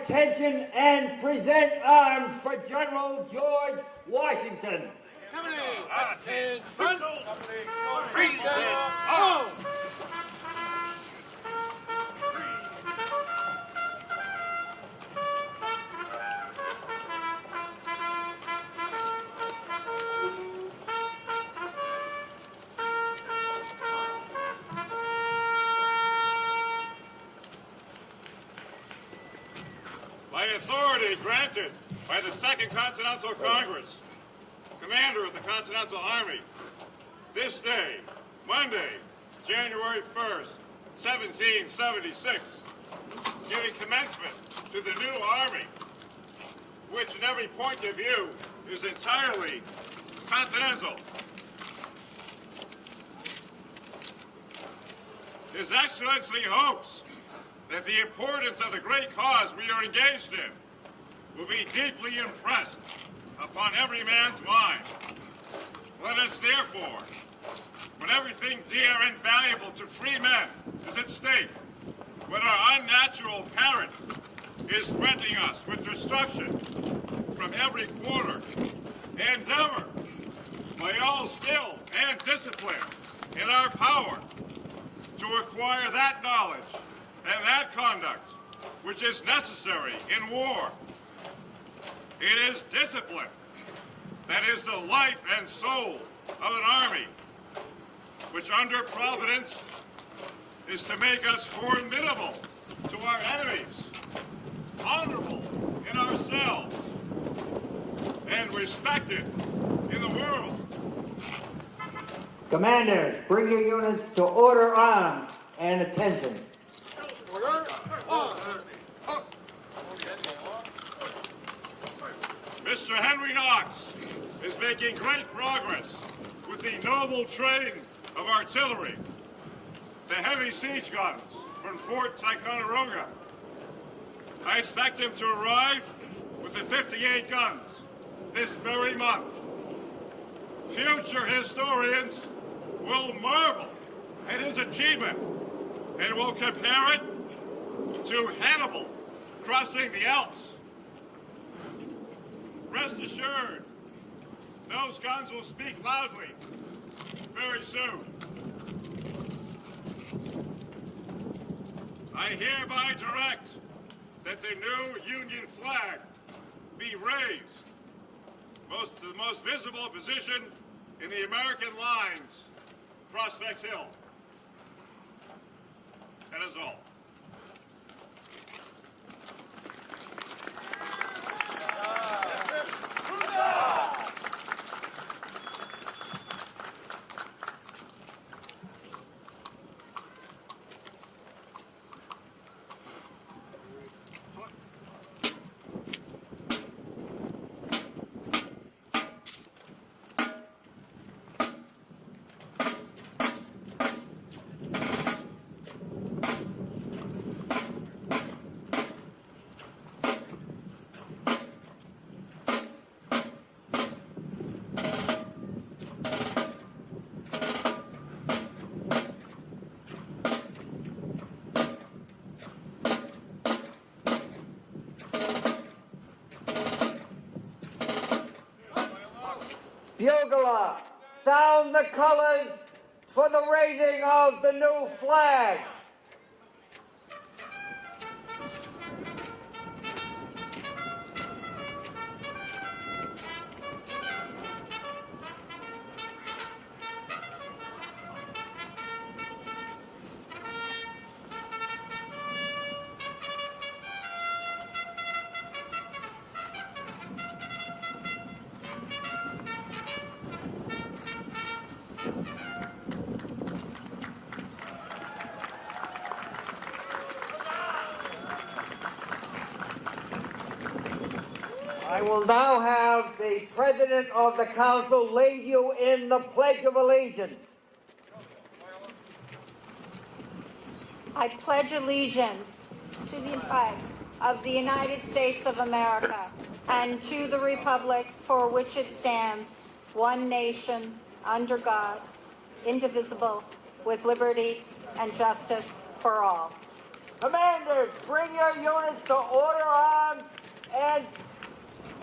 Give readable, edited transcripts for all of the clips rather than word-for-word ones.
attention and present arms for General George Washington. Company, attention, present arms. By authority granted by the Second Continental Congress, Commander of the Continental Army, this day, Monday, January 1st, 1776, giving commencement to the new Army, which in every point of view is entirely continental. His Excellency hopes that the importance of the great cause we are engaged in will be deeply impressed upon every man's mind. Let us therefore, when everything dear and valuable to free men is at stake, when our unnatural parent is threatening us with destruction from every quarter, endeavor by all skill and discipline in our power to acquire that knowledge and that conduct which is necessary in war. It is discipline that is the life and soul of an army, which under Providence is to make us formidable to our enemies, honorable in ourselves, and respected in the world. Commanders, bring your units to order arms and attention. Mr. Henry Knox is making great progress with the noble train of artillery, the heavy siege guns from Fort Ticonderoga. I expect him to arrive with the 58 guns this very month. Future historians will marvel at his achievement and will compare it to Hannibal crossing the Alps. Rest assured, those guns will speak loudly very soon. I hereby direct that the new Union flag be raised, the most visible position in the American lines, Prospect Hill. That is all. Bugler, sound the colors for the raising of the new flag. I will now have the President of the Council lead you in the Pledge of Allegiance. I pledge allegiance to the flag of the United States of America and to the republic for which it stands, one nation, under God, indivisible, with liberty and justice for all. Commanders, bring your units to order arms and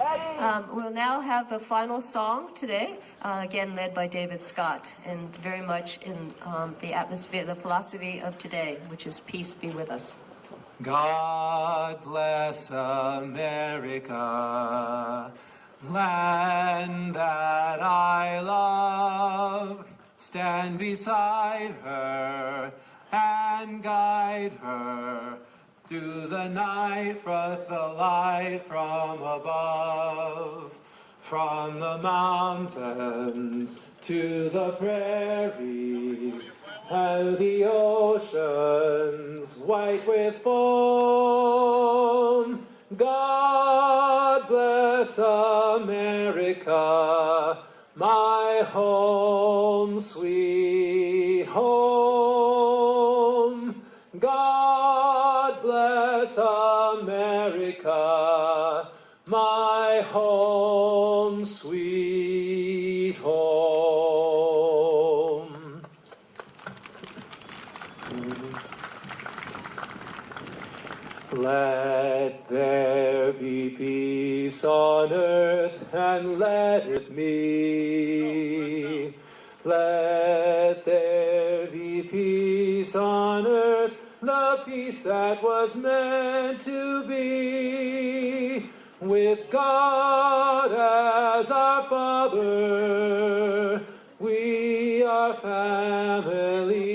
Eddie. We'll now have the final song today, again led by David Scott, and very much in the atmosphere, the philosophy of today, which is peace be with us. God bless America, land that I love. Stand beside her and guide her through the night, with the light from above. From the mountains to the prairies and the oceans white with foam. God bless America, my home, sweet home. God bless America, my home, sweet home. Let there be peace on earth, and let it be. Let there be peace on earth, the peace that was meant to be. With God as our Father, we are family.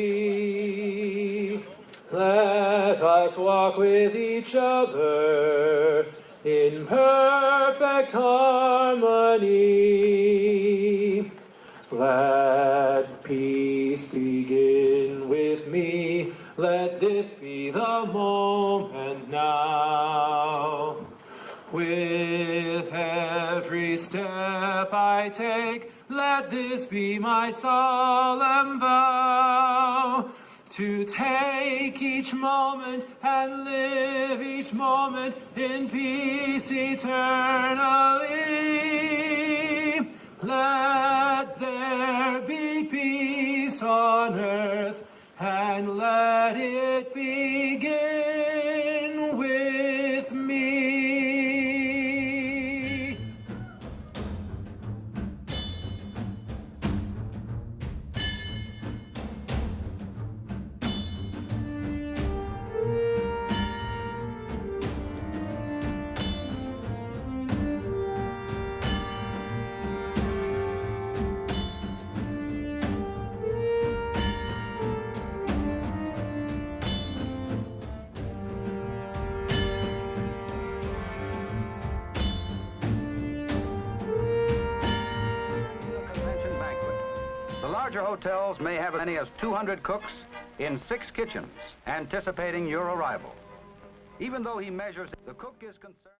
Let us walk with each other in perfect harmony. Let peace begin with me. Let this be the moment now. With every step I take, let this be my solemn vow. To take each moment and live each moment in peace eternally. Let there be peace on earth, and let it begin with me. Larger hotels may have as many as 200 cooks in 6 kitchens, anticipating your arrival. Even though he measures, the cook is concerned.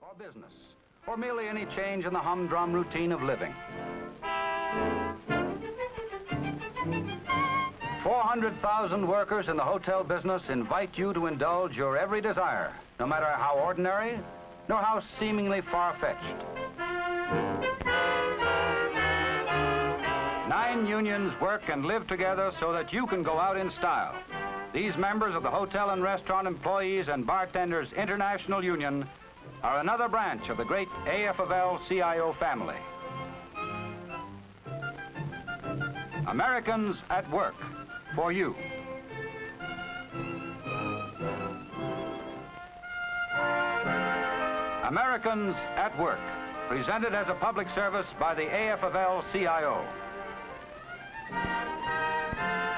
or business, or merely any change in the humdrum routine of living. 400,000 workers in the hotel business invite you to indulge your every desire, no matter how ordinary, nor how seemingly far-fetched. 9 unions work and live together so that you can go out in style. These members of the Hotel and Restaurant Employees and Bartenders International Union are another branch of the great AFL-CIO family. Americans at work for you. Americans at Work, presented as a public service by the AFL-CIO.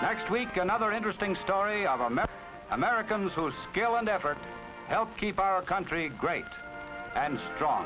Next week, another interesting story of Americans whose skill and effort help keep our country great and strong.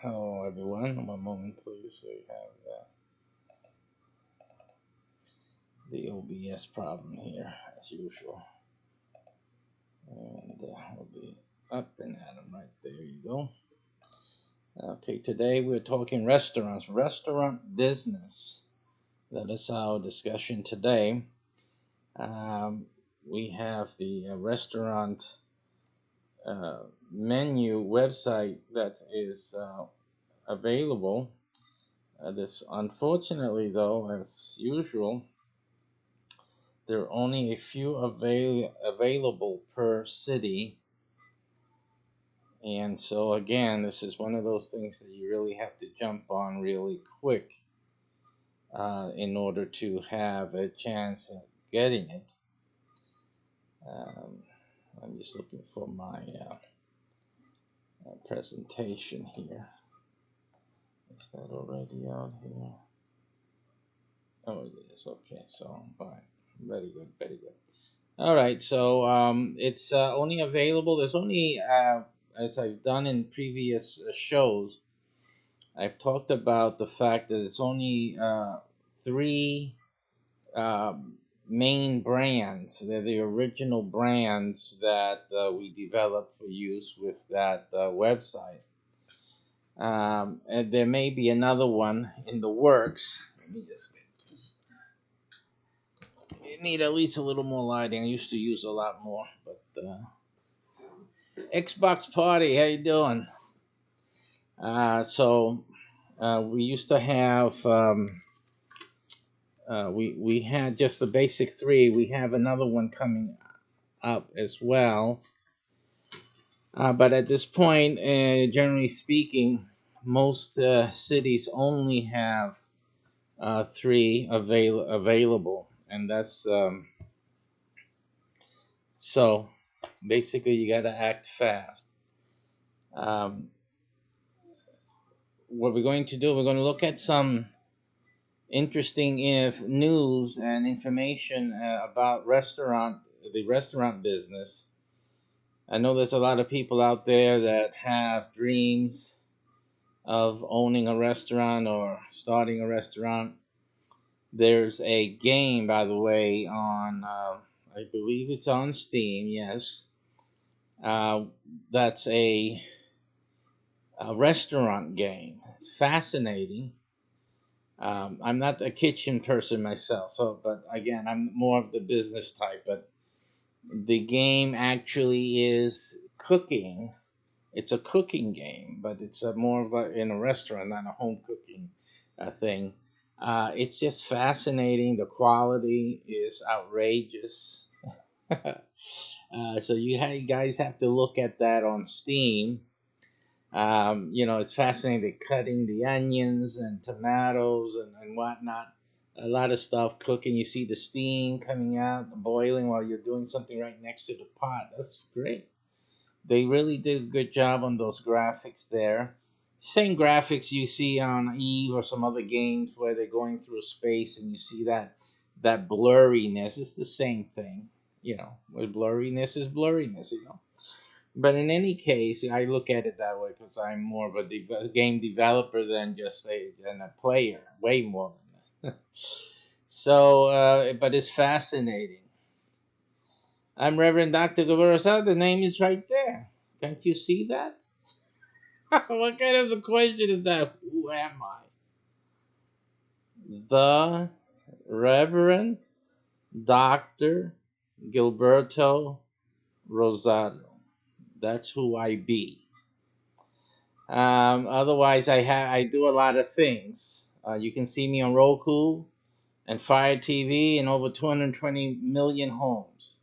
Hello everyone, one moment please. So you have the OBS problem here as usual. And we'll be up and at 'em right there. You go. Okay, today we're talking restaurants, restaurant business. That is our discussion today. We have the restaurant menu website that is available. This, unfortunately, though, as usual, there are only a few available per city. And so, again, this is one of those things that you really have to jump on really quick in order to have a chance at getting it. I'm just looking for my presentation here. Is that already out here? Oh, it is. Okay, so, all right. Very good, very good. All right, so it's only available. There's only, as I've done in previous shows, I've talked about the fact that it's only three main brands. They're the original brands that we developed for use with that website. And there may be another one in the works. Let me just get this. You need at least a little more lighting. I used to use a lot more, but Xbox Party, how you doing? We used to have we had just the basic three. We have another one coming up as well. But at this point, generally speaking, most cities only have three available, and that's so basically you got to act fast. What we're going to do, we're going to look at some interesting news and information about the restaurant business. I know there's a lot of people out there that have dreams of owning a restaurant or starting a restaurant. There's a game, by the way, on I believe it's on Steam. Yes, that's a restaurant game. It's fascinating. I'm not a kitchen person myself, but again, I'm more of the business type. But the game actually is cooking. It's a cooking game, but it's more of in a restaurant, not a home cooking thing. It's just fascinating. The quality is outrageous. So you guys have to look at that on Steam. It's fascinating cutting the onions and tomatoes and whatnot. A lot of stuff cooking. You see the steam coming out, boiling while you're doing something right next to the pot. That's great. They really did a good job on those graphics there. Same graphics you see on Eve or some other games where they're going through space and you see that blurriness. It's the same thing. Where blurriness is blurriness, But in any case, I look at it that way because I'm more of a game developer than just a player, way more than that. So, but it's fascinating. I'm Reverend Dr. Gavarasa. The name is right there. Can't you see that? What kind of a question is that? Who am I? The Reverend Dr. Gilberto Rosado. That's who I be. Otherwise, I do a lot of things. You can see me on Roku and Fire TV in over 220 million homes.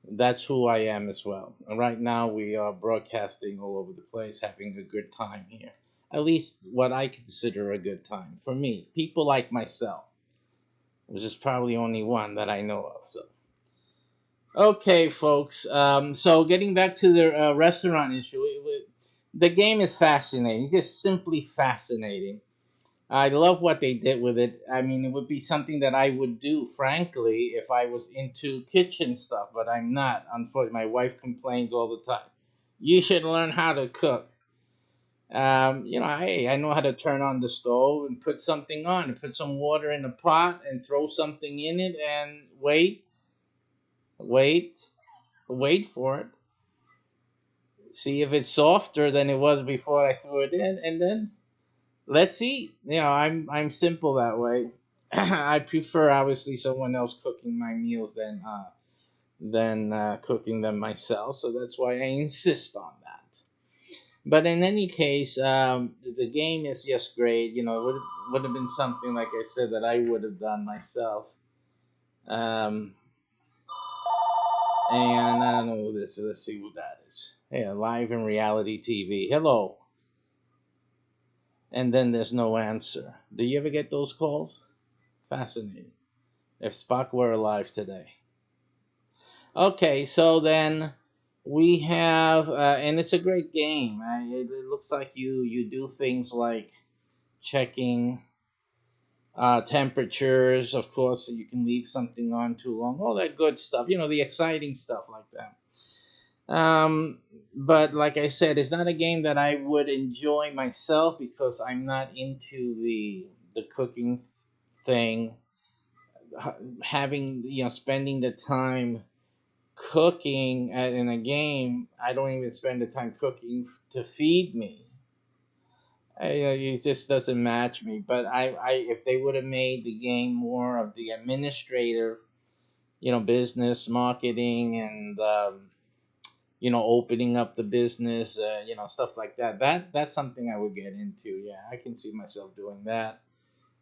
That's who I am as well. And right now, we are broadcasting all over the place, having a good time here. At least what I consider a good time for me. People like myself, which is probably only one that I know of. So, okay, folks. So getting back to the restaurant issue, the game is fascinating. Just simply fascinating. I love what they did with it. I mean, it would be something that I would do, frankly, if I was into kitchen stuff, but I'm not. Unfortunately, my wife complains all the time. You should learn how to cook. Hey, I know how to turn on the stove and put something on, and put some water in a pot and throw something in it and wait for it. See if it's softer than it was before I threw it in, and then let's eat. I'm simple that way. I prefer obviously someone else cooking my meals than cooking them myself. So that's why I insist on that. But in any case, the game is just great. It would have been something like I said that I would have done myself. And I don't know who this is. Let's see who that is. Hey, live in reality TV. Hello. And then there's no answer. Do you ever get those calls? Fascinating. If Spock were alive today. Okay, so then we have, and it's a great game. It looks like you do things like checking temperatures. Of course, you can leave something on too long. All that good stuff. The exciting stuff like that. But like I said, it's not a game that I would enjoy myself because I'm not into the cooking thing, having, spending the time cooking in a game. I don't even spend the time cooking to feed me. It just doesn't match me. But if they would have made the game more of the administrative, business, marketing, and opening up the business, stuff like that. That's something I would get into. Yeah, I can see myself doing that.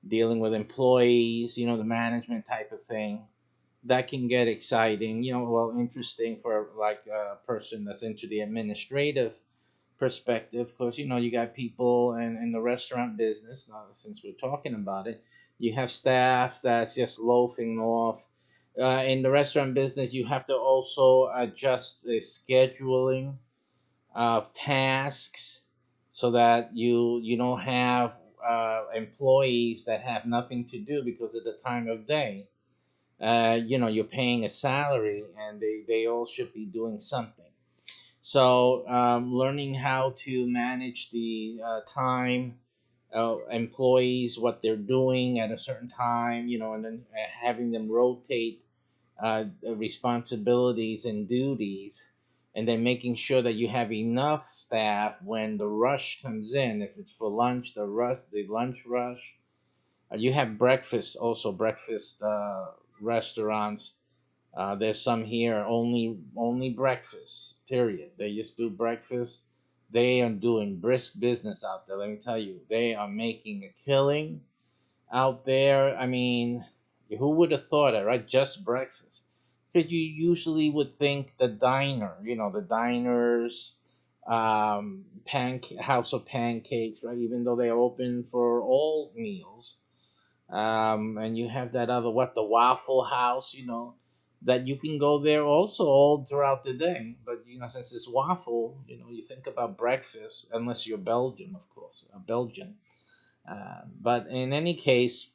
Dealing with employees, the management type of thing. That can get exciting, well, interesting for like a person that's into the administrative perspective, because you got people in the restaurant business. Now, since we're talking about it, you have staff that's just loafing off. In the restaurant business, you have to also adjust the scheduling of tasks so that you don't have employees that have nothing to do because of the time of day. You're paying a salary, and they all should be doing something. So, learning how to manage the time, employees, what they're doing at a certain time, and then having them rotate responsibilities and duties, and then making sure that you have enough staff when the rush comes in. If it's for lunch, the lunch rush. You have breakfast also, breakfast restaurants. There's some here only breakfast. Period. They just do breakfast. They are doing brisk business out there. Let me tell you, they are making a killing out there. I mean, who would have thought it, right? Just breakfast. Because you usually would think the diner, the diners, house of pancakes, right? Even though they're open for all meals, and you have that other, the Waffle House, that you can go there also all throughout the day. But since it's waffle, you think about breakfast, unless you're Belgian, of course, a Belgian. But in any case,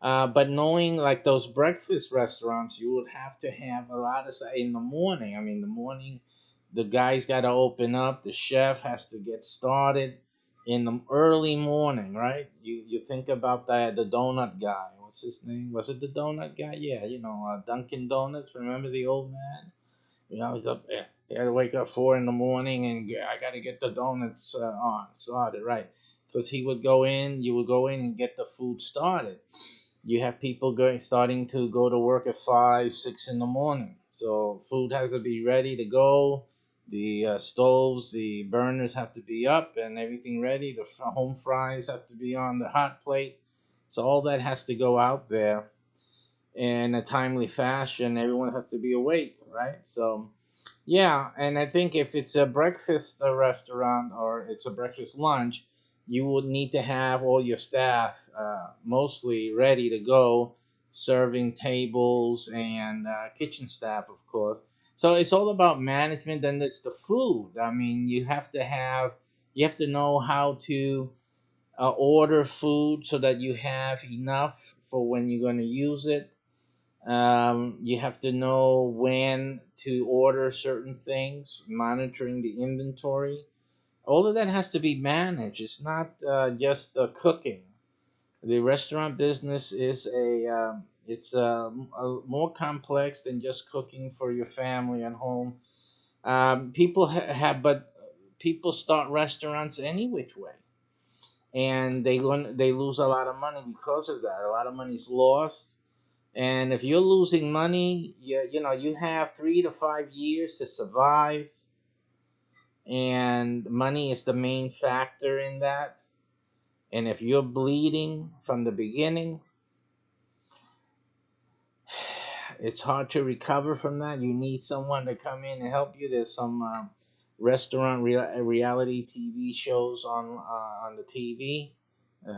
but knowing like those breakfast restaurants, you would have to have a lot of in the morning. I mean, the morning, the guy's got to open up. The chef has to get started in the early morning, right? You think about that, the donut guy. What's his name? Was it the donut guy? Yeah, Dunkin' Donuts. Remember the old man? He's up there. He had to wake up 4 in the morning, and I got to get the donuts on started, right? Because you would go in and get the food started. You have people starting to go to work at 5, 6 in the morning. So food has to be ready to go. The stoves, the burners have to be up and everything ready. The home fries have to be on the hot plate. So all that has to go out there in a timely fashion. Everyone has to be awake, right? So yeah, and I think if it's a breakfast restaurant or it's a breakfast lunch, you would need to have all your staff mostly ready to go, serving tables and kitchen staff, of course. So it's all about management, and it's the food. I mean, you have to know how to order food so that you have enough for when you're going to use it. You have to know when to order certain things, monitoring the inventory. All of that has to be managed. It's not just cooking. The restaurant business is a more complex than just cooking for your family at home. But people start restaurants any which way, and they lose a lot of money because of that. A lot of money's lost, and if you're losing money, you have 3 to 5 years to survive, and money is the main factor in that. And if you're bleeding from the beginning, it's hard to recover from that. You need someone to come in and help you. There's some restaurant reality TV shows on the TV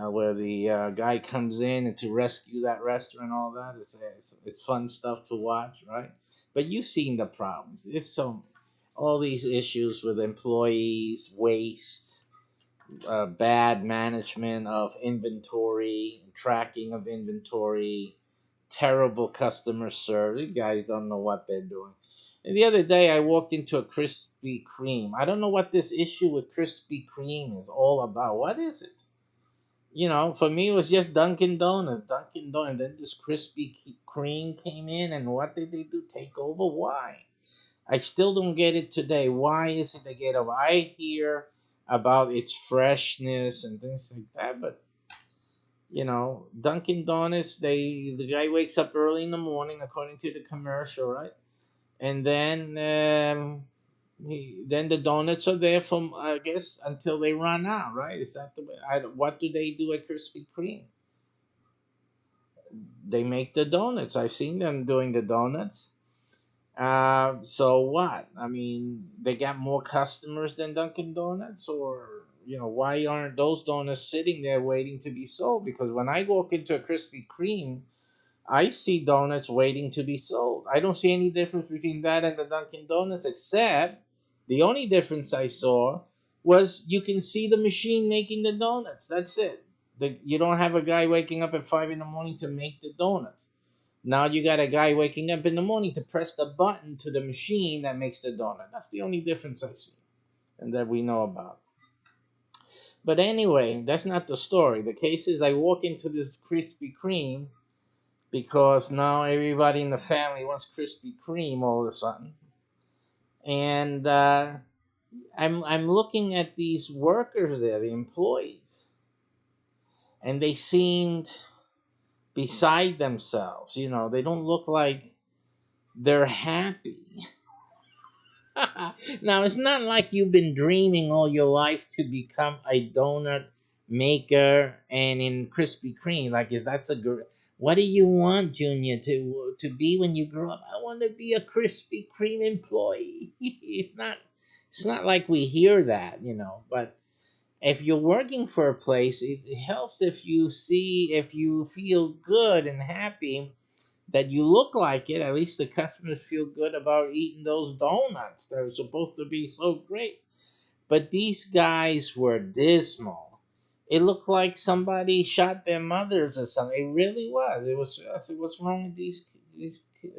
where the guy comes in and to rescue that restaurant and all that. It's fun stuff to watch, right? But you've seen the problems. All these issues with employees, waste, bad management of inventory, tracking of inventory, terrible customer service. You guys don't know what they're doing. And the other day, I walked into a Krispy Kreme. I don't know what this issue with Krispy Kreme is all about. What is it? For me, it was just Dunkin' Donuts. Dunkin' Donuts. Then this Krispy Kreme came in, and what did they do? Take over? Why? I still don't get it today. Why is it they get over? I hear about its freshness and things like that, but Dunkin' Donuts, the guy wakes up early in the morning, according to the commercial, right? And then the donuts are there from, I guess, until they run out, right? Is that the way? What do they do at Krispy Kreme? They make the donuts. I've seen them doing the donuts. So what? I mean, they got more customers than Dunkin' Donuts, or why aren't those donuts sitting there waiting to be sold? Because when I walk into a Krispy Kreme, I see donuts waiting to be sold. I don't see any difference between that and the Dunkin' Donuts, except the only difference I saw was you can see the machine making the donuts. That's it. You don't have a guy waking up at 5 in the morning to make the donuts. Now you got a guy waking up in the morning to press the button to the machine that makes the donut. That's the only difference I see and that we know about. But anyway, that's not the story. The case is I walk into this Krispy Kreme because now everybody in the family wants Krispy Kreme all of a sudden. And I'm looking at these workers there, the employees, and they seemed beside themselves. They don't look like they're happy. Now, it's not like you've been dreaming all your life to become a donut maker and in Krispy Kreme. Like, is that's a good. What do you want, Junior, to be when you grow up? I want to be a Krispy Kreme employee. It's not like we hear that. But if you're working for a place, it helps if you feel good and happy that you look like it. At least the customers feel good about eating those donuts. They're supposed to be so great. But these guys were dismal. It looked like somebody shot their mothers or something. It really was. I said, what's wrong with these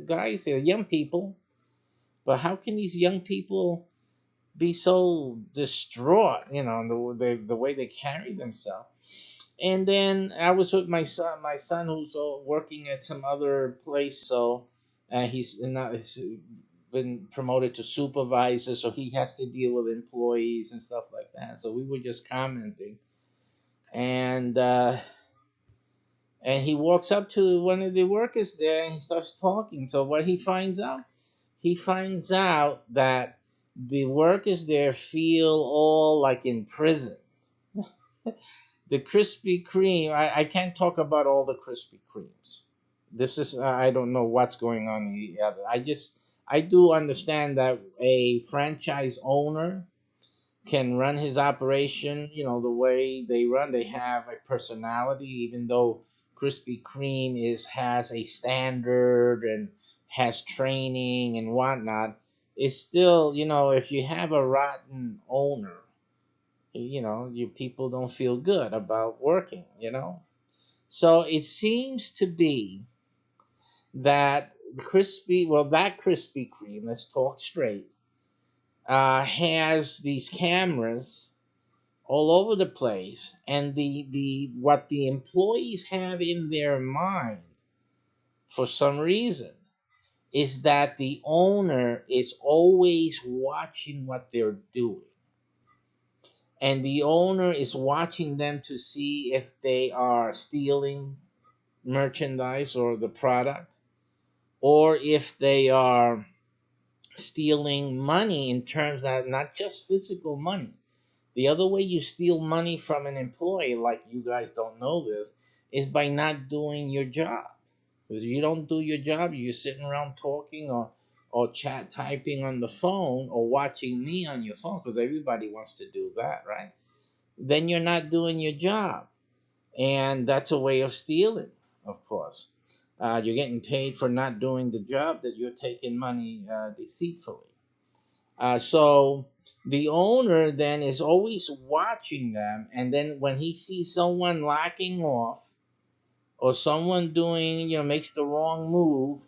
guys here? Young people. But how can these young people be so distraught, the way they carry themselves? And then I was with my son who's working at some other place. So he's been promoted to supervisor, so he has to deal with employees and stuff like that. So we were just commenting, and he walks up to one of the workers there and he starts talking. So what he finds out? He finds out that the workers there feel all like in prison. The Krispy Kreme, I can't talk about all the Krispy Kremes. This is, I don't know what's going on in the other. I do understand that a franchise owner can run his operation, the way they run. They have a personality, even though Krispy Kreme has a standard and has training and whatnot. It's still, if you have a rotten owner, you people don't feel good about working. So it seems to be that that Krispy Kreme, let's talk straight, has these cameras all over the place, and the what the employees have in their mind for some reason is that the owner is always watching what they're doing. And the owner is watching them to see if they are stealing merchandise or the product, or if they are stealing money in terms of not just physical money. The other way you steal money from an employee, like you guys don't know this, is by not doing your job. Because if you don't do your job, you're sitting around talking or chat typing on the phone or watching me on your phone, because everybody wants to do that, right? Then you're not doing your job. And that's a way of stealing, of course. You're getting paid for not doing the job that you're taking money deceitfully. So the owner then is always watching them, and then when he sees someone lacking off or someone doing, makes the wrong move,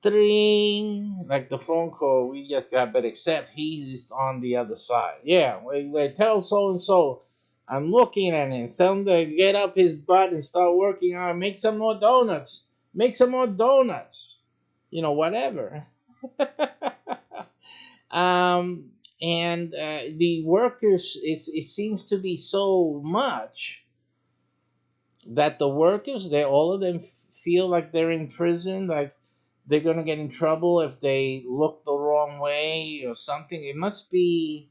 tring, like the phone call we just got, but except he's on the other side. Yeah, we tell so and so I'm looking at him. Tell him to get up his butt and start working on it. Make some more donuts. Make some more donuts. You know, whatever. um, and the workers, it seems to be so much that the workers, they all of them feel like they're in prison, like they're gonna get in trouble if they look the wrong way or something. It must be,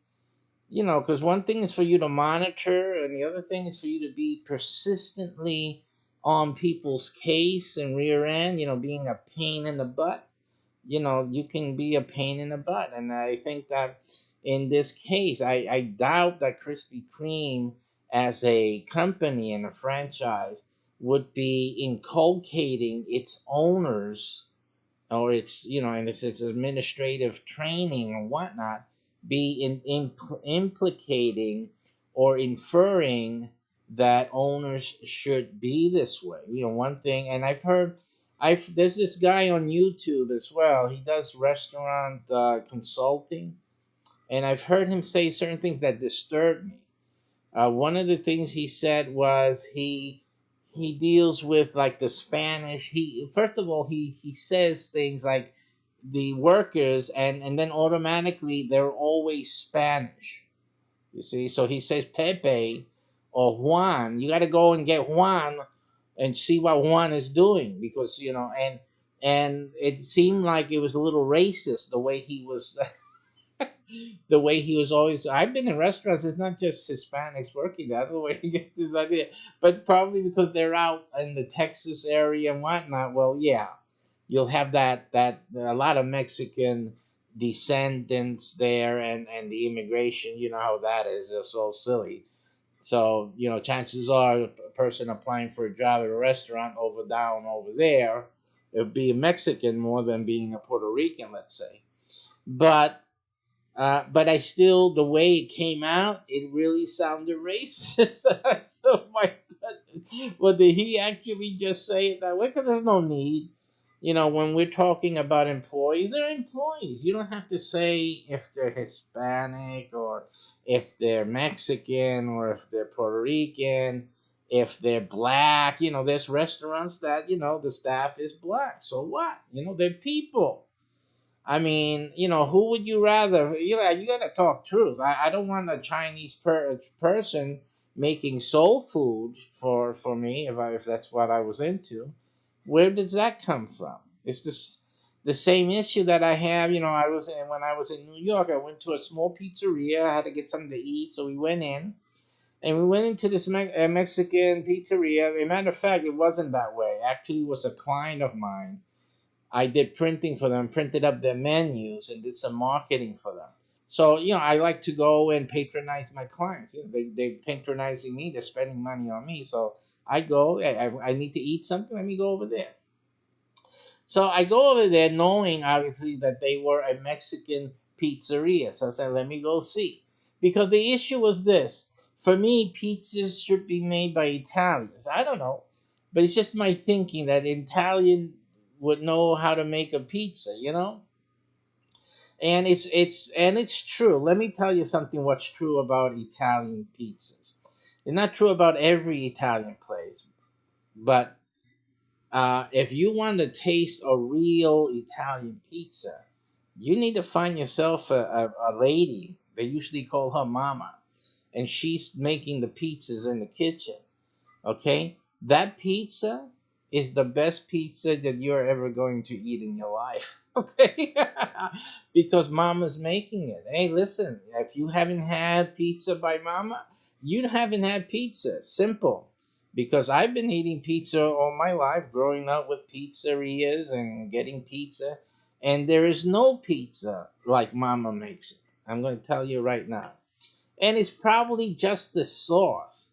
because one thing is for you to monitor, and the other thing is for you to be persistently on people's case and rear end. Being a pain in the butt. You can be a pain in the butt, and I think that in this case, I doubt that Krispy Kreme as a company and a franchise would be inculcating its owners, or its administrative training and whatnot, be implicating or inferring that owners should be this way. One thing, and there's this guy on YouTube as well. He does restaurant consulting, and I've heard him say certain things that disturb me. One of the things he said was he deals with like the Spanish. He first of all he says things like the workers, and then automatically they're always Spanish. You see, so he says Pepe or Juan. You got to go and get Juan and see what Juan is doing, because and it seemed like it was a little racist the way he was the way he was always. I've been in restaurants. It's not just Hispanics working there. The way he gets this idea, but probably because they're out in the Texas area and whatnot. Well, yeah, you'll have that a lot of Mexican descendants there, and the immigration. You know how that is. They're so silly. So chances are a person applying for a job at a restaurant down over there, it would be a Mexican more than being a Puerto Rican, let's say. But I still, the way it came out, it really sounded racist. So my God, well, did he actually just say it that way? Because there's no need. When we're talking about employees, they're employees. You don't have to say if they're Hispanic or if they're Mexican or if they're Puerto Rican, if they're black. There's restaurants that, the staff is black. So what? They're people. I mean, who would you rather? You gotta talk truth. I don't want a Chinese person making soul food for me if that's what I was into. Where does that come from? It's just the same issue that I have. When I was in New York, I went to a small pizzeria. I had to get something to eat, so we went in, and we went into this Mexican pizzeria. As a matter of fact, it wasn't that way. Actually, it was a client of mine. I did printing for them, printed up their menus, and did some marketing for them. So, I like to go and patronize my clients. They're patronizing me. They're spending money on me. So I go, I need to eat something. Let me go over there. So I go over there knowing, obviously, that they were a Mexican pizzeria. So I said, let me go see. Because the issue was this. For me, pizzas should be made by Italians. I don't know. But it's just my thinking that Italian would know how to make a pizza, and it's true. Let me tell you something. What's true about Italian pizzas? It's not true about every Italian place, but if you want to taste a real Italian pizza, you need to find yourself a lady. They usually call her Mama, and she's making the pizzas in the kitchen. Okay, that pizza is the best pizza that you're ever going to eat in your life. Okay, because Mama's making it. Hey, listen, if you haven't had pizza by Mama, you haven't had pizza. Simple. Because I've been eating pizza all my life, growing up with pizzerias and getting pizza, and there is no pizza like Mama makes it. I'm going to tell you right now. And it's probably just the sauce.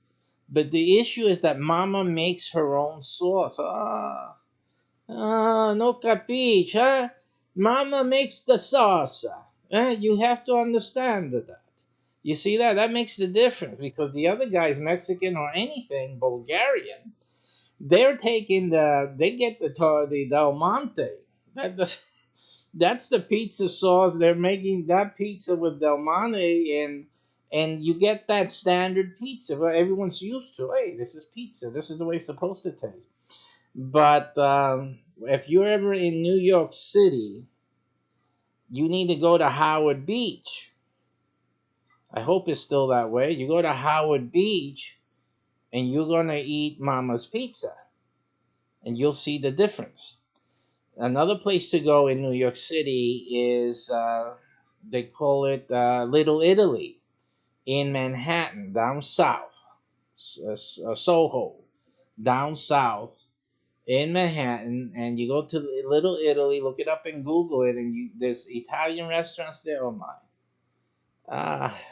But the issue is that Mama makes her own sauce. No capiche, huh? Mama makes the sauce. You have to understand that. You see that? That makes the difference, because the other guy's Mexican or anything, Bulgarian. They get the Del Monte. That's the pizza sauce. They're making that pizza with Del Monte and you get that standard pizza where everyone's used to. Hey, this is pizza. This is the way it's supposed to taste. But if you're ever in New York City, you need to go to Howard Beach. I hope it's still that way. You go to Howard Beach and you're going to eat Mama's Pizza, and you'll see the difference. Another place to go in New York City is, they call it Little Italy in Manhattan, down south, Soho, down south in Manhattan. And you go to Little Italy, look it up and Google it, and there's Italian restaurants there. Oh my.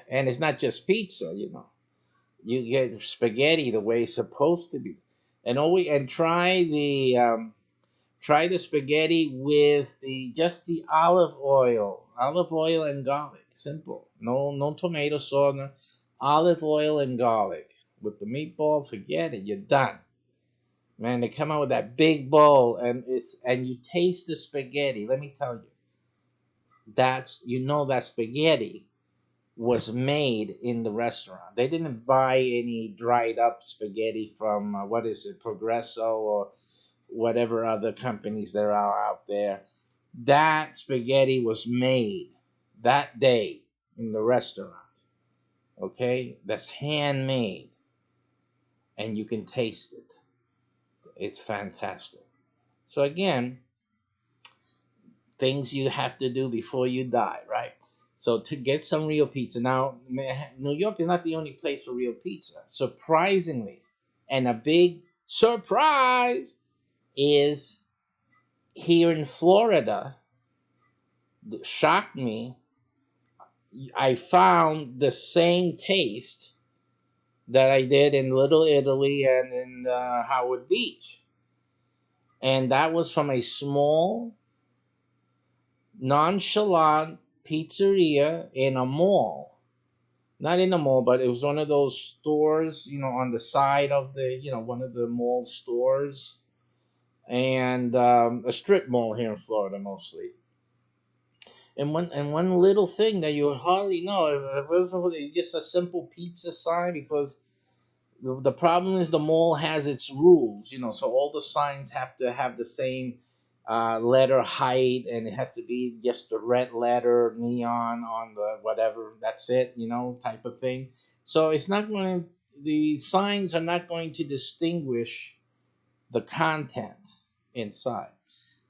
And it's not just pizza, you know. You get spaghetti the way it's supposed to be, and try the spaghetti with just the olive oil and garlic. Simple. No tomato sauce. No, olive oil and garlic with the meatball. Forget it. You're done. Man, they come out with that big bowl, and you taste the spaghetti. Let me tell you, that spaghetti was made in the restaurant. They didn't buy any dried up spaghetti from what is it, Progresso or whatever other companies there are out there. That spaghetti was made that day in the restaurant. Okay? That's handmade. And you can taste it. It's fantastic. So again, things you have to do before you die, right? So to get some real pizza. Now, New York is not the only place for real pizza. Surprisingly, and a big surprise is here in Florida. Shocked me. I found the same taste that I did in Little Italy and in Howard Beach. And that was from a small, nonchalant pizzeria in a mall. Not in a mall, but it was one of those stores, on the side of one of the mall stores. And a strip mall here in Florida mostly. And one little thing that you would hardly know, it was just a simple pizza sign, because the problem is the mall has its rules, so all the signs have to have the same letter height, and it has to be just the red letter neon on the whatever, that's it, type of thing. So the signs are not going to distinguish the content inside.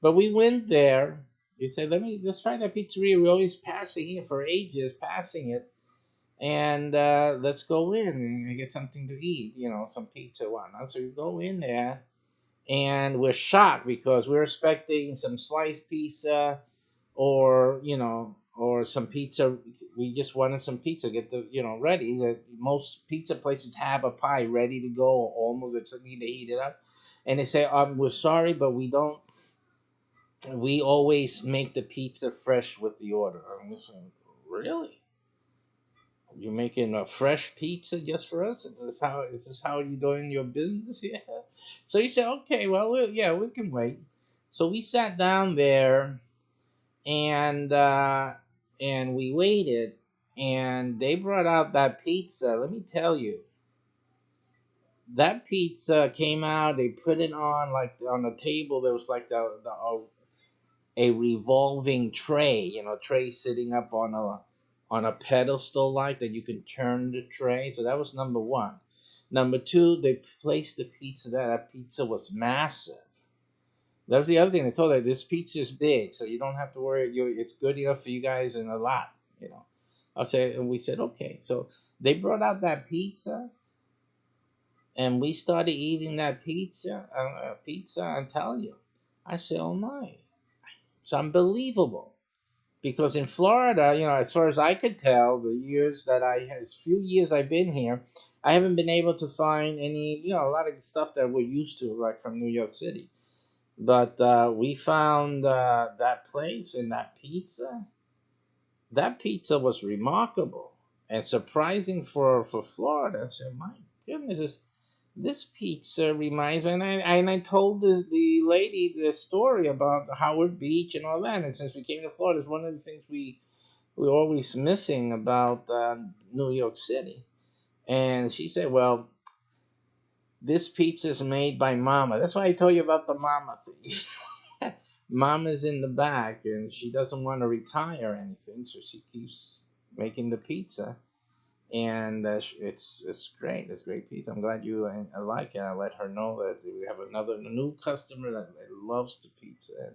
But we went there. We said, let's try that pizzeria. We're always passing it for ages, passing it. And let's go in and get something to eat, some pizza, whatnot. So we go in there, and we're shocked because we're expecting some sliced pizza or some pizza. We just wanted some pizza, get the, ready. That most pizza places have a pie ready to go, almost, just need to heat it up. And they say, we're sorry, but we don't. We always make the pizza fresh with the order. I'm saying, really? You're making a fresh pizza just for us? Is this how you're doing your business? Yeah. So you say, okay, well, we can wait. So we sat down there, and we waited, and they brought out that pizza. Let me tell you, that pizza came out. They put it on a table. There was like a revolving tray, tray sitting up on a pedestal like that. You can turn the tray. So that was number one. Number two, they placed the pizza there. That pizza was massive. That was the other thing. They told us, this pizza is big, so you don't have to worry. It's good enough for you guys and a lot, And we said, okay. So they brought out that pizza, and we started eating that pizza. I'm telling you. I said, oh my. It's unbelievable, because in Florida, as far as I could tell, few years I've been here, I haven't been able to find any, a lot of stuff that we're used to, like from New York City. But we found that place and that pizza. That pizza was remarkable and surprising for Florida. I said, my goodness, this pizza reminds me, and I told the lady the story about Howard Beach and all that. And since we came to Florida, it's one of the things we we're always missing about New York City. And she said, well, this pizza is made by Mama. That's why I told you about the Mama thing. Mama's in the back, and she doesn't want to retire or anything, so she keeps making the pizza. And it's great. It's great pizza. I'm glad you like it. I let her know that we have another new customer that loves the pizza.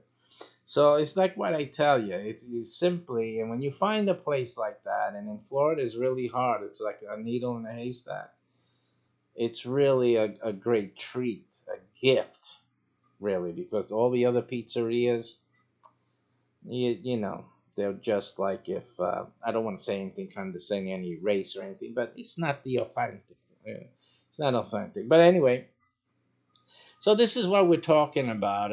So it's like what I tell you. It's simply, and when you find a place like that, and in Florida it's really hard. It's like a needle in a haystack. It's really a great treat, a gift, really, because all the other pizzerias, you know, they're just like if I don't want to say anything condescending, any race or anything, but it's not the authentic. It's not authentic. But anyway, so this is what we're talking about,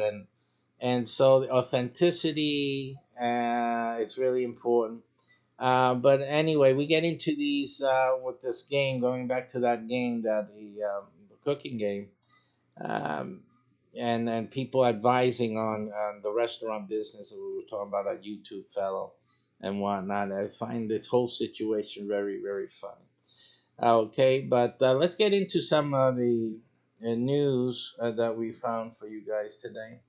and so the authenticity is really important. But anyway, we get into these with this game. Going back to that game, that the cooking game, um, and people advising on the restaurant business. We were talking about that YouTube fellow and whatnot. I find this whole situation very, very funny. Okay, but let's get into some of the news that we found for you guys today.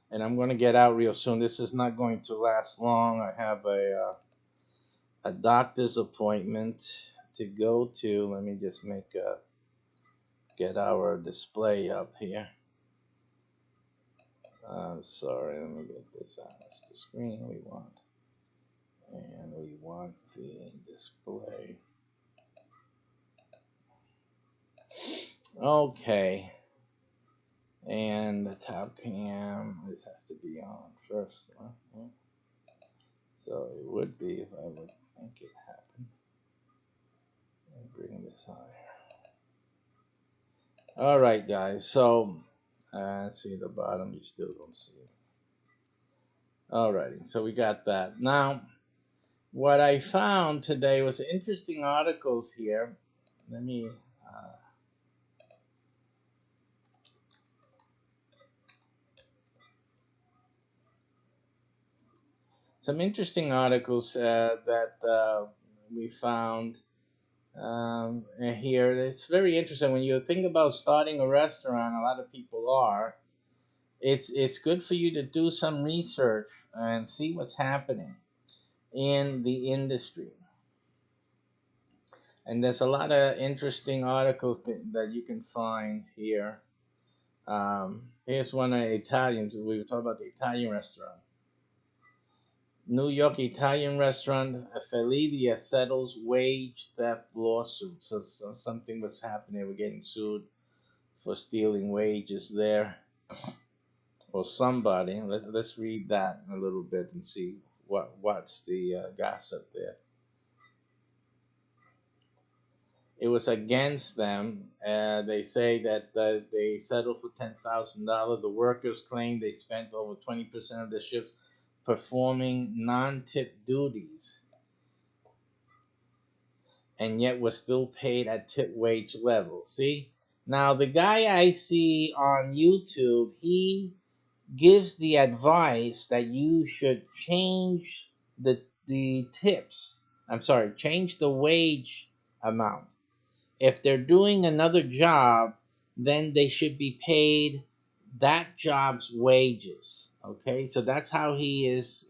And I'm going to get out real soon. This is not going to last long. I have a doctor's appointment to go to. Let me just get our display up here. Sorry, let me get this on. That's the screen we want. And we want the display. Okay. And the top cam, this has to be on first. Huh? So it would be if I would make it happen. And bring this higher. All right, guys. So let's see the bottom. You still don't see it. Alrighty. So we got that. Now, what I found today was interesting articles here. Let me. Some interesting articles that we found here. It's very interesting when you think about starting a restaurant. A lot of people are. It's good for you to do some research and see what's happening in the industry. And there's a lot of interesting articles that you can find here. Here's one of Italians. We were talking about the Italian restaurant. New York Italian restaurant Felidia settles wage theft lawsuit. So something was happening. They were getting sued for stealing wages there. Or somebody. Let's read that a little bit and see what's the gossip there. It was against them. They say that they settled for $10,000. The workers claim they spent over 20% of their shifts performing non-tip duties, and yet was still paid at tip wage level. See? Now, the guy I see on YouTube, he gives the advice that you should change the tips. I'm sorry, change the wage amount. If they're doing another job, then they should be paid that job's wages. Okay, so that's how he is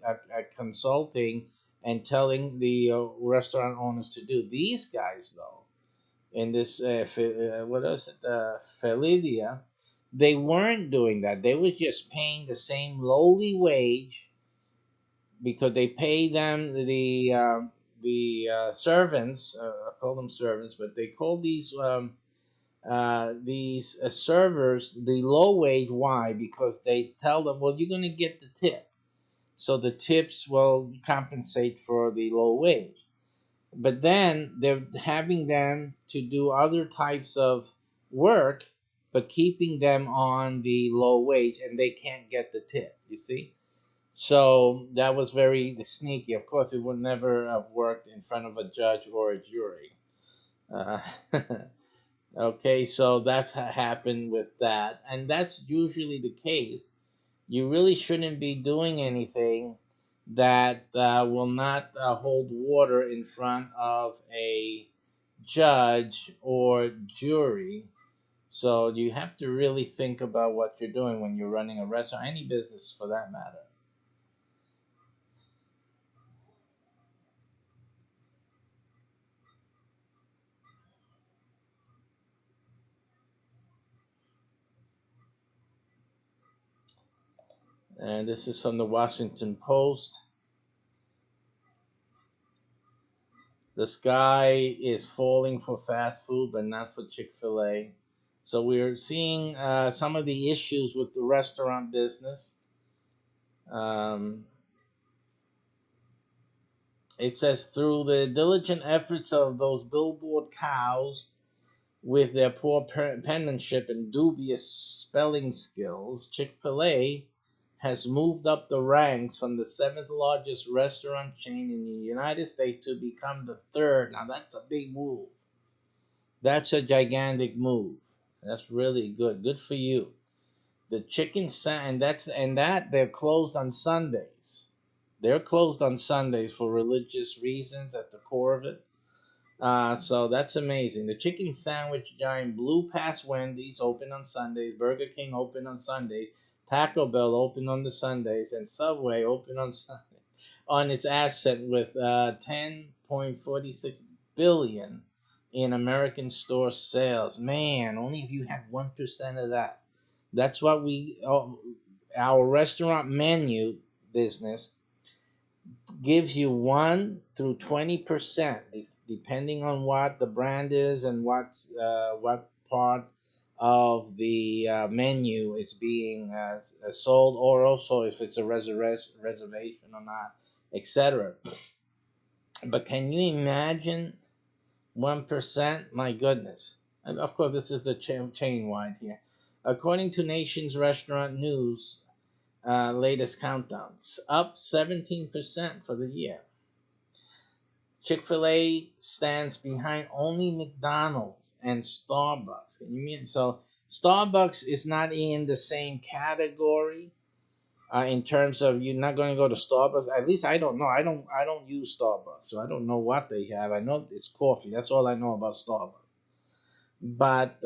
consulting and telling the restaurant owners to do. These guys, though, in this what is it, Felidia, they weren't doing that. They was just paying the same lowly wage because they pay them the servants. I call them servants, but they call these servers the low wage. Why? Because they tell them, well, you're going to get the tip, so the tips will compensate for the low wage. But then they're having them to do other types of work, but keeping them on the low wage, and they can't get the tip. You see? So that was very sneaky. Of course, it would never have worked in front of a judge or a jury. Uh, okay, so that's happened with that, and that's usually the case You really shouldn't be doing anything that will not hold water in front of a judge or jury. So you have to really think about what you're doing when you're running a restaurant, any business for that matter. And this is from the Washington Post. The sky is falling for fast food, but not for Chick-fil-A. So we're seeing some of the issues with the restaurant business. Um, it says through the diligent efforts of those billboard cows with their poor penmanship and dubious spelling skills, Chick-fil-A has moved up the ranks from the seventh largest restaurant chain in the United States to become the third. Now that's a big move. That's a gigantic move. That's really good. Good for you. The and that they're closed on Sundays. They're closed on Sundays for religious reasons at the core of it. So that's amazing. The chicken sandwich giant blew past Wendy's, open on Sundays. Burger King open on Sundays. Taco Bell open on the Sundays, and Subway open on Sunday on its asset with 10.46 billion in American store sales. Man, only if you had 1% of that. That's what our restaurant menu business gives you 1 through 20%, depending on what the brand is and what part of the menu is being sold, or also if it's a reservation or not, etc. But can you imagine 1%? My goodness. And of course, this is the chain wide here. According to Nation's Restaurant News, latest countdowns, up 17% for the year. Chick-fil-A stands behind only McDonald's and Starbucks. Can you mean so? Starbucks is not in the same category in terms of you're not going to go to Starbucks. At least I don't know. I don't use Starbucks, so I don't know what they have. I know it's coffee. That's all I know about Starbucks. But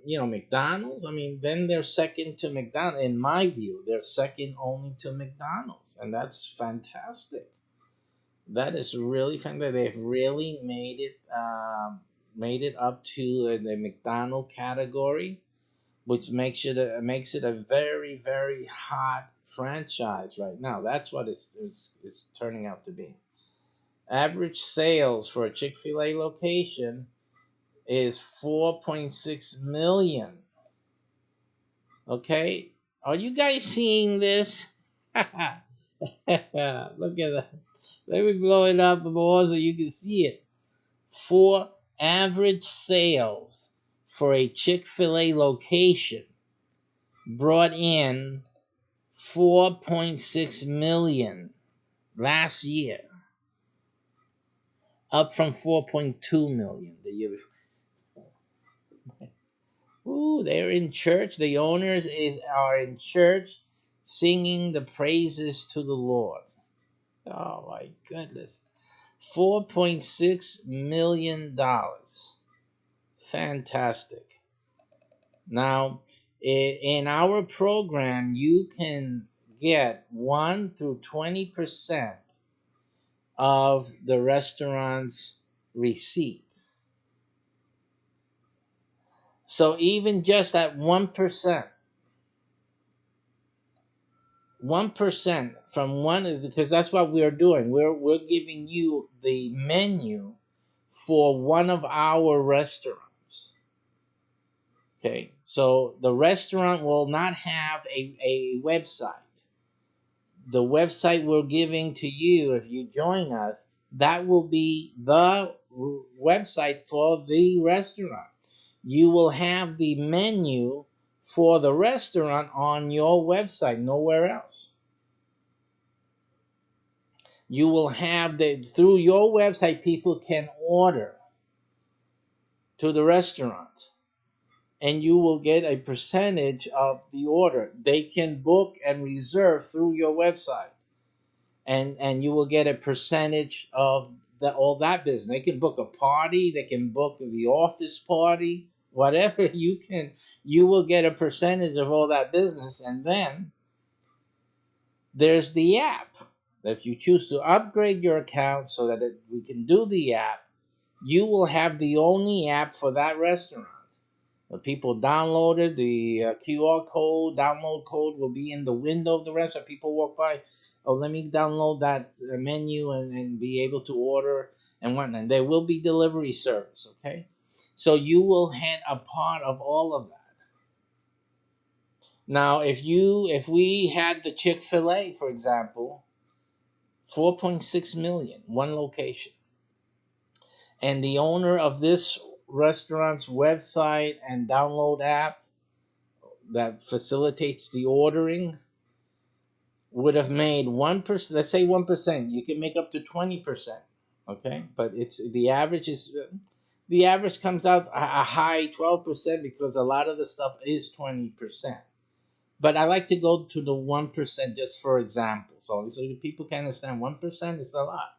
McDonald's. I mean, then they're second to McDonald's. In my view, they're second only to McDonald's, and that's fantastic. That is really fantastic. They've really made it up to the McDonald category, which makes it a very very hot franchise right now. That's what it's turning out to be. Average sales for a Chick-fil-A location is 4.6 million. Okay, are you guys seeing this? Look at that. Let me blow it up more so you can see it. For average sales for a Chick-fil-A location brought in 4.6 million last year, up from 4.2 million the year before. Ooh, they're in church. The owners are in church singing the praises to the Lord. Oh my goodness. $4.6 million. Fantastic. Now, in our program, you can get 1 through 20% of the restaurant's receipts. So even just at 1%, 1% from one, because that's what we're doing. We're giving you the menu for one of our restaurants. Okay, so the restaurant will not have a website. The website we're giving to you, if you join us, that will be the website for the restaurant. You will have the menu for the restaurant on your website, nowhere else. You will have through your website, people can order to the restaurant. and you will get a percentage of the order. They can book and reserve through your website, and you will get a percentage of all that business. They can book a party, they can book the office party, whatever you will get a percentage of all that business. And then there's the app. If you choose to upgrade your account so that we can do the app, you will have the only app for that restaurant. The people downloaded the QR code, download code will be in the window of the restaurant. People walk by, oh, let me download that menu and be able to order and whatnot. And there will be delivery service, okay? So you will have a part of all of that. Now, if we had the Chick-fil-A, for example, 4.6 million, one location, and the owner of this restaurant's website and download app that facilitates the ordering would have made 1%. Let's say 1%. You can make up to 20%. Okay, but it's the average comes out a high 12% because a lot of the stuff is 20%. But I like to go to the 1% just for example, so people can understand 1% is a lot,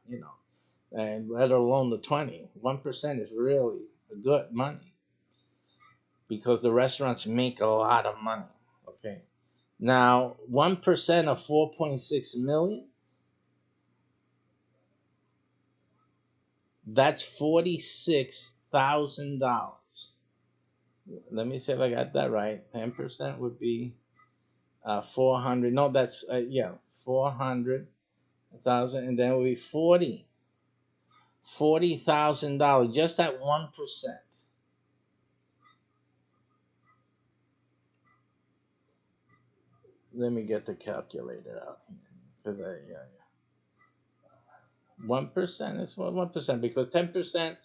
and let alone the 20. 1% is really good money because the restaurants make a lot of money. Okay. Now, 1% of 4.6 million, that's $46,000. Let me see if I got that right. 10% would be 400. No, that's, 400,000. And then it would be $40,000 just at 1%. Let me get the calculator out here. Because 1% is 1% because 10%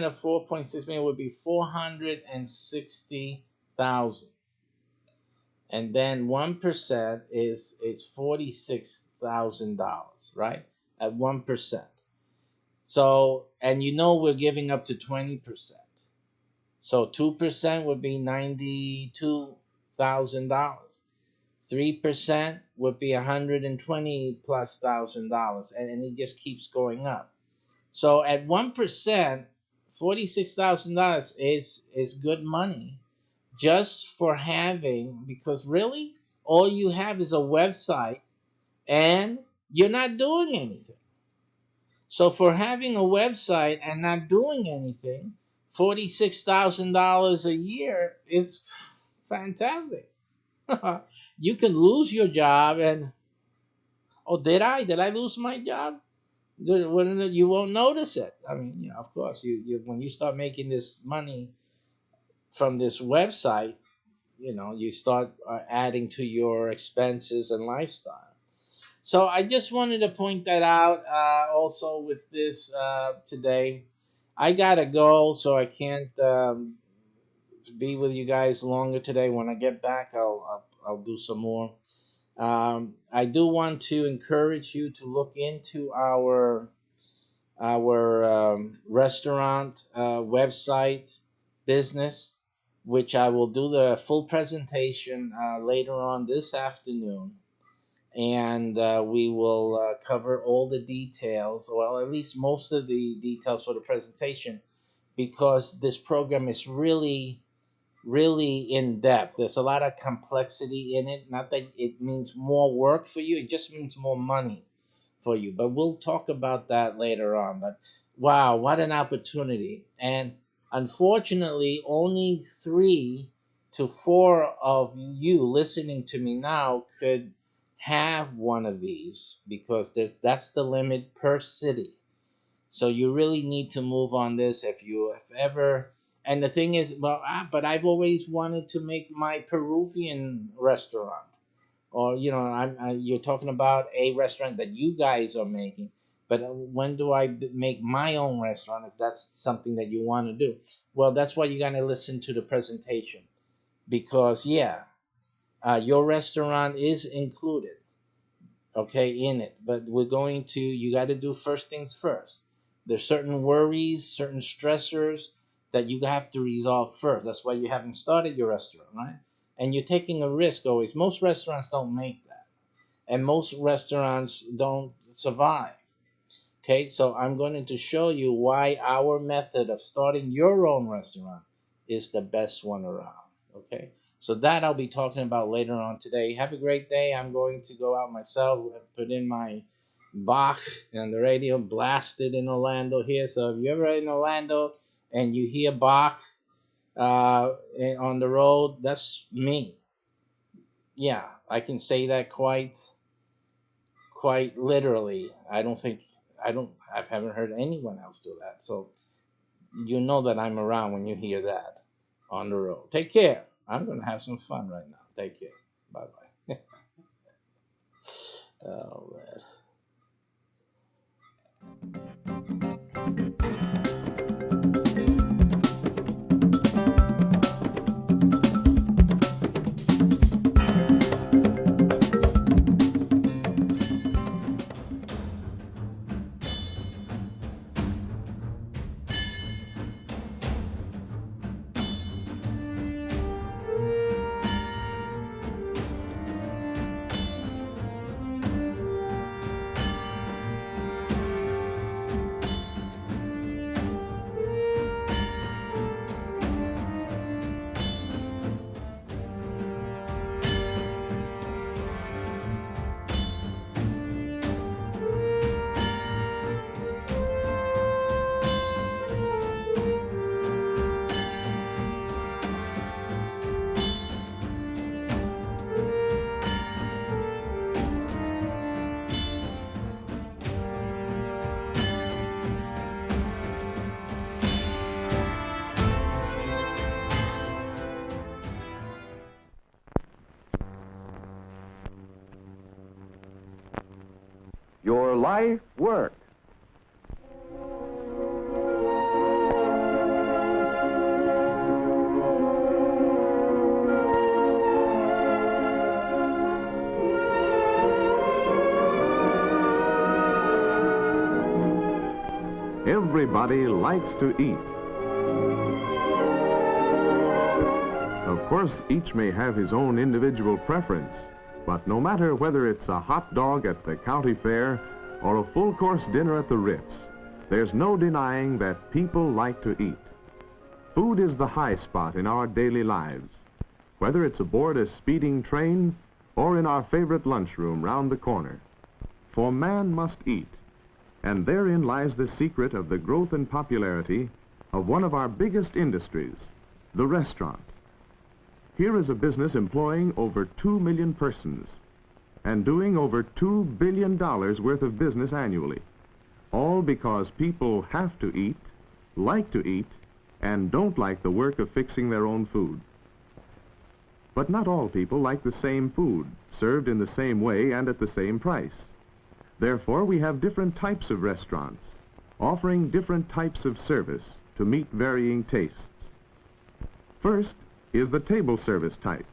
of 4.6 million would be 460,000, and then 1% is $46,000, right? At 1%. So, and we're giving up to 20%. So 2% would be $92,000. 3% would be $120,000+, and it just keeps going up. So at 1%, $46,000 is good money just for having, because really all you have is a website and you're not doing anything. So for having a website and not doing anything, $46,000 a year is fantastic. You can lose your job and, oh, did I lose my job? You won't notice it. I mean, of course, you when you start making this money from this website, you start adding to your expenses and lifestyle. So I just wanted to point that out. Also with this today, I gotta go, so I can't be with you guys longer today. When I get back, I'll do some more. I do want to encourage you to look into our restaurant website business, which I will do the full presentation later on this afternoon, and we will cover all the details, well, at least most of the details for the presentation, because this program is really in depth. There's a lot of complexity in it. Not that it means more work for you, it just means more money for you. But we'll talk about that later on. But wow, what an opportunity. And unfortunately, only 3 to 4 of you listening to me now could have one of these, because that's the limit per city. So you really need to move on this if you have ever. And the thing is, but I've always wanted to make my Peruvian restaurant. Or, you're talking about a restaurant that you guys are making. But when do I make my own restaurant, if that's something that you want to do? Well, that's why you got to listen to the presentation. Because, your restaurant is included, okay, in it. But you got to do first things first. There's certain worries, certain stressors that you have to resolve first. That's why you haven't started your restaurant, right? And you're taking a risk always. Most restaurants don't make that, and most restaurants don't survive. Okay, so I'm going to show you why our method of starting your own restaurant is the best one around. Okay, so that I'll be talking about later on today. Have a great day. I'm going to go out myself, put in my Bach and the radio, blasted in Orlando here. So if you're ever in Orlando and you hear Bach on the road, that's me. Yeah, I can say that quite literally. I haven't heard anyone else do that. So you know that I'm around when you hear that on the road. Take care. I'm going to have some fun right now. Take care. Bye-bye. Oh, man. Your life work. Everybody likes to eat. Of course, each may have his own individual preference. But no matter whether it's a hot dog at the county fair or a full-course dinner at the Ritz, there's no denying that people like to eat. Food is the high spot in our daily lives, whether it's aboard a speeding train or in our favorite lunchroom round the corner. For man must eat, and therein lies the secret of the growth and popularity of one of our biggest industries, the restaurant. Here is a business employing over 2 million persons and doing over $2 billion worth of business annually, all because people have to eat, like to eat, and don't like the work of fixing their own food. But not all people like the same food, served in the same way and at the same price. Therefore, we have different types of restaurants, offering different types of service to meet varying tastes. First is the table service type.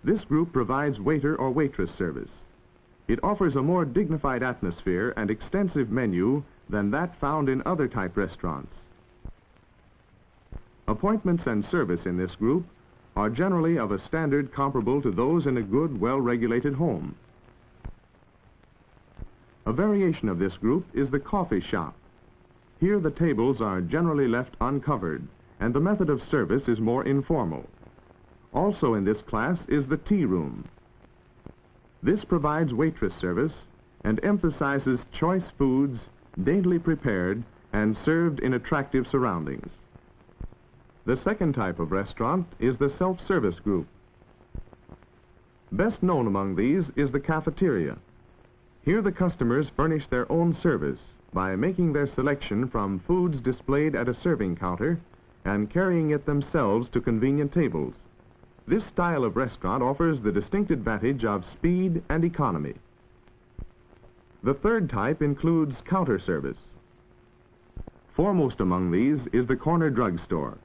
This group provides waiter or waitress service. It offers a more dignified atmosphere and extensive menu than that found in other type restaurants. Appointments and service in this group are generally of a standard comparable to those in a good, well-regulated home. A variation of this group is the coffee shop. Here the tables are generally left uncovered, and the method of service is more informal. Also in this class is the tea room. This provides waitress service and emphasizes choice foods, daintily prepared and served in attractive surroundings. The second type of restaurant is the self-service group. Best known among these is the cafeteria. Here the customers furnish their own service by making their selection from foods displayed at a serving counter and carrying it themselves to convenient tables. This style of restaurant offers the distinct advantage of speed and economy. The third type includes counter service. Foremost among these is the corner drugstore.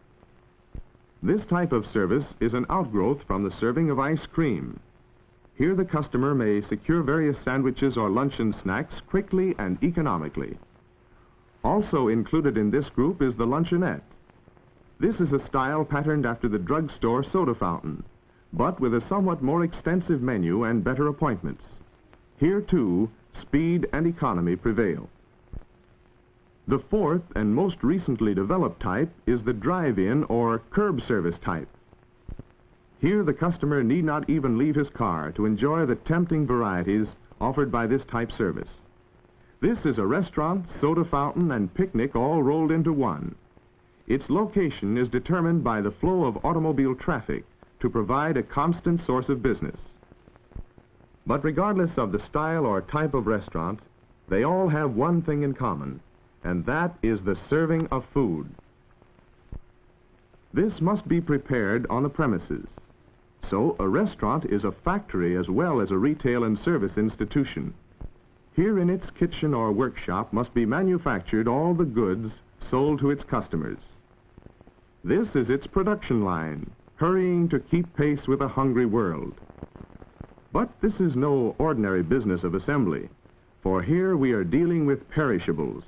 This type of service is an outgrowth from the serving of ice cream. Here the customer may secure various sandwiches or luncheon snacks quickly and economically. Also included in this group is the luncheonette. This is a style patterned after the drugstore soda fountain, but with a somewhat more extensive menu and better appointments. Here, too, speed and economy prevail. The fourth and most recently developed type is the drive-in or curb service type. Here the customer need not even leave his car to enjoy the tempting varieties offered by this type service. This is a restaurant, soda fountain, and picnic all rolled into one. Its location is determined by the flow of automobile traffic to provide a constant source of business. But regardless of the style or type of restaurant, they all have one thing in common, and that is the serving of food. This must be prepared on the premises. So a restaurant is a factory as well as a retail and service institution. Here in its kitchen or workshop must be manufactured all the goods sold to its customers. This is its production line, hurrying to keep pace with a hungry world. But this is no ordinary business of assembly, for here we are dealing with perishables.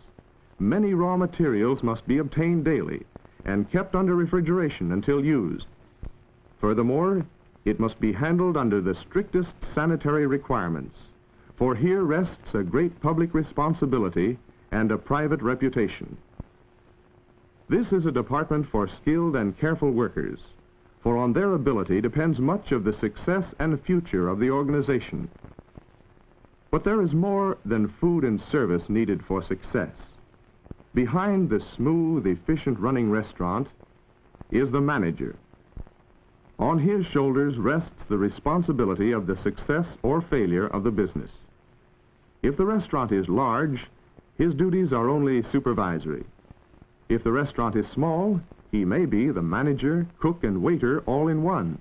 Many raw materials must be obtained daily and kept under refrigeration until used. Furthermore, it must be handled under the strictest sanitary requirements, for here rests a great public responsibility and a private reputation. This is a department for skilled and careful workers, for on their ability depends much of the success and future of the organization. But there is more than food and service needed for success. Behind the smooth, efficient running restaurant is the manager. On his shoulders rests the responsibility of the success or failure of the business. If the restaurant is large, his duties are only supervisory. If the restaurant is small, he may be the manager, cook, and waiter all in one.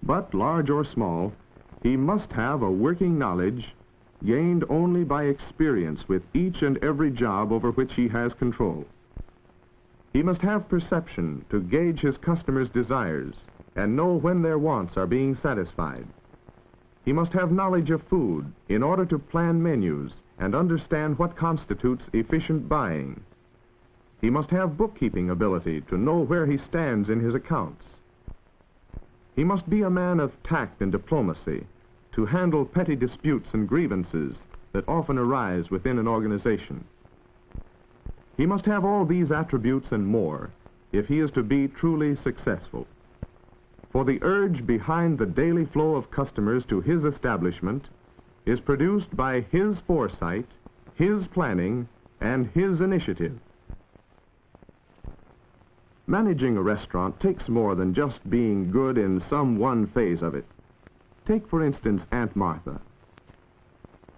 But large or small, he must have a working knowledge gained only by experience with each and every job over which he has control. He must have perception to gauge his customers' desires and know when their wants are being satisfied. He must have knowledge of food in order to plan menus and understand what constitutes efficient buying. He must have bookkeeping ability to know where he stands in his accounts. He must be a man of tact and diplomacy to handle petty disputes and grievances that often arise within an organization. He must have all these attributes and more if he is to be truly successful. For the urge behind the daily flow of customers to his establishment is produced by his foresight, his planning, and his initiative. Managing a restaurant takes more than just being good in some one phase of it. Take, for instance, Aunt Martha.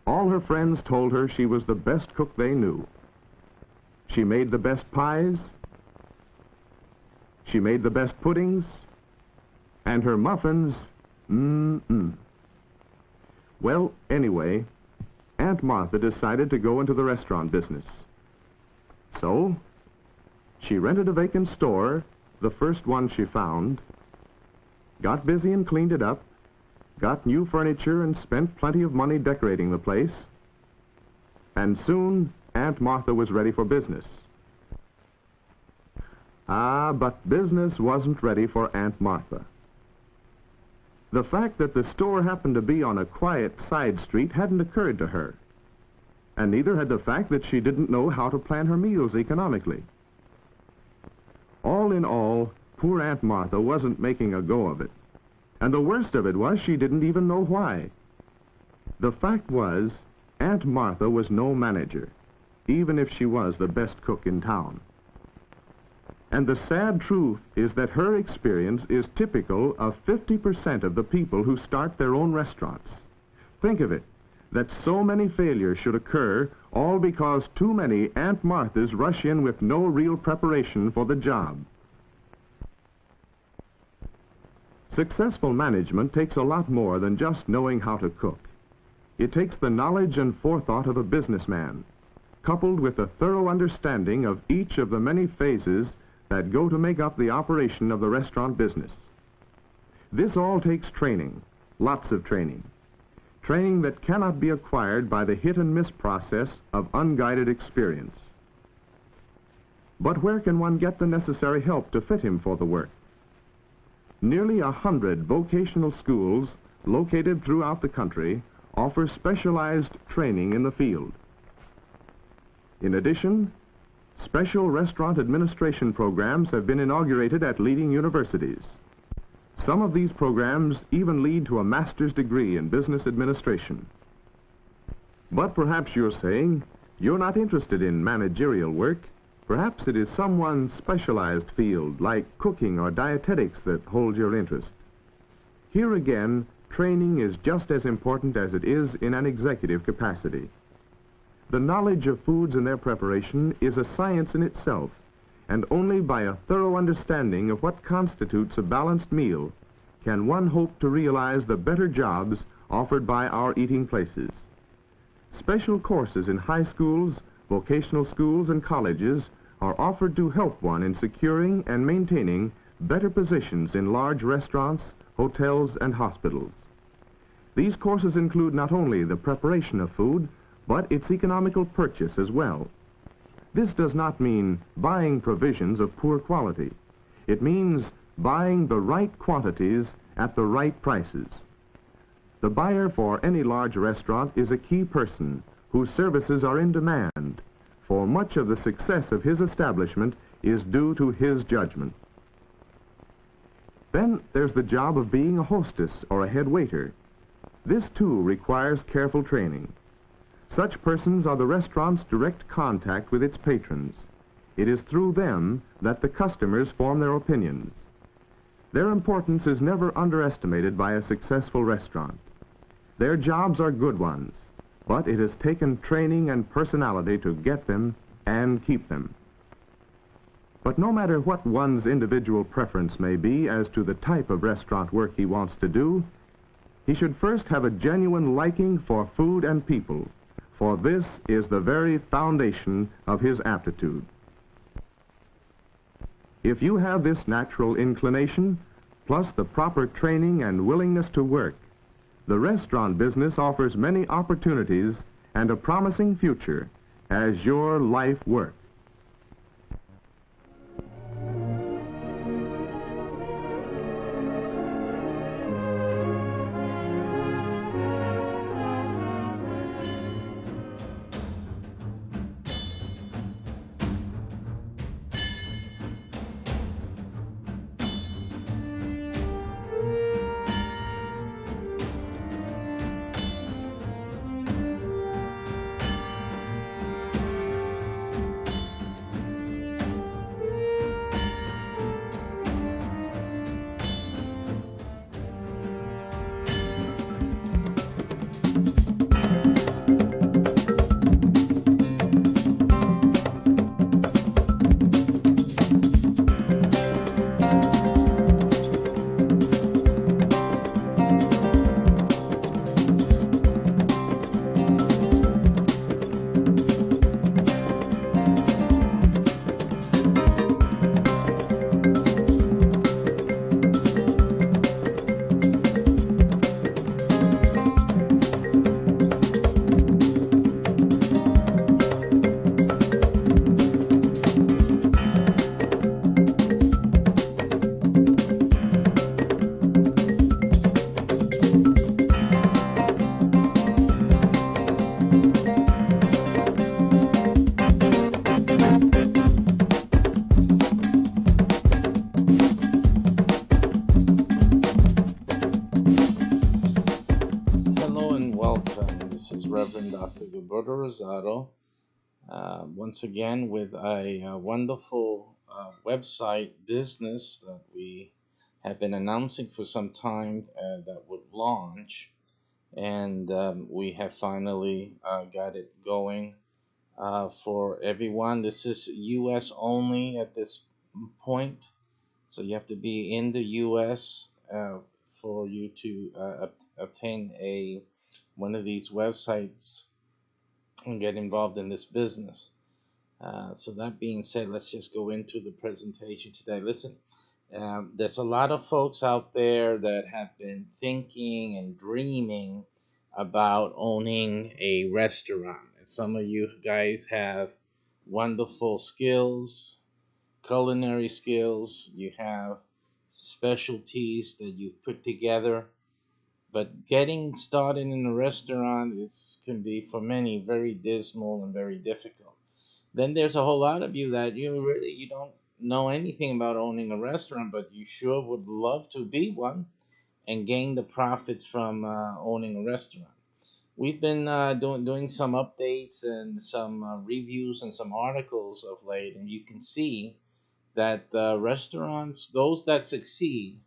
All her friends told her she was the best cook they knew. She made the best pies, she made the best puddings, and her muffins, Well, anyway, Aunt Martha decided to go into the restaurant business. So, she rented a vacant store, the first one she found, got busy and cleaned it up, got new furniture and spent plenty of money decorating the place, and soon Aunt Martha was ready for business. But business wasn't ready for Aunt Martha. The fact that the store happened to be on a quiet side street hadn't occurred to her, and neither had the fact that she didn't know how to plan her meals economically. All in all, poor Aunt Martha wasn't making a go of it, and the worst of it was she didn't even know why. The fact was, Aunt Martha was no manager, even if she was the best cook in town. And the sad truth is that her experience is typical of 50% of the people who start their own restaurants. Think of it, that so many failures should occur all because too many Aunt Marthas rush in with no real preparation for the job. Successful management takes a lot more than just knowing how to cook. It takes the knowledge and forethought of a businessman, coupled with a thorough understanding of each of the many phases that go to make up the operation of the restaurant business. This all takes training, lots of training. Training that cannot be acquired by the hit and miss process of unguided experience. But where can one get the necessary help to fit him for the work? Nearly 100 vocational schools located throughout the country offer specialized training in the field. In addition, special restaurant administration programs have been inaugurated at leading universities. Some of these programs even lead to a master's degree in business administration. But perhaps you're saying you're not interested in managerial work. Perhaps it is someone's specialized field, like cooking or dietetics, that holds your interest. Here again, training is just as important as it is in an executive capacity. The knowledge of foods and their preparation is a science in itself, and only by a thorough understanding of what constitutes a balanced meal can one hope to realize the better jobs offered by our eating places. Special courses in high schools, vocational schools, and colleges are offered to help one in securing and maintaining better positions in large restaurants, hotels, and hospitals. These courses include not only the preparation of food, but its economical purchase as well. This does not mean buying provisions of poor quality. It means buying the right quantities at the right prices. The buyer for any large restaurant is a key person whose services are in demand, for much of the success of his establishment is due to his judgment. Then there's the job of being a hostess or a head waiter. This too requires careful training. Such persons are the restaurant's direct contact with its patrons. It is through them that the customers form their opinions. Their importance is never underestimated by a successful restaurant. Their jobs are good ones, but it has taken training and personality to get them and keep them. But no matter what one's individual preference may be as to the type of restaurant work he wants to do, he should first have a genuine liking for food and people, for this is the very foundation of his aptitude. If you have this natural inclination, plus the proper training and willingness to work, the restaurant business offers many opportunities and a promising future as your life work. Once again with a wonderful website business that we have been announcing for some time that would launch, and we have finally got it going for everyone. This is US only at this point, so you have to be in the US for you to obtain one of these websites and get involved in this business. So that being said, let's just go into the presentation today. Listen, there's a lot of folks out there that have been thinking and dreaming about owning a restaurant. And some of you guys have wonderful skills, culinary skills, you have specialties that you've put together. But getting started in a restaurant can be for many very dismal and very difficult. Then there's a whole lot of you that you don't know anything about owning a restaurant, but you sure would love to be one and gain the profits from owning a restaurant. We've been doing some updates and some reviews and some articles of late, and you can see that restaurants, those that succeed,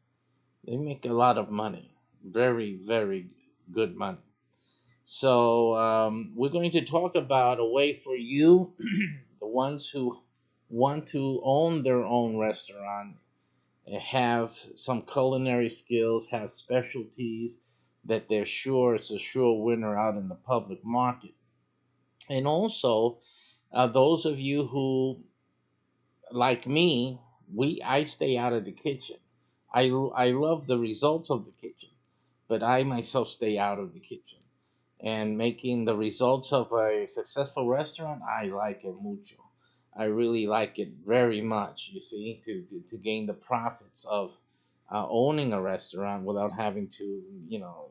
they make a lot of money, very, very good money. So we're going to talk about a way for you, the ones who want to own their own restaurant, have some culinary skills, have specialties that they're sure it's a sure winner out in the public market. And also, those of you who, like me, I stay out of the kitchen. I love the results of the kitchen, but I myself stay out of the kitchen. And making the results of a successful restaurant, I like it mucho. I really like it very much, you see, to gain the profits of owning a restaurant without having to,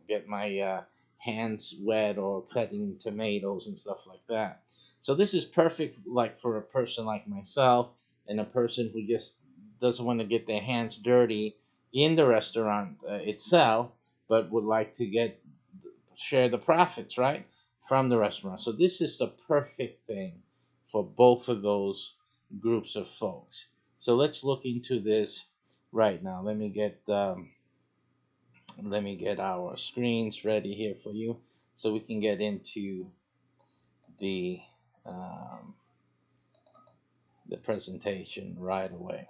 get my hands wet or cutting tomatoes and stuff like that. So this is perfect, like for a person like myself and a person who just doesn't want to get their hands dirty in the restaurant itself, but would like to share the profits, right, from the restaurant. So this is the perfect thing for both of those groups of folks. So let's look into this right now. Let me get our screens ready here for you, so we can get into the um, the presentation right away.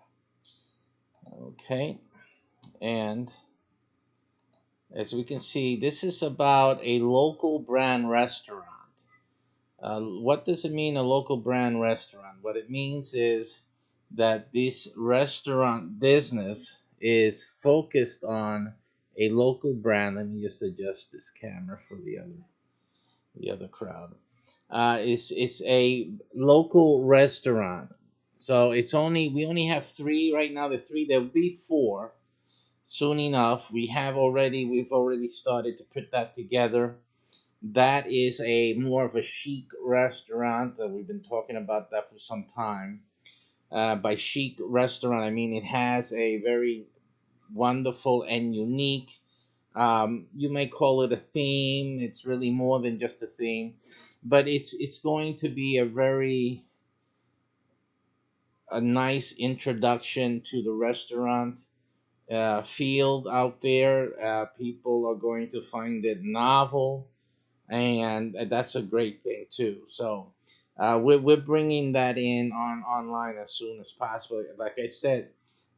Okay, and as we can see, this is about a local brand restaurant. What does it mean, a local brand restaurant? What it means is that this restaurant business is focused on a local brand. Let me just adjust this camera for the other crowd. It's a local restaurant. So we only have three right now. The three, there'll be four soon enough. We've already started to put that together. That is a more of a chic restaurant. We've been talking about that for some time. By chic restaurant, I mean it has a very wonderful and unique. You may call it a theme. It's really more than just a theme, but it's going to be a nice introduction to the restaurant field out there. People are going to find it novel, and that's a great thing too. So we're bringing that in online as soon as possible. Like I said,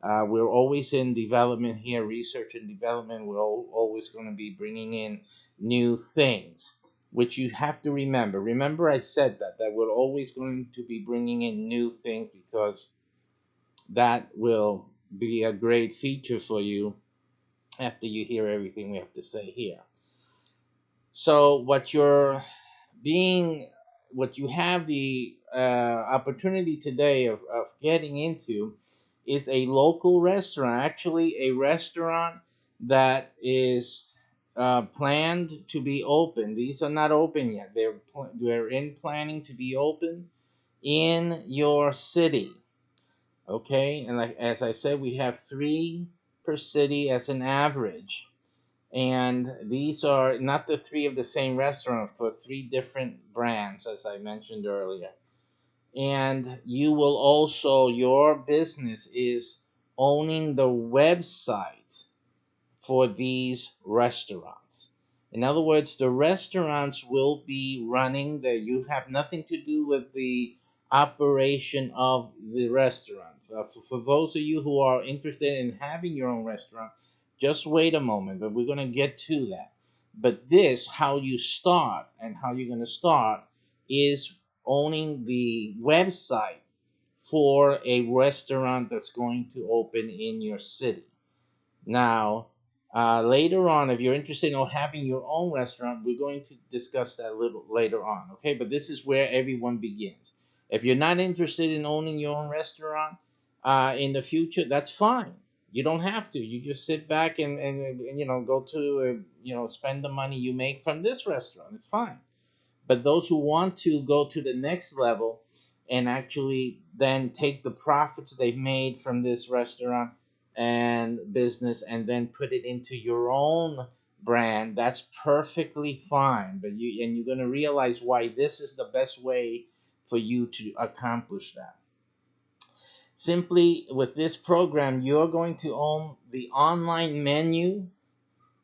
we're always in development here, research and development. We're always going to be bringing in new things, which you have to remember. Remember, I said that we're always going to be bringing in new things, because that will be a great feature for you after you hear everything we have to say here. So what you have the opportunity today of getting into is a local restaurant, actually a restaurant that is planned to be open. These are not open yet. They're in planning to be open in your city. Okay, and like as I said, we have three per city as an average. And these are not the three of the same restaurant, for three different brands, as I mentioned earlier. And your business is owning the website for these restaurants. In other words, the restaurants will be running that you have nothing to do with the operation of the restaurant. For those of you who are interested in having your own restaurant, just wait a moment, but we're going to get to that. But how you start and how you're going to start is owning the website for a restaurant that's going to open in your city. Now, later on, if you're interested in having your own restaurant, we're going to discuss that a little later on, okay? But this is where everyone begins. If you're not interested in owning your own restaurant, in the future, that's fine. You don't have to. You just sit back and go to spend the money you make from this restaurant. It's fine. But those who want to go to the next level and actually then take the profits they've made from this restaurant and business and then put it into your own brand, that's perfectly fine. But you're going to realize why this is the best way for you to accomplish that. Simply with this program, you're going to own the online menu,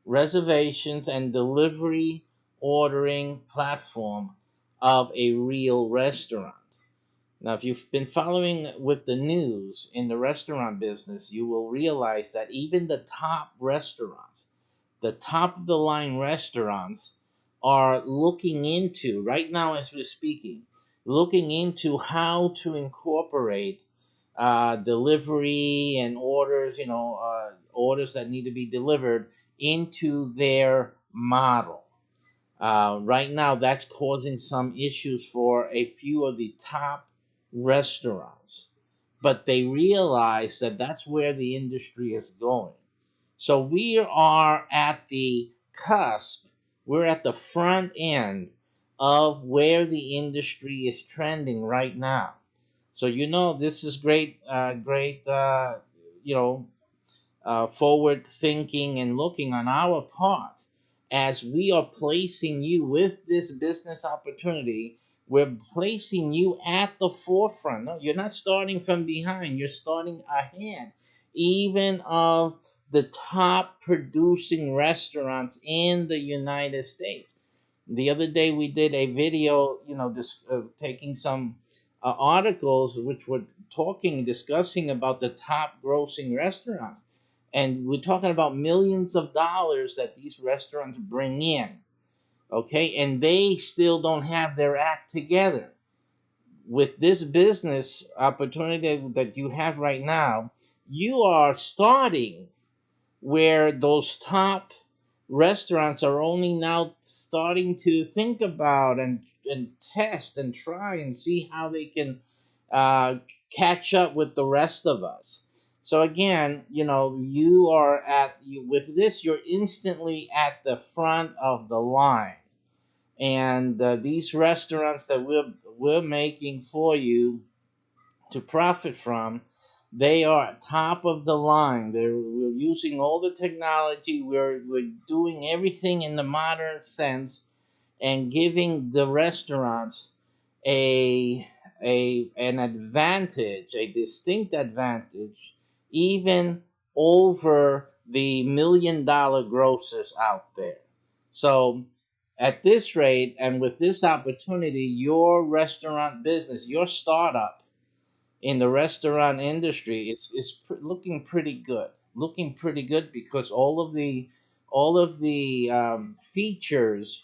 reservations, and delivery ordering platform of a real restaurant. Now, if you've been following with the news in the restaurant business, you will realize that even the top restaurants, the top of the line restaurants, are looking into, right now as we're speaking, looking into how to incorporate delivery and orders, orders that need to be delivered into their model. Right now, that's causing some issues for a few of the top restaurants, but they realize that that's where the industry is going. So we are at the cusp, we're at the front end of where the industry is trending right now. So this is great, forward thinking and looking on our part as we are placing you with this business opportunity. We're placing you at the forefront. No, you're not starting from behind. You're starting ahead, even of the top producing restaurants in the United States. The other day we did a video, taking some articles which were discussing about the top grossing restaurants. And we're talking about millions of dollars that these restaurants bring in. Okay, and they still don't have their act together. With this business opportunity that you have right now, you are starting where those top restaurants are only now starting to think about and test and try and see how they can catch up with the rest of us. So again, you are with this, you're instantly at the front of the line. And these restaurants that we're making for you to profit from, they are top of the line. We're using all the technology. We're doing everything in the modern sense and giving the restaurants an advantage, a distinct advantage, even over the $1 million grossers out there. So at this rate and with this opportunity, your restaurant business, your startup in the restaurant industry is looking pretty good. Looking pretty good because all of the features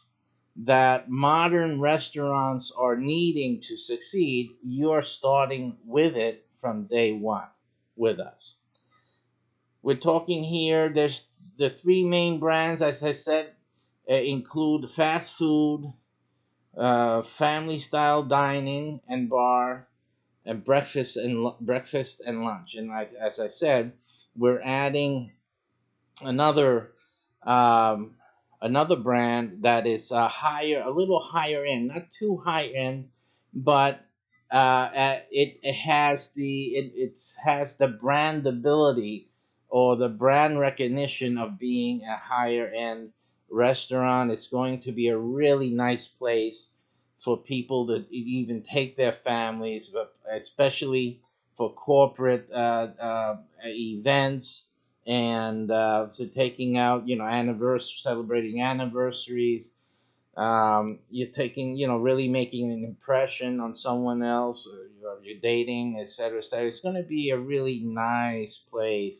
that modern restaurants are needing to succeed, you're starting with it from day one with us. We're talking here, there's the three main brands, as I said, include fast food, family style dining and bar, and breakfast and lunch. And as I said, we're adding another another brand that is a little higher end, not too high end, but it has the brandability or the brand recognition of being a higher end restaurant. It's going to be a really nice place for people to even take their families, but especially for corporate events and so taking out, celebrating anniversaries. You're taking, really making an impression on someone else, or you're dating, etc., etc. It's going to be a really nice place,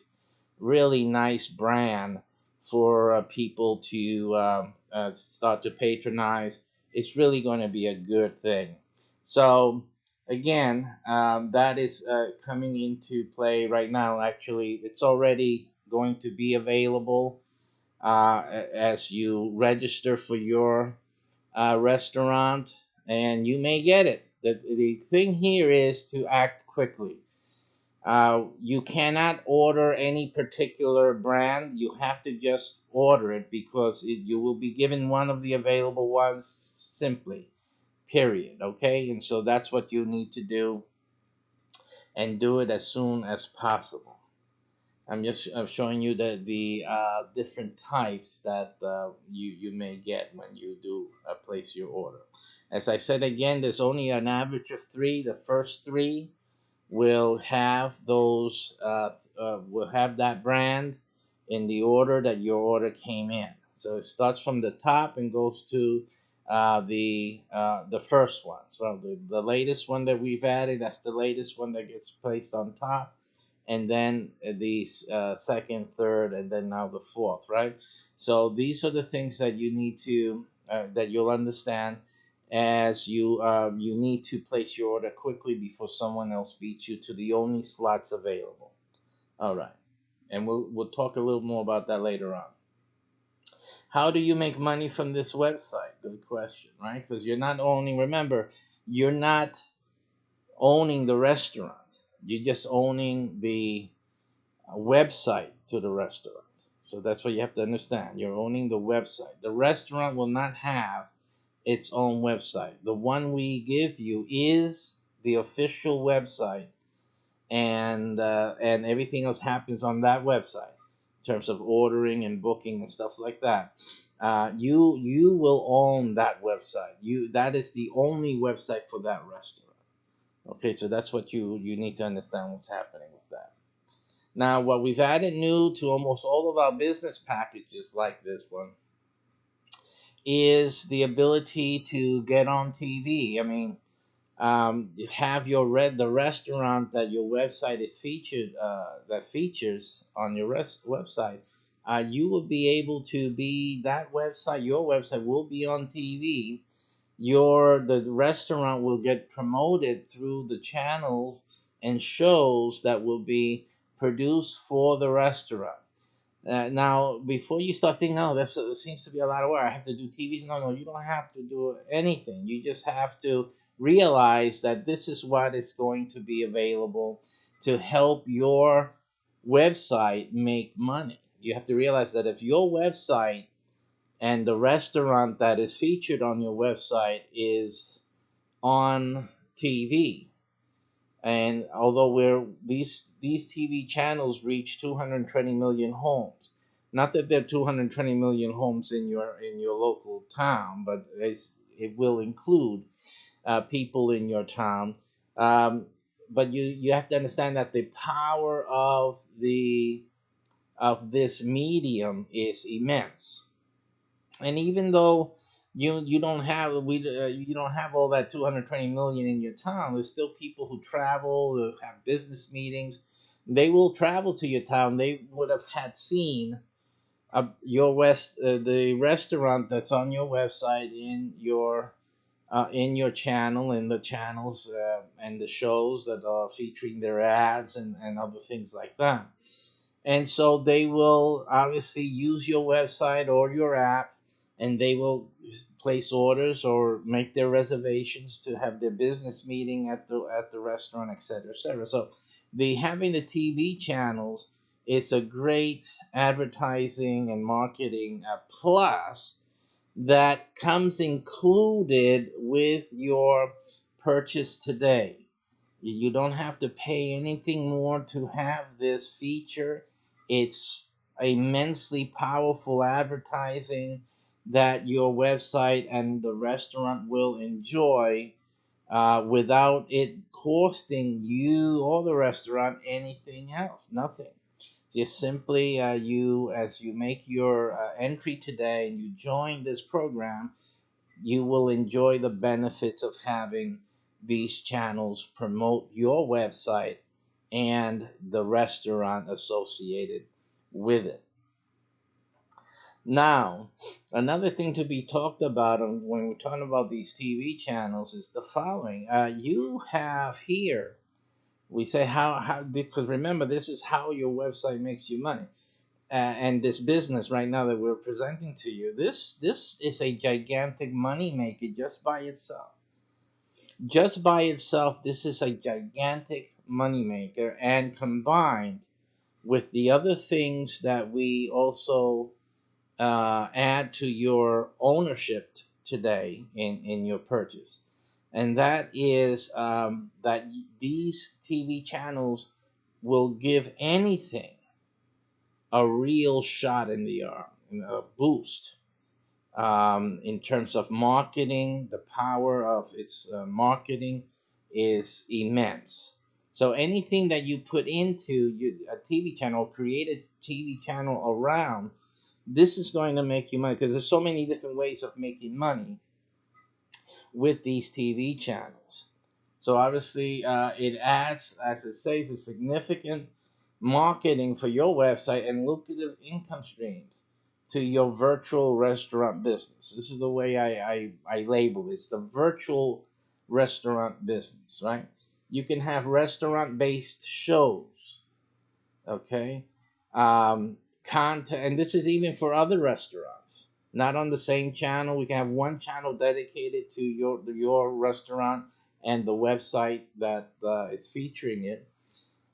really nice brand for people to start to patronize. It's really going to be a good thing. So again, that is coming into play right now. Actually, it's already going to be available as you register for your restaurant, and you may get it. The thing here is to act quickly. You cannot order any particular brand. You have to just order it because you will be given one of the available ones simply, period. Okay? And so that's what you need to do, and do it as soon as possible. I'm showing you the different types that you may get when you do place your order. As I said again, there's only an average of three. The first three will have will have that brand in the order that your order came in. So it starts from the top and goes to the first one. So the latest one that we've added, that's the latest one that gets placed on top, and then the second, third, and then now the fourth, right? So these are the things that you need to that you'll understand as you need to place your order quickly before someone else beats you to the only slots available. All right, and we'll talk a little more about that later on. How do you make money from this website? Good question, right? Because you're not owning. Remember, you're not owning the restaurant. You're just owning the website to the restaurant. So that's what you have to understand. You're owning the website. The restaurant will not have its own website. The one we give you is the official website, and everything else happens on that website in terms of ordering and booking and stuff like that. You will own that website. That is the only website for that restaurant. Okay, so that's what you need to understand what's happening with that. Now, what we've added new to almost all of our business packages, like this one, is the ability to get on TV. I mean, have the restaurant that your website is featured that features on your website. You will be able to be that website. Your website will be on TV. The restaurant will get promoted through the channels and shows that will be produced for the restaurant. Now, before you start thinking, oh, that seems to be a lot of work, I have to do TV. No, you don't have to do anything. You just have to realize that this is what is going to be available to help your website make money. You have to realize that if your website and the restaurant that is featured on your website is on TV, and although these TV channels reach 220 million homes, not that there are 220 million homes in your local town, but it will include people in your town. But you have to understand that the power of this medium is immense. And even though you don't have you don't have all that 220 million in your town, there's still people who travel, who have business meetings. They will travel to your town. They would have had seen the restaurant that's on your website in your channel, in the channels and the shows that are featuring their ads and other things like that. And so they will obviously use your website or your app, and they will place orders or make their reservations to have their business meeting at the restaurant, etc., etc. So having the TV channels is a great advertising and marketing plus that comes included with your purchase today. You don't have to pay anything more to have this feature. It's immensely powerful advertising that your website and the restaurant will enjoy without it costing you or the restaurant anything else. Nothing. Just simply as you make your entry today and you join this program, you will enjoy the benefits of having these channels promote your website and the restaurant associated with it. Now, another thing to be talked about when we're talking about these TV channels is the following. You have here, we say how because remember, this is how your website makes you money. And this business right now that we're presenting to you, this is a gigantic money maker just by itself. Just by itself, this is a gigantic moneymaker, and combined with the other things that we also add to your ownership today in your purchase. And that is that these TV channels will give anything a real shot in the arm, a boost in terms of marketing. The power of its marketing is immense. So anything that you put into a TV channel, create a TV channel around, this is going to make you money, because there's so many different ways of making money with these TV channels. So obviously, it adds, as it says, a significant marketing for your website and lucrative income streams to your virtual restaurant business. This is the way I label it. It's the virtual restaurant business, right? You can have restaurant-based shows, okay? Content, and this is even for other restaurants, not on the same channel. We can have one channel dedicated to your restaurant and the website that is featuring it,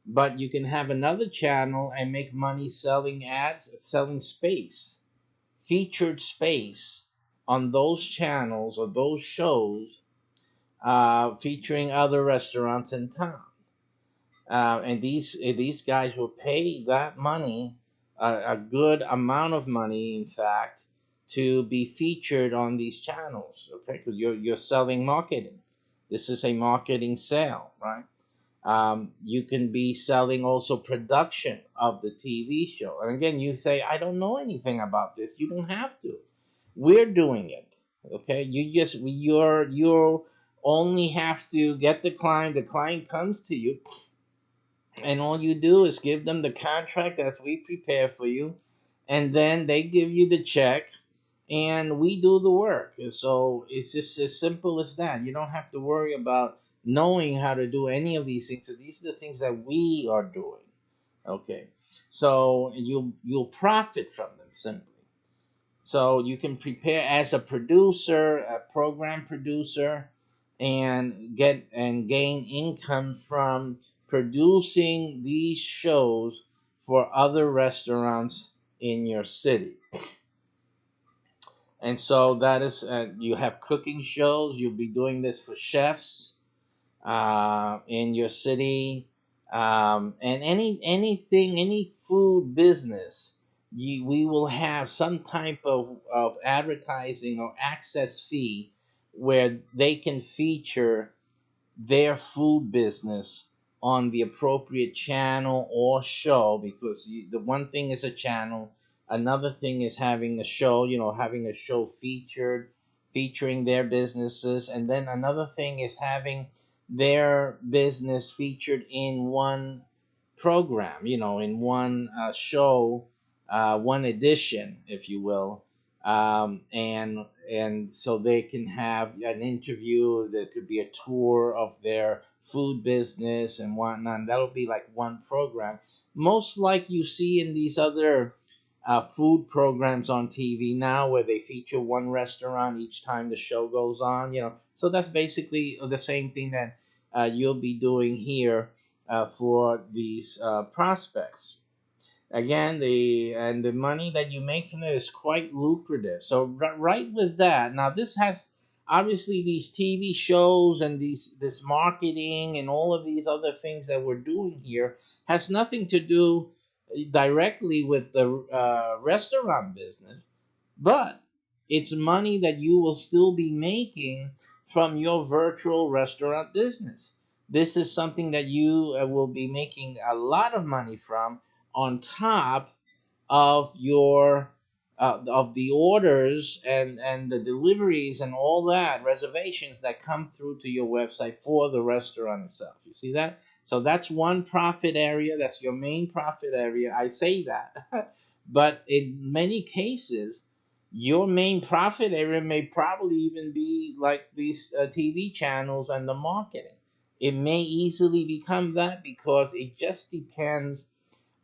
but you can have another channel and make money selling ads, selling space, featured space on those channels or those shows, featuring other restaurants in town. And these guys will pay that money, a good amount of money, in fact, to be featured on these channels. Okay, because you're selling marketing. This is a marketing sale, right? You can be selling also production of the TV show. And again, you say, I don't know anything about this. You don't have to. We're doing it. Okay, you're only have to get the client. The client comes to you, and all you do is give them the contract as we prepare for you, and then they give you the check, and we do the work. And so it's just as simple as that. You don't have to worry about knowing how to do any of these things. So these are the things that we are doing. Okay, so you'll profit from them simply. So you can prepare as a producer, a program producer, and get and gain income from producing these shows for other restaurants in your city. And so that is, you have cooking shows. You'll be doing this for chefs in your city, and any food business. We will have some type of advertising or access fee where they can feature their food business on the appropriate channel or show, because the one thing is a channel, another thing is having a show, having a show featuring their businesses, and then another thing is having their business featured in one program, in one show, one edition, if you will, and so they can have an interview. There could be a tour of their food business and whatnot. And that'll be like one program, most like you see in these other food programs on TV now, where they feature one restaurant each time the show goes on. So that's basically the same thing that you'll be doing here for these prospects. Again, the money that you make from it is quite lucrative. So right with that, now this has obviously these TV shows and this marketing and all of these other things that we're doing here has nothing to do directly with the restaurant business, but it's money that you will still be making from your virtual restaurant business. This is something that you will be making a lot of money from, on top of your of the orders and the deliveries and all that reservations that come through to your website for the restaurant itself. You see that? So that's one profit area. That's your main profit area. I say that, but in many cases, your main profit area may probably even be like these TV channels and the marketing. It may easily become that, because it just depends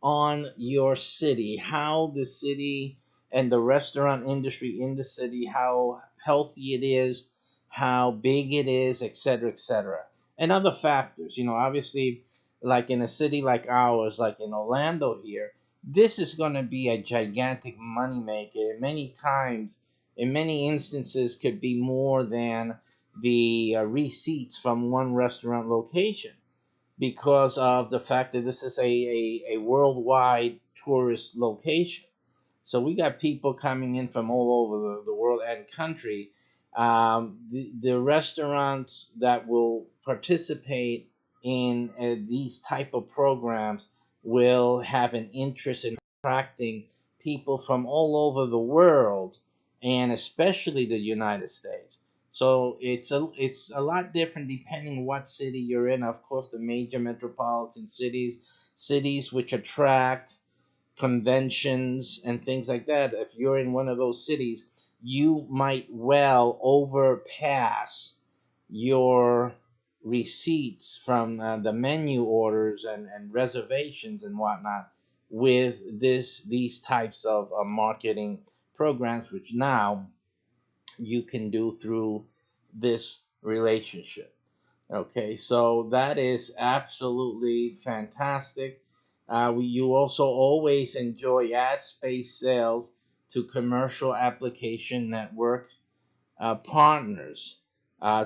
on your city, how the city and the restaurant industry in the city, how healthy it is, how big it is, etc., and other factors. Obviously, like in a city like ours, like in Orlando here, this is going to be a gigantic moneymaker. Many times, in many instances, could be more than the receipts from one restaurant location because of the fact that this is a worldwide tourist location. So we got people coming in from all over the world and country. The restaurants that will participate in these type of programs will have an interest in attracting people from all over the world, and especially the United States. So it's a lot different depending what city you're in. Of course, the major metropolitan cities, cities which attract conventions and things like that. If you're in one of those cities, you might well overpass your receipts from the menu orders and reservations and whatnot with these types of marketing programs, which now you can do through this relationship. Okay, so that is absolutely fantastic. You also always enjoy ad space sales to commercial application network partners.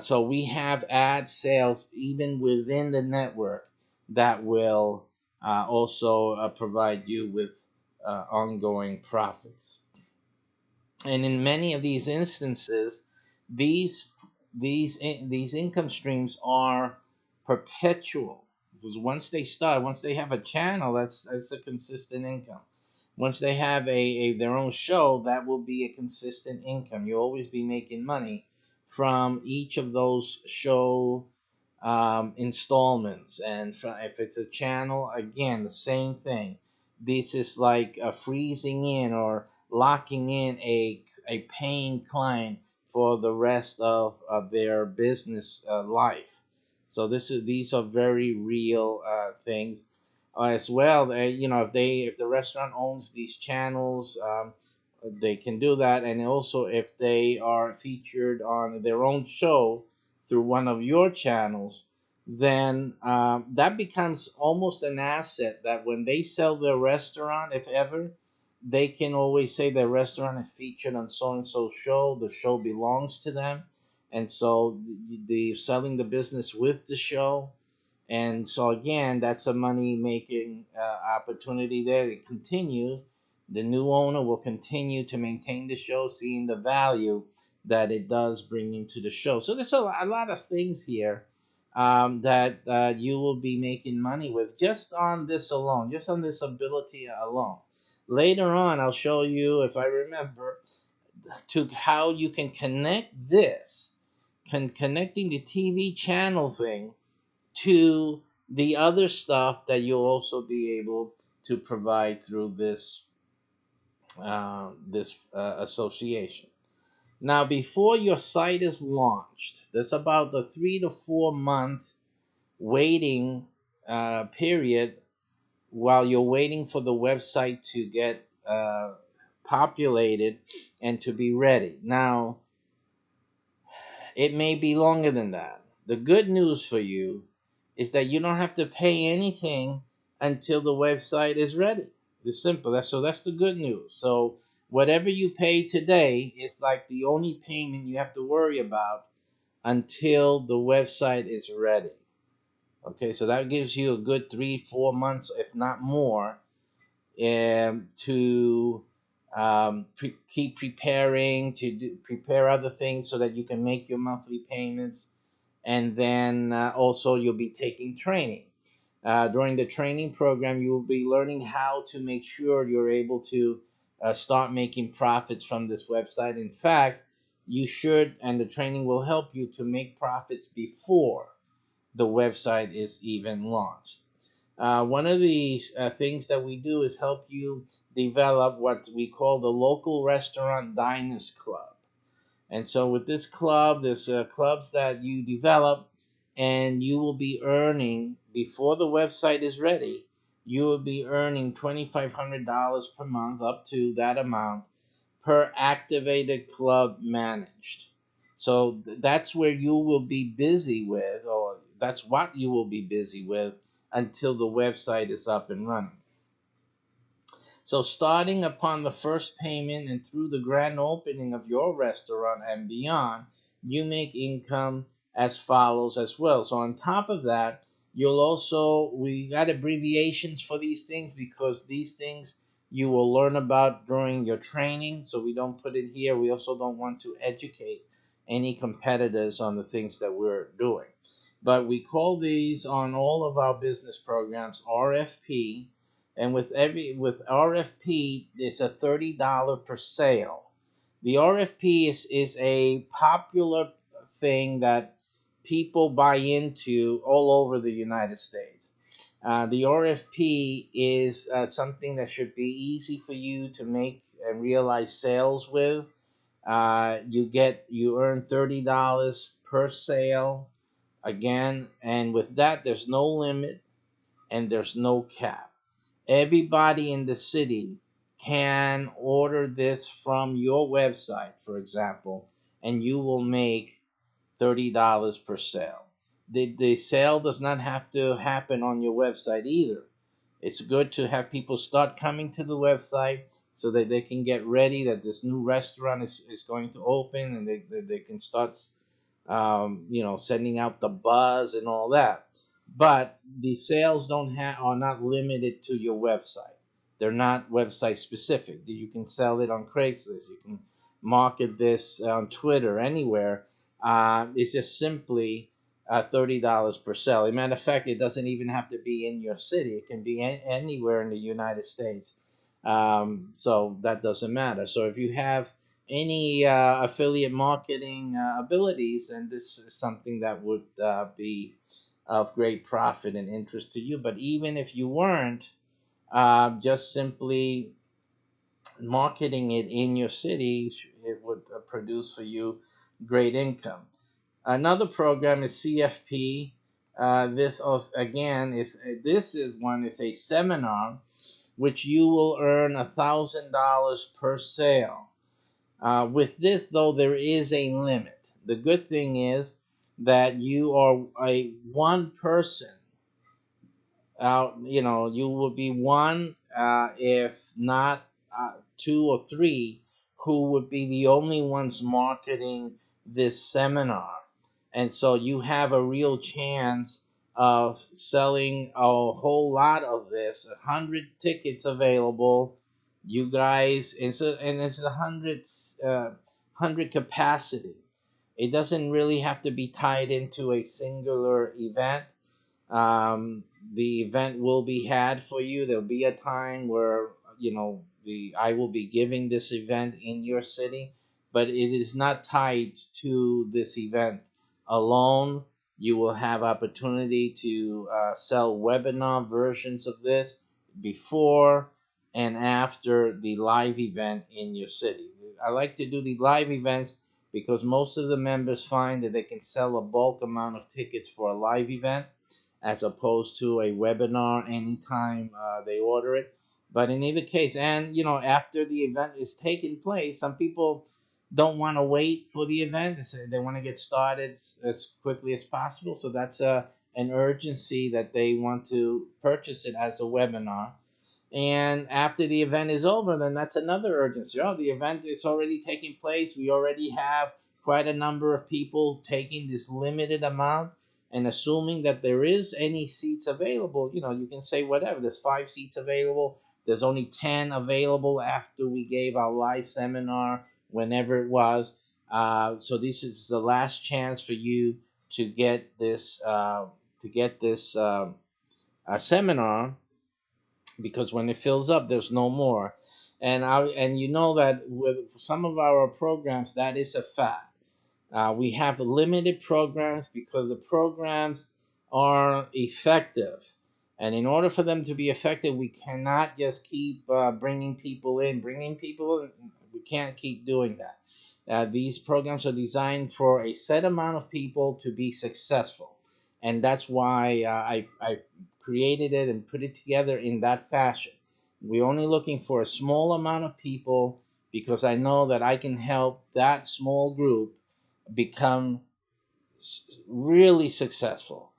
So we have ad sales even within the network that will also provide you with ongoing profits. And in many of these instances, these these income streams are perpetual because once they have a channel, that's a consistent income. Once they have a their own show, that will be a consistent income. You'll always be making money from each of those show installments. And if it's a channel, again, the same thing. This is like freezing in or locking in a paying client for the rest of their business life. So these are very real things as well. If the restaurant owns these channels, they can do that. And also, if they are featured on their own show through one of your channels, then that becomes almost an asset that when they sell their restaurant, if ever, they can always say their restaurant is featured on so and so show. The show belongs to them, and so they're selling the business with the show. And so again, that's a money making opportunity there. It continues. The new owner will continue to maintain the show, seeing the value that it does bring into the show. So there's a lot of things here that you will be making money with just on this alone, just on this ability alone. Later on, I'll show you, if I remember, to how you can connect this, connecting the TV channel thing to the other stuff that you'll also be able to provide through this association. Now, before your site is launched, there's about a 3 to 4 month waiting period while you're waiting for the website to get populated and to be ready. Now, it may be longer than that. The good news for you is that you don't have to pay anything until the website is ready. It's simple. That's the good news. So whatever you pay today is like the only payment you have to worry about until the website is ready. Okay, so that gives you a good 3-4 months, if not more, to keep preparing, prepare other things so that you can make your monthly payments. And then also you'll be taking training. During the training program, you will be learning how to make sure you're able to start making profits from this website. In fact, you should, and the training will help you to make profits before the website is even launched. One of these things that we do is help you develop what we call the local restaurant diners club. And so with this club, there's clubs that you develop, and you will be earning, before the website is ready, you will be earning $2,500 per month, up to that amount, per activated club managed. So that's where you will be busy with, or that's what you will be busy with until the website is up and running. So starting upon the first payment and through the grand opening of your restaurant and beyond, you make income as follows as well. So on top of that, we got abbreviations for these things because these things you will learn about during your training. So we don't put it here. We also don't want to educate any competitors on the things that we're doing. But we call these on all of our business programs RFP, and with RFP, it's a $30 per sale. The RFP is a popular thing that people buy into all over the United States. The RFP is something that should be easy for you to make and realize sales with. You earn $30 per sale again, and with that, there's no limit and there's no cap. Everybody in the city can order this from your website, for example, and you will make $30 per sale. The sale does not have to happen on your website either. It's good to have people start coming to the website so that they can get ready that this new restaurant is going to open, and they can start sending out the buzz and all that. But the sales are not limited to your website. They're not website specific. You can sell it on Craigslist. You can market this on Twitter, anywhere. It's just simply $30 per sale. As a matter of fact, it doesn't even have to be in your city. It can be anywhere in the United States. So that doesn't matter. So if you have any affiliate marketing abilities, and this is something that would be of great profit and interest to you. But even if you weren't, just simply marketing it in your city, it would produce for you great income. Another program is CFP. This also, again is is a seminar which you will earn $1,000 per sale. With this, though, there is a limit. The good thing is that you are a one person. You will be one, if not two or three, who would be the only ones marketing this seminar. And so you have a real chance of selling a whole lot of this. 100 tickets available. You guys, it's a hundred capacity. It doesn't really have to be tied into a singular event. The event will be had for you. There'll be a time where I will be giving this event in your city, but it is not tied to this event alone. You will have opportunity to sell webinar versions of this before and after the live event in your city. I like to do the live events because most of the members find that they can sell a bulk amount of tickets for a live event as opposed to a webinar anytime they order it. But in either case, and after the event is taking place, some people don't want to wait for the event. They want to get started as quickly as possible. So that's an urgency that they want to purchase it as a webinar. And after the event is over, then that's another urgency. Oh, the event is already taking place. We already have quite a number of people taking this limited amount. And assuming that there is any seats available, you can say whatever. There's 5 seats available. There's only 10 available after we gave our live seminar, whenever it was. So this is the last chance for you to get this seminar, because when it fills up, there's no more. And you know that with some of our programs, that is a fact. We have limited programs because the programs are effective. And in order for them to be effective, we cannot just keep bringing people in. We can't keep doing that. These programs are designed for a set amount of people to be successful. And that's why I created it and put it together in that fashion. We're only looking for a small amount of people because I know that I can help that small group become really successful.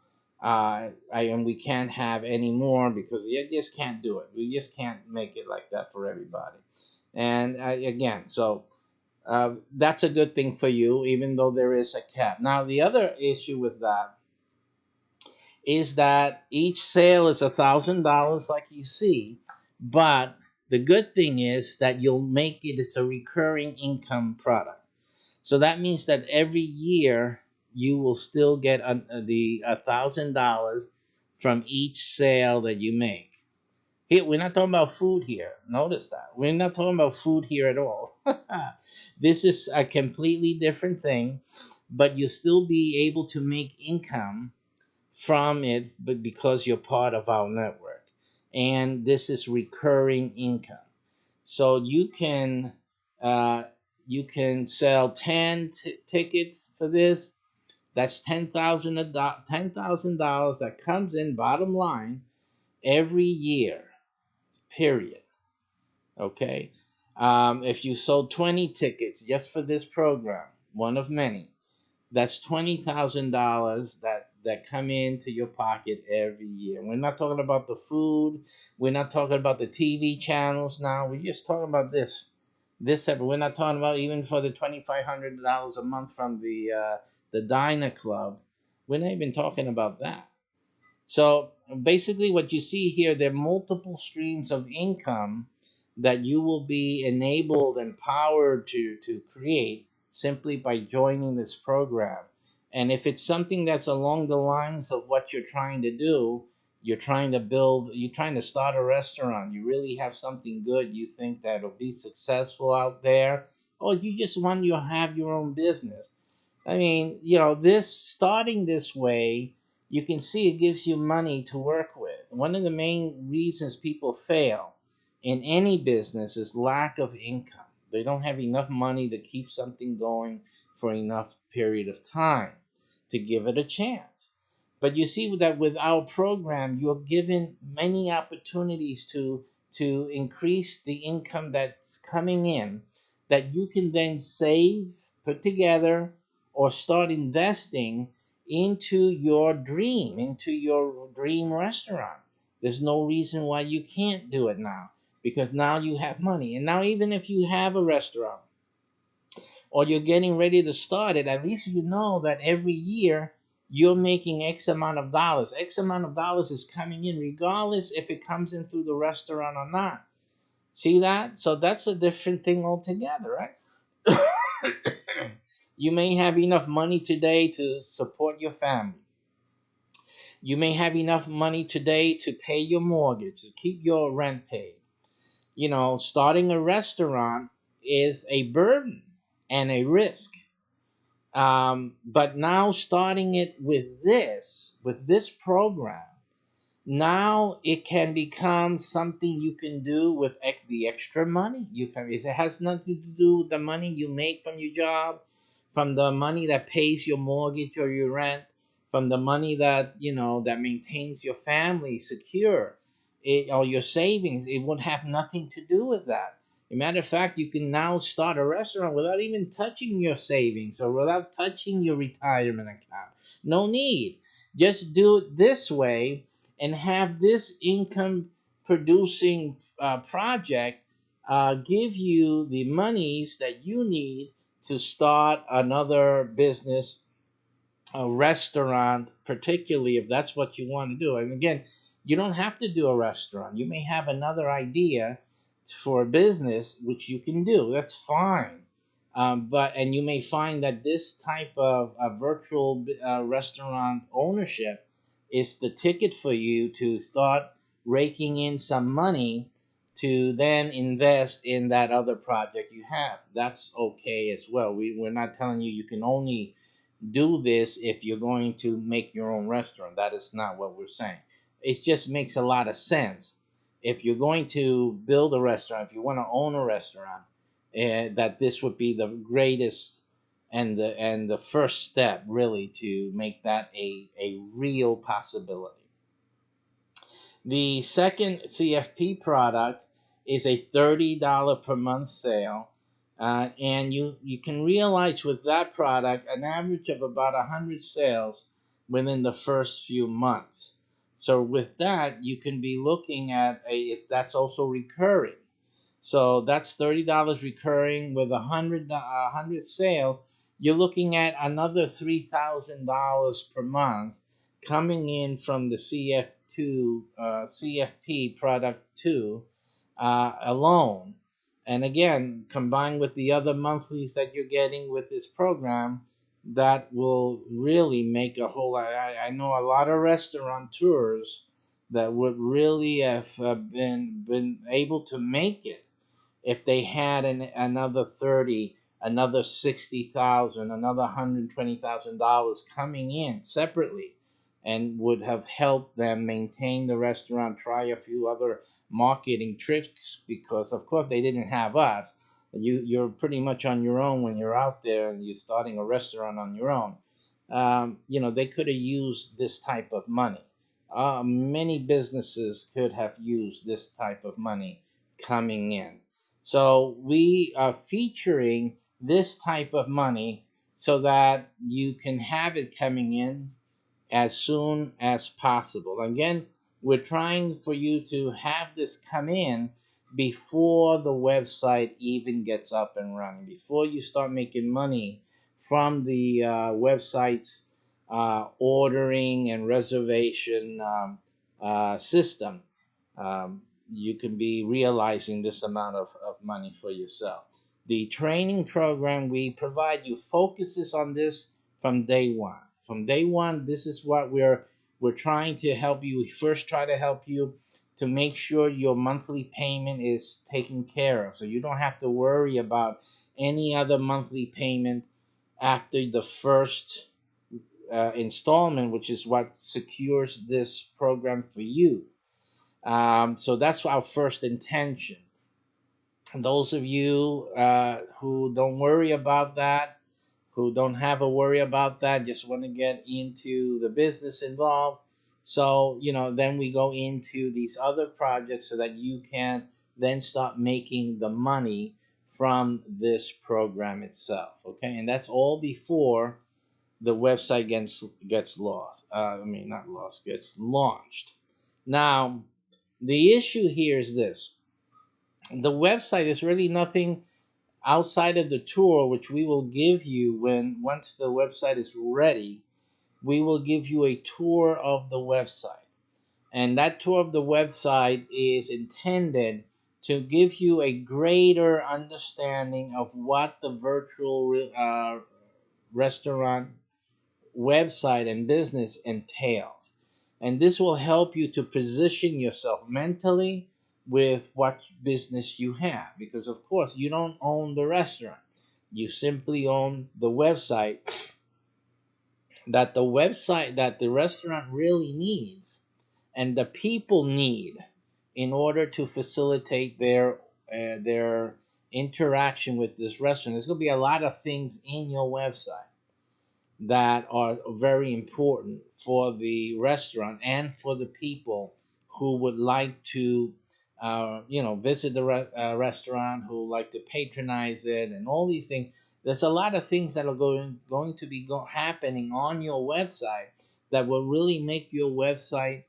And we can't have any more because you just can't do it. We just can't make it like that for everybody. And again, so that's a good thing for you, even though there is a cap. Now, the other issue with that is that each sale is $1,000, like you see, but the good thing is that you'll make it, it's a recurring income product. So that means that every year you will still get the $1,000 from each sale that you make. Here, we're not talking about food here. Notice that. We're not talking about food here at all. This is a completely different thing, but you'll still be able to make income from it, but because you're part of our network. And this is recurring income. So uh, you can sell 10 tickets for this. That's $10,000 that comes in bottom line every year, period. Okay. If you sold 20 tickets just for this program, one of many, that's $20,000 that come into your pocket every year. We're not talking about the food. We're not talking about the TV channels now. We're just talking about this separate. We're not talking about even for the $2,500 a month from the Diner Club. We're not even talking about that. So basically, what you see here, there are multiple streams of income that you will be enabled, empowered to create simply by joining this program. And if it's something that's along the lines of what you're trying to do, you're trying to build, you're trying to start a restaurant, you really have something good, you think that'll be successful out there, or you just want to have your own business. I mean, this starting this way, you can see it gives you money to work with. One of the main reasons people fail in any business is lack of income. They don't have enough money to keep something going for enough period of time to give it a chance. But you see that with our program, you're given many opportunities to increase the income that's coming in that you can then save, put together, or start investing into your dream restaurant. There's no reason why you can't do it now, because now you have money. And now, even if you have a restaurant or you're getting ready to start it, at least you know that every year you're making X amount of dollars. X amount of dollars is coming in regardless if it comes in through the restaurant or not. See that? So that's a different thing altogether, right? You may have enough money today to support your family. You may have enough money today to pay your mortgage, to keep your rent paid. Starting a restaurant is a burden and a risk. But now starting it with this program, now it can become something you can do with the extra money. It has nothing to do with the money you make from your job, from the money that pays your mortgage or your rent, from the money that that maintains your family secure, or your savings. It would have nothing to do with that. As a matter of fact, you can now start a restaurant without even touching your savings or without touching your retirement account. No need. Just do it this way and have this income producing project give you the monies that you need to start another business, a restaurant, particularly if that's what you want to do. And again, you don't have to do a restaurant. You may have another idea for a business, which you can do. That's fine. And you may find that this type of virtual restaurant ownership is the ticket for you to start raking in some money to then invest in that other project you have. That's okay as well. We're not telling you can only do this if you're going to make your own restaurant. That is not what we're saying. It just makes a lot of sense. If you're going to build a restaurant, if you want to own a restaurant, that this would be the greatest and the first step really to make that a real possibility. The second CFP product is a $30 per month sale And you can realize with that product an average of about 100 sales within the first few months. So with that, you can be looking at that's also recurring. So that's $30 recurring with 100 sales. You're looking at another $3,000 per month coming in from the CFP product 2 alone. And again, combined with the other monthlies that you're getting with this program, that will really make a whole lot. I know a lot of restaurateurs that would really have been able to make it if they had another 30, another 60,000, another $120,000 coming in separately, and would have helped them maintain the restaurant, try a few other marketing tricks, because of course they didn't have us. You're pretty much on your own when you're out there and you're starting a restaurant on your own. They could have used this type of money. Many businesses could have used this type of money coming in. So we are featuring this type of money so that you can have it coming in as soon as possible. Again, we're trying for you to have this come in before the website even gets up and running, before you start making money from the website's ordering and reservation system. You can be realizing this amount of money for yourself. The training program we provide you focuses on this from day one. From day one, this is what we're trying to help you. We first try to help you to make sure your monthly payment is taken care of, so you don't have to worry about any other monthly payment after the first installment, which is what secures this program for you. So that's our first intention. Those of you who don't worry about that, who don't have a worry about that, just want to get into the business involved. So, then we go into these other projects so that you can then start making the money from this program itself. Okay, and that's all before the website gets lost. Not lost, gets launched. Now, the issue here is this. The website is really nothing outside of the tour, which we will give you once the website is ready. We will give you a tour of the website. And that tour of the website is intended to give you a greater understanding of what the virtual restaurant website and business entails. And this will help you to position yourself mentally with what business you have. Because, of course, you don't own the restaurant. You simply own the website that the restaurant really needs and the people need in order to facilitate their interaction with this restaurant. There's going to be a lot of things in your website that are very important for the restaurant and for the people who would like to visit the restaurant, who like to patronize it, and all these things. There's a lot of things that are going to be happening on your website that will really make your website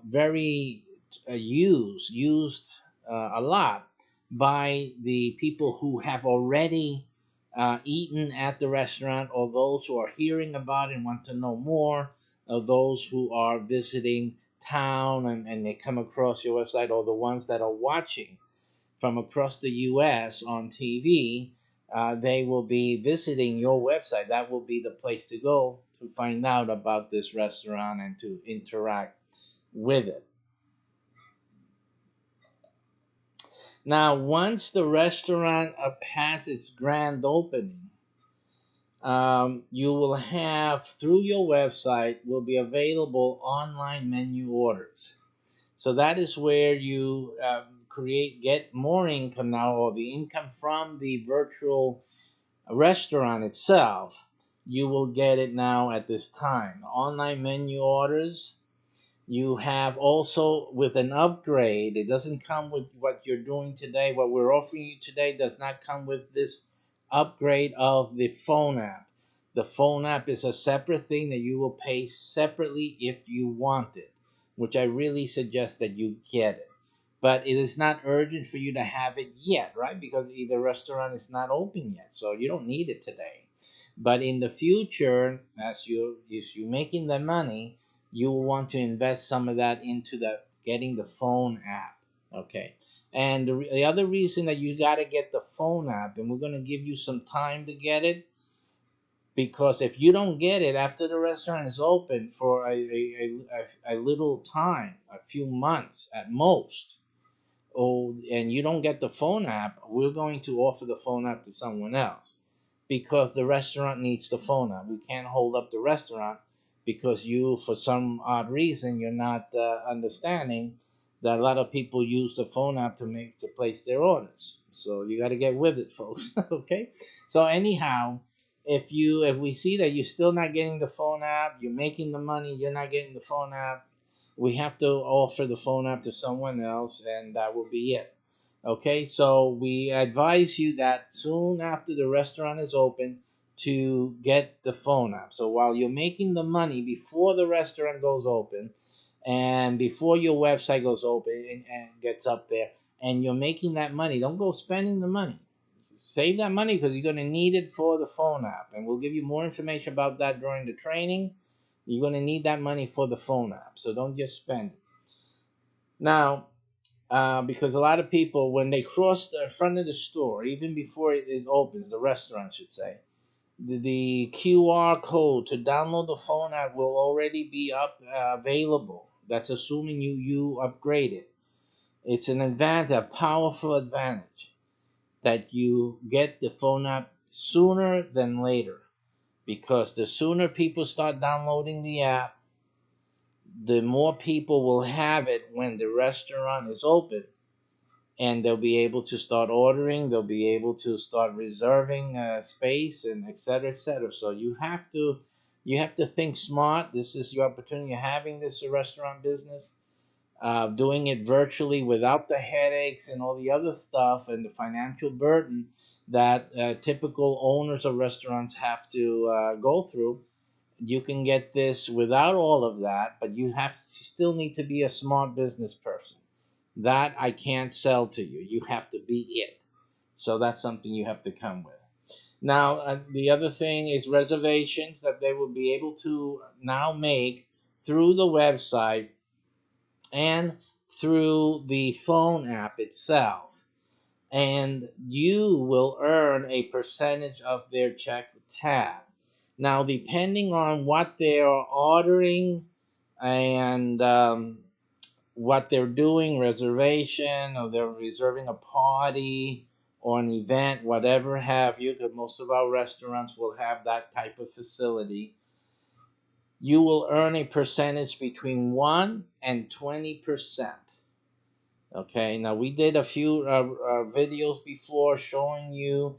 very used a lot by the people who have already eaten at the restaurant, or those who are hearing about it and want to know more, or those who are visiting town and they come across your website, or the ones that are watching from across the US on TV. They will be visiting your website. That will be the place to go to find out about this restaurant and to interact with it. Now, once the restaurant has its grand opening, you will have, through your website, will be available online menu orders. So that is where you get more income now, or the income from the virtual restaurant itself. You will get it now at this time. Online menu orders. You have also with an upgrade, it doesn't come with what you're doing today. What we're offering you today does not come with this upgrade of the phone app. The phone app is a separate thing that you will pay separately if you want it, which I really suggest that you get it. But it is not urgent for you to have it yet, right? Because the restaurant is not open yet, so you don't need it today. But in the future, as you're making the money, you will want to invest some of that into the getting the phone app. Okay. And the other reason that you got to get the phone app, and we're going to give you some time to get it, because if you don't get it after the restaurant is open for a little time, a few months at most, and you don't get the phone app, we're going to offer the phone app to someone else because the restaurant needs the phone app. We can't hold up the restaurant because you, for some odd reason, you're not understanding that a lot of people use the phone app to place their orders. So you got to get with it, folks. Okay. So anyhow, if we see that you're still not getting the phone app, you're making the money, you're not getting the phone app, we have to offer the phone app to someone else, and that will be it. Okay, so we advise you that soon after the restaurant is open to get the phone app. So while you're making the money before the restaurant goes open and before your website goes open and gets up there, and you're making that money, don't go spending the money. Save that money because you're going to need it for the phone app. And we'll give you more information about that during the training. You're going to need that money for the phone app. So don't just spend it. Now, because a lot of people, when they cross the front of the store, even before it is open, the restaurant should say, the QR code to download the phone app will already be available. That's assuming you upgrade it. It's an advantage, a powerful advantage, that you get the phone app sooner than later. Because the sooner people start downloading the app, the more people will have it when the restaurant is open, and they'll be able to start ordering, they'll be able to start reserving space, and etc., etc. So you have to think smart. This is your opportunity of having this restaurant business, doing it virtually without the headaches and all the other stuff and the financial burden that typical owners of restaurants have to go through. You can get this without all of that, but you still need to be a smart business person. That I can't sell to you. You have to be it. So that's something you have to come with. Now, the other thing is reservations that they will be able to now make through the website and through the phone app itself. And you will earn a percentage of their check tab. Now, depending on what they are ordering and what they're doing, reservation, or they're reserving a party or an event, whatever have you, because most of our restaurants will have that type of facility, you will earn a percentage between 1 and 20%. Okay, now we did a few videos before showing you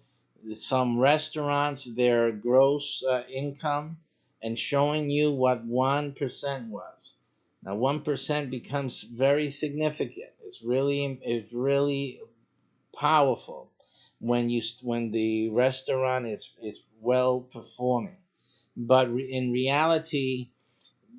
some restaurants, their gross income, and showing you what 1% was. Now 1% becomes very significant. It's really powerful when the restaurant is well performing. But in reality,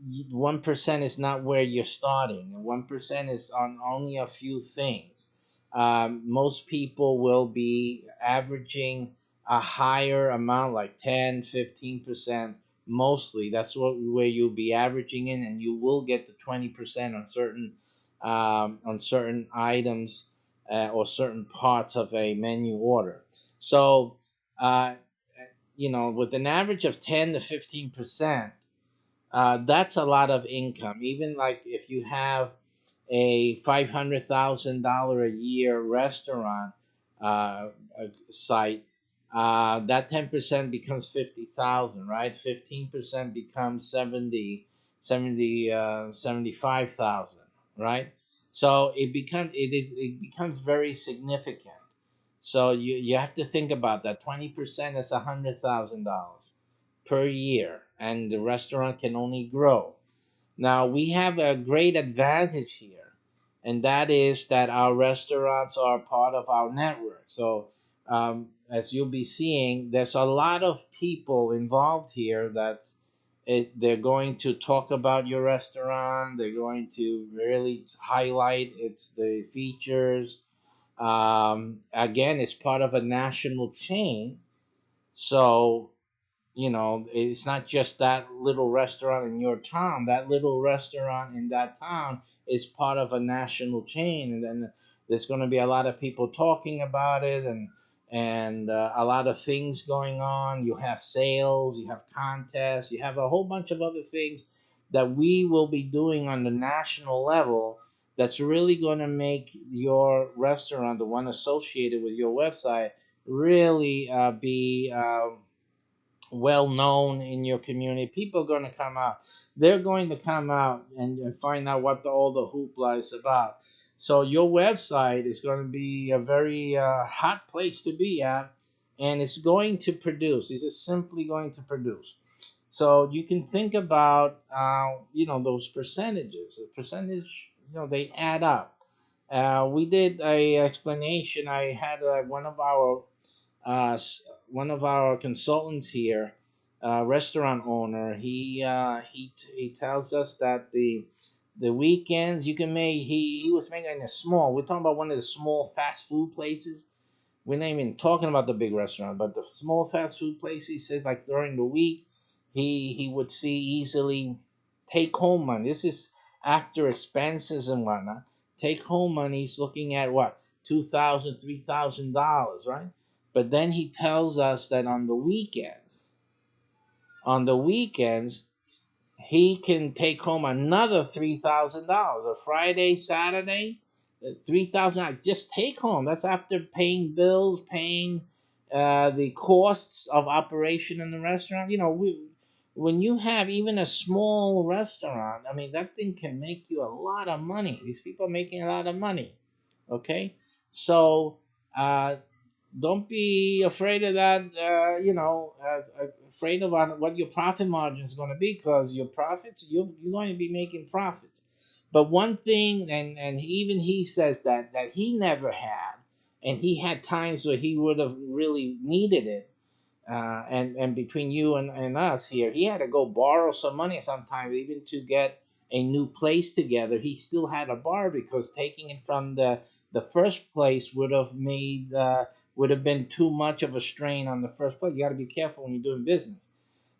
1% is not where you're starting. 1% is on only a few things. Most people will be averaging a higher amount, like 10, 15%. Mostly, that's where you'll be averaging in, and you will get to 20% on certain items or certain parts of a menu order. So, with an average of 10 to 15%. That's a lot of income. Even like if you have a $500,000 a year restaurant site, that 10% becomes 50,000, right? 15% becomes 75,000, right? So it becomes very significant. So you have to think about that. 20% is $100,000 per year, and the restaurant can only grow. Now, we have a great advantage here, and that is that our restaurants are part of our network. So, as you'll be seeing, there's a lot of people involved here they're going to talk about your restaurant. They're going to really highlight the features. Again, it's part of a national chain, so it's not just that little restaurant in your town. That little restaurant in that town is part of a national chain, and then there's going to be a lot of people talking about it, and a lot of things going on. You have sales, you have contests, you have a whole bunch of other things that we will be doing on the national level. That's really going to make your restaurant, the one associated with your website, really be well known in your community. People are going to come out. They're going to come out and find out what all the hoopla is about. So your website is going to be a very hot place to be at, and it's going to produce. It's just simply going to produce. So you can think about, those percentages. The percentage, they add up. We did a explanation. I had uh, one of our consultants here, restaurant owner, he tells us that the weekends you can make. He was making a small. We're talking about one of the small fast food places. We're not even talking about the big restaurant, but the small fast food place. He said like during the week, he would see easily take home money. This is after expenses and whatnot. Take home money. He's looking at what, $2,000, $3,000, right? But then he tells us that on the weekends, he can take home another $3,000. A Friday, Saturday, 3,000 just take home. That's after paying bills, paying the costs of operation in the restaurant. When you have even a small restaurant, I mean, that thing can make you a lot of money. These people are making a lot of money. Okay, so uh, don't be afraid of that. Afraid of what your profit margin is going to be, because your profits, you're going to be making profits. But one thing, and even he says that he never had, and he had times where he would have really needed it. And between you and us here, he had to go borrow some money sometimes even to get a new place together. He still had to borrow because taking it from the first place would have been too much of a strain on the first place. You got to be careful when you're doing business.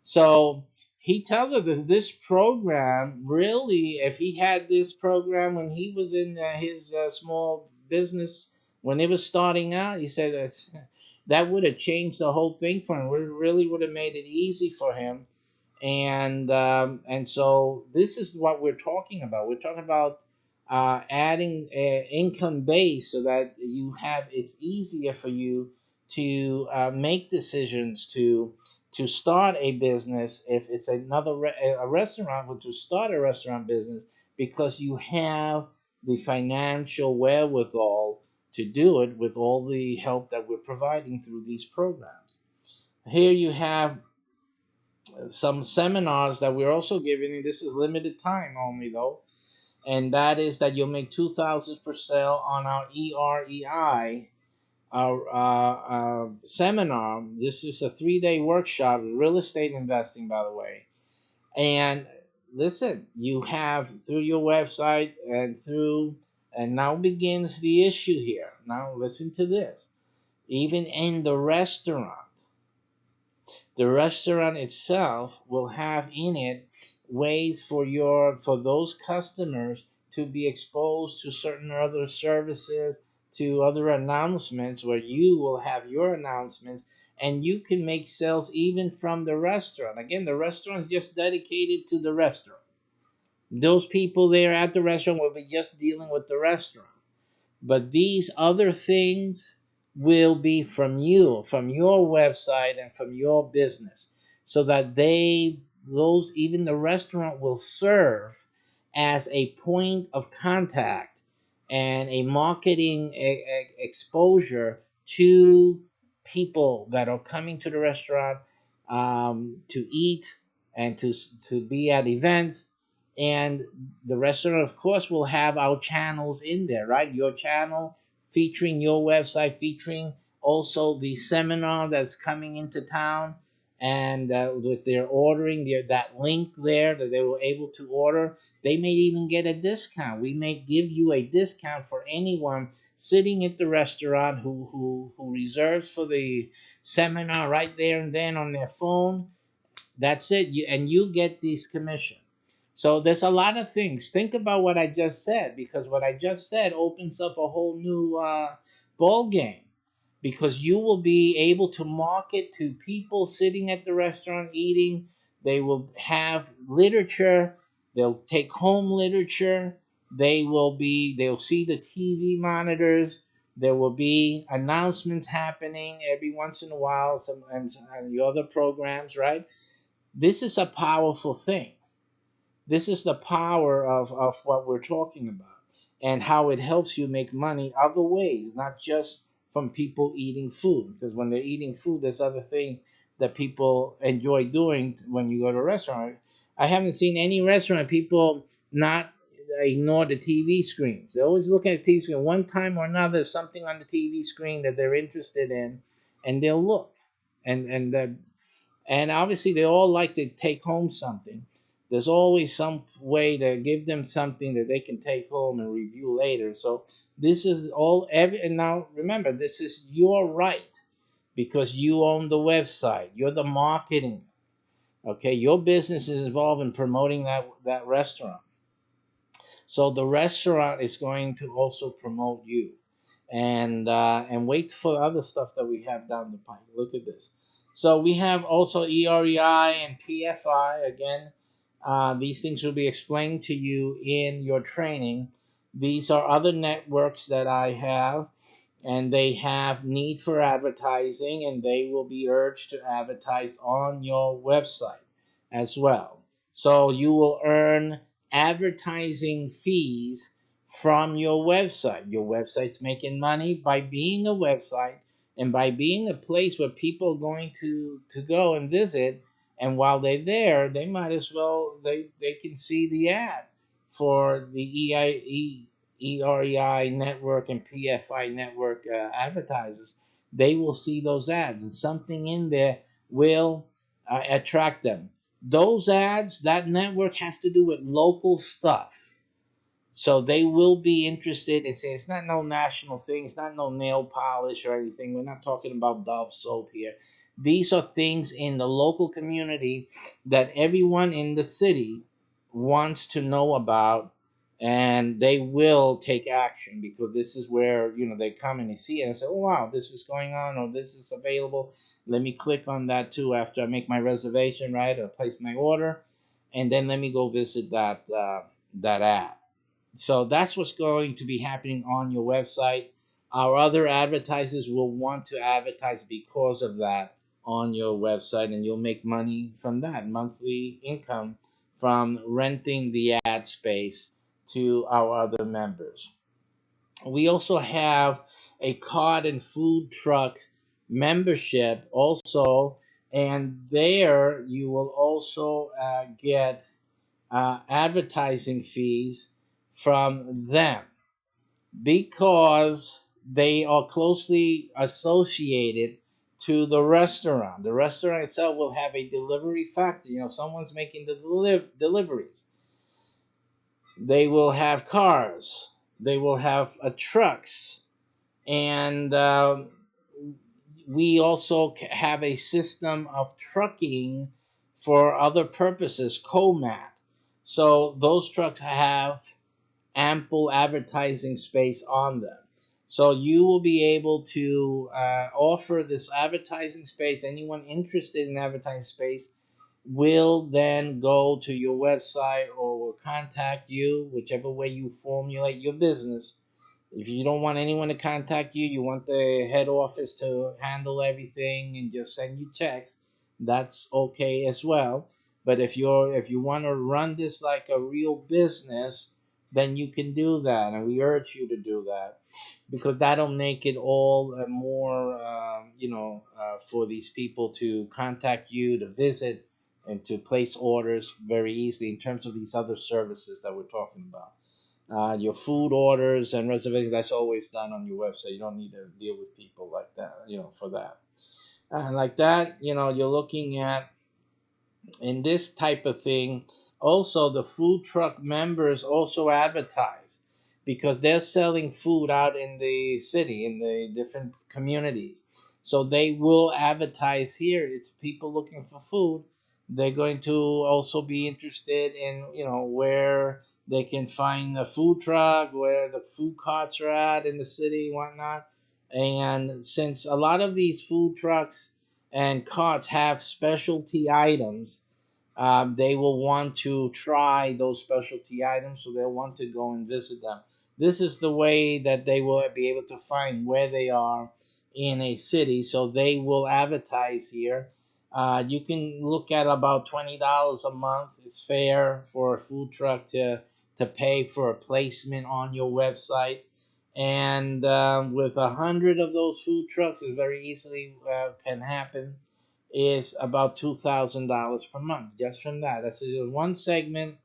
So he tells us that this program really, if he had this program when he was in his small business, when it was starting out, he said that would have changed the whole thing for him. It really would have made it easy for him. And so this is what we're talking about. We're talking about adding income base so that it's easier for you to make decisions to start a business. If it's a restaurant, but to start a restaurant business, because you have the financial wherewithal to do it with all the help that we're providing through these programs. Here you have some seminars that we're also giving, and this is limited time only though, and that is that you'll make $2,000 on our EREI, our seminar. This is a 3-day workshop, real estate investing, by the way. And listen, you have through your website and now begins the issue here. Now listen to this. Even in the restaurant itself will have in it ways for those customers to be exposed to certain other services, to other announcements, where you will have your announcements, and you can make sales even from the restaurant. Again, the restaurant is just dedicated to the restaurant. Those people there at the restaurant will be just dealing with the restaurant. But these other things will be from you, from your website and from your business, so that even the restaurant will serve as a point of contact and a marketing exposure to people that are coming to the restaurant to eat and to be at events. And the restaurant, of course, will have our channels in there, right? Your channel featuring your website, featuring also the seminar that's coming into town, and with their ordering, that link there that they were able to order, they may even get a discount. We may give you a discount for anyone sitting at the restaurant who reserves for the seminar right there and then on their phone. That's it. And you get this commission. So there's a lot of things. Think about what I just said, because what I just said opens up a whole new ball game, because you will be able to market to people sitting at the restaurant eating. They will have literature. They'll take home literature. They'll see the TV monitors. There will be announcements happening every once in a while, and the other programs, right? This is a powerful thing. This is the power of what we're talking about, and how it helps you make money other ways, not just from people eating food. Because when they're eating food, there's other things that people enjoy doing when you go to a restaurant. I haven't seen any restaurant people not ignore the TV screens. They're always looking at the TV screen. One time or another, there's something on the TV screen that they're interested in, and they'll look. And obviously, they all like to take home something. There's always some way to give them something that they can take home and review later. So this is all. And now remember, this is your right, because you own the website. You're the marketing. Okay, your business is involved in promoting that restaurant. So the restaurant is going to also promote you, and wait for other stuff that we have down the pipe. Look at this. So we have also EREI and PFI. Again, these things will be explained to you in your training. These are other networks that I have, and they have need for advertising, and they will be urged to advertise on your website as well. So you will earn advertising fees from your website. Your website's making money by being a website and by being a place where people are going to go and visit. And while they're there, they might as well, they can see the ad for the EREI network and PFI network advertisers. They will see those ads, and something in there will attract them. Those ads, that network has to do with local stuff. So they will be interested in saying it's not no national thing, it's not no nail polish or anything. We're not talking about Dove soap here. These are things in the local community that everyone in the city wants to know about, and they will take action, because this is where they come and they see it and say, oh wow, this is going on, or this is available. Let me click on that too after I make my reservation, right, or place my order, and then let me go visit that ad. So that's what's going to be happening on your website. Our other advertisers will want to advertise because of that on your website, and you'll make money from that, monthly income from renting the ad space to our other members. We also have a card and food truck membership also, and there you will also get advertising fees from them, because they are closely associated to the restaurant. The restaurant itself will have a delivery factor. Someone's making the deliveries. They will have cars. They will have trucks. And we also have a system of trucking for other purposes, COMAT. So those trucks have ample advertising space on them. So you will be able to offer this advertising space. Anyone interested in advertising space will then go to your website or will contact you, whichever way you formulate your business. If you don't want anyone to contact you, you want the head office to handle everything and just send you checks, that's okay as well. But if you want to run this like a real business, then you can do that, and we urge you to do that, because that'll make it all more for these people to contact you, to visit, and to place orders very easily in terms of these other services that we're talking about. Your food orders and reservations, that's always done on your website. You don't need to deal with people like that, for that. Like that, you're looking at in this type of thing. Also, the food truck members also advertise because they're selling food out in the city, in the different communities. So they will advertise here. It's people looking for food. They're going to also be interested in, where they can find the food truck, where the food carts are at in the city, whatnot. And since a lot of these food trucks and carts have specialty items, they will want to try those specialty items, so they'll want to go and visit them. This is the way that they will be able to find where they are in a city, so they will advertise here. You can look at about $20 a month. It's fair for a food truck to pay for a placement on your website. And with 100 of those food trucks, it very easily can happen, is about $2,000 per month just from that. That's one segment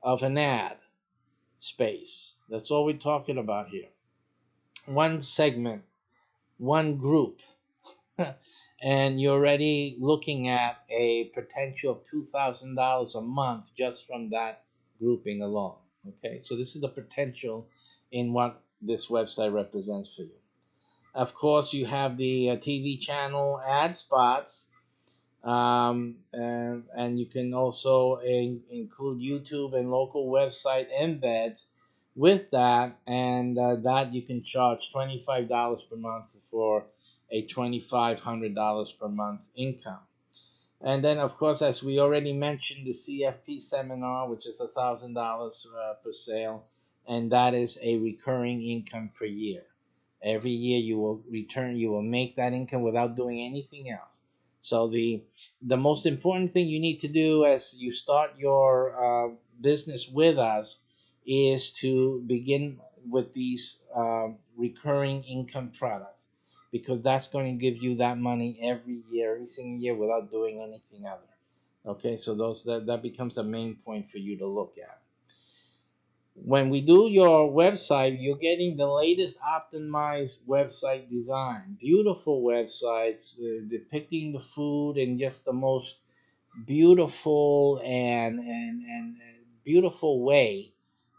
of an ad space. That's all we're talking about here. One segment, one group. And you're already looking at a potential of $2,000 a month just from that grouping alone. Okay, so this is the potential in what this website represents for you. Of course, you have the TV channel ad spots. And you can also include YouTube and local website embeds with that, and that you can charge $25 per month for a $2,500 per month income. And then, of course, as we already mentioned, the CFP seminar, which is $1,000 per sale, and that is a recurring income per year. Every year you will make that income without doing anything else. So the most important thing you need to do as you start your business with us is to begin with these recurring income products, because that's going to give you that money every single year without doing anything other. Okay, so that becomes a main point for you to look at. When we do your website, you're getting the latest optimized website design. Beautiful websites depicting the food in just the most beautiful and beautiful way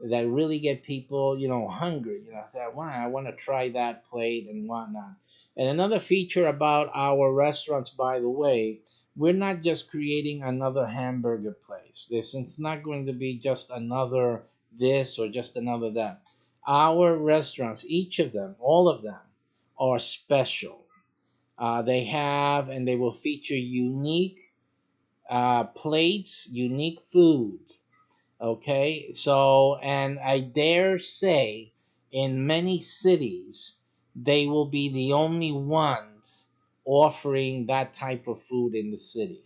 that really get people, hungry. Say, wow, I want to try that plate and whatnot. And another feature about our restaurants, by the way, we're not just creating another hamburger place. It's not going to be just another this or just another that. Our restaurants, each of them, all of them, are special. They have and they will feature unique plates, unique foods. Okay, so, and I dare say in many cities, they will be the only ones offering that type of food in the city.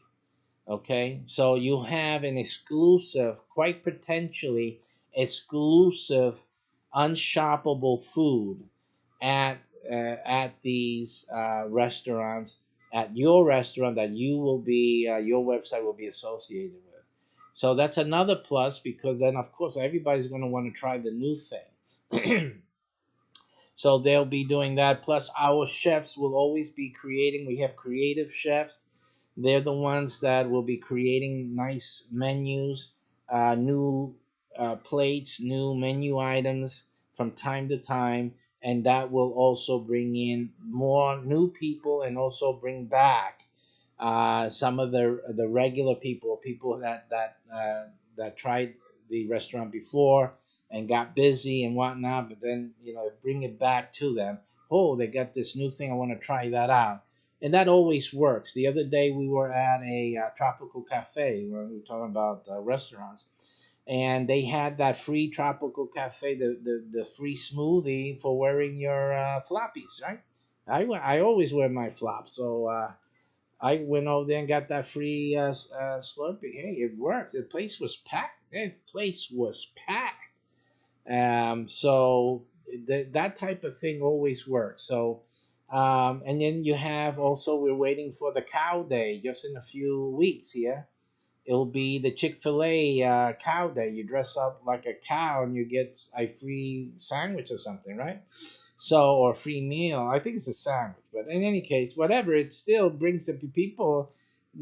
Okay, so you have an exclusive, quite potentially exclusive, unshoppable food at these restaurants, at your restaurant that you will be your website will be associated with. So that's another plus, because then of course everybody's going to want to try the new thing. So they'll be doing that. Plus, our chefs will always be creating. We have creative chefs. They're the ones that will be creating nice menus, new plates, new menu items from time to time. And that will also bring in more new people and also bring back some of the regular people, that tried the restaurant before and got busy and whatnot, but then bring it back to them. Oh, they got this new thing, I want to try that out, and that always works. The other day we were at a tropical cafe where we were talking about restaurants, and they had that free tropical cafe, the free smoothie for wearing your floppies, right? I always wear my flops, so I went over there and got that free Slurpee. Hey, it worked. The place was packed. So that type of thing always works. So, and then you have also, we're waiting for the cow day just in a few weeks here. It'll be the Chick-fil-A cow day. You dress up like a cow and you get a free sandwich or something, right? So, or free meal. I think it's a sandwich, but in any case, whatever, it still brings the people.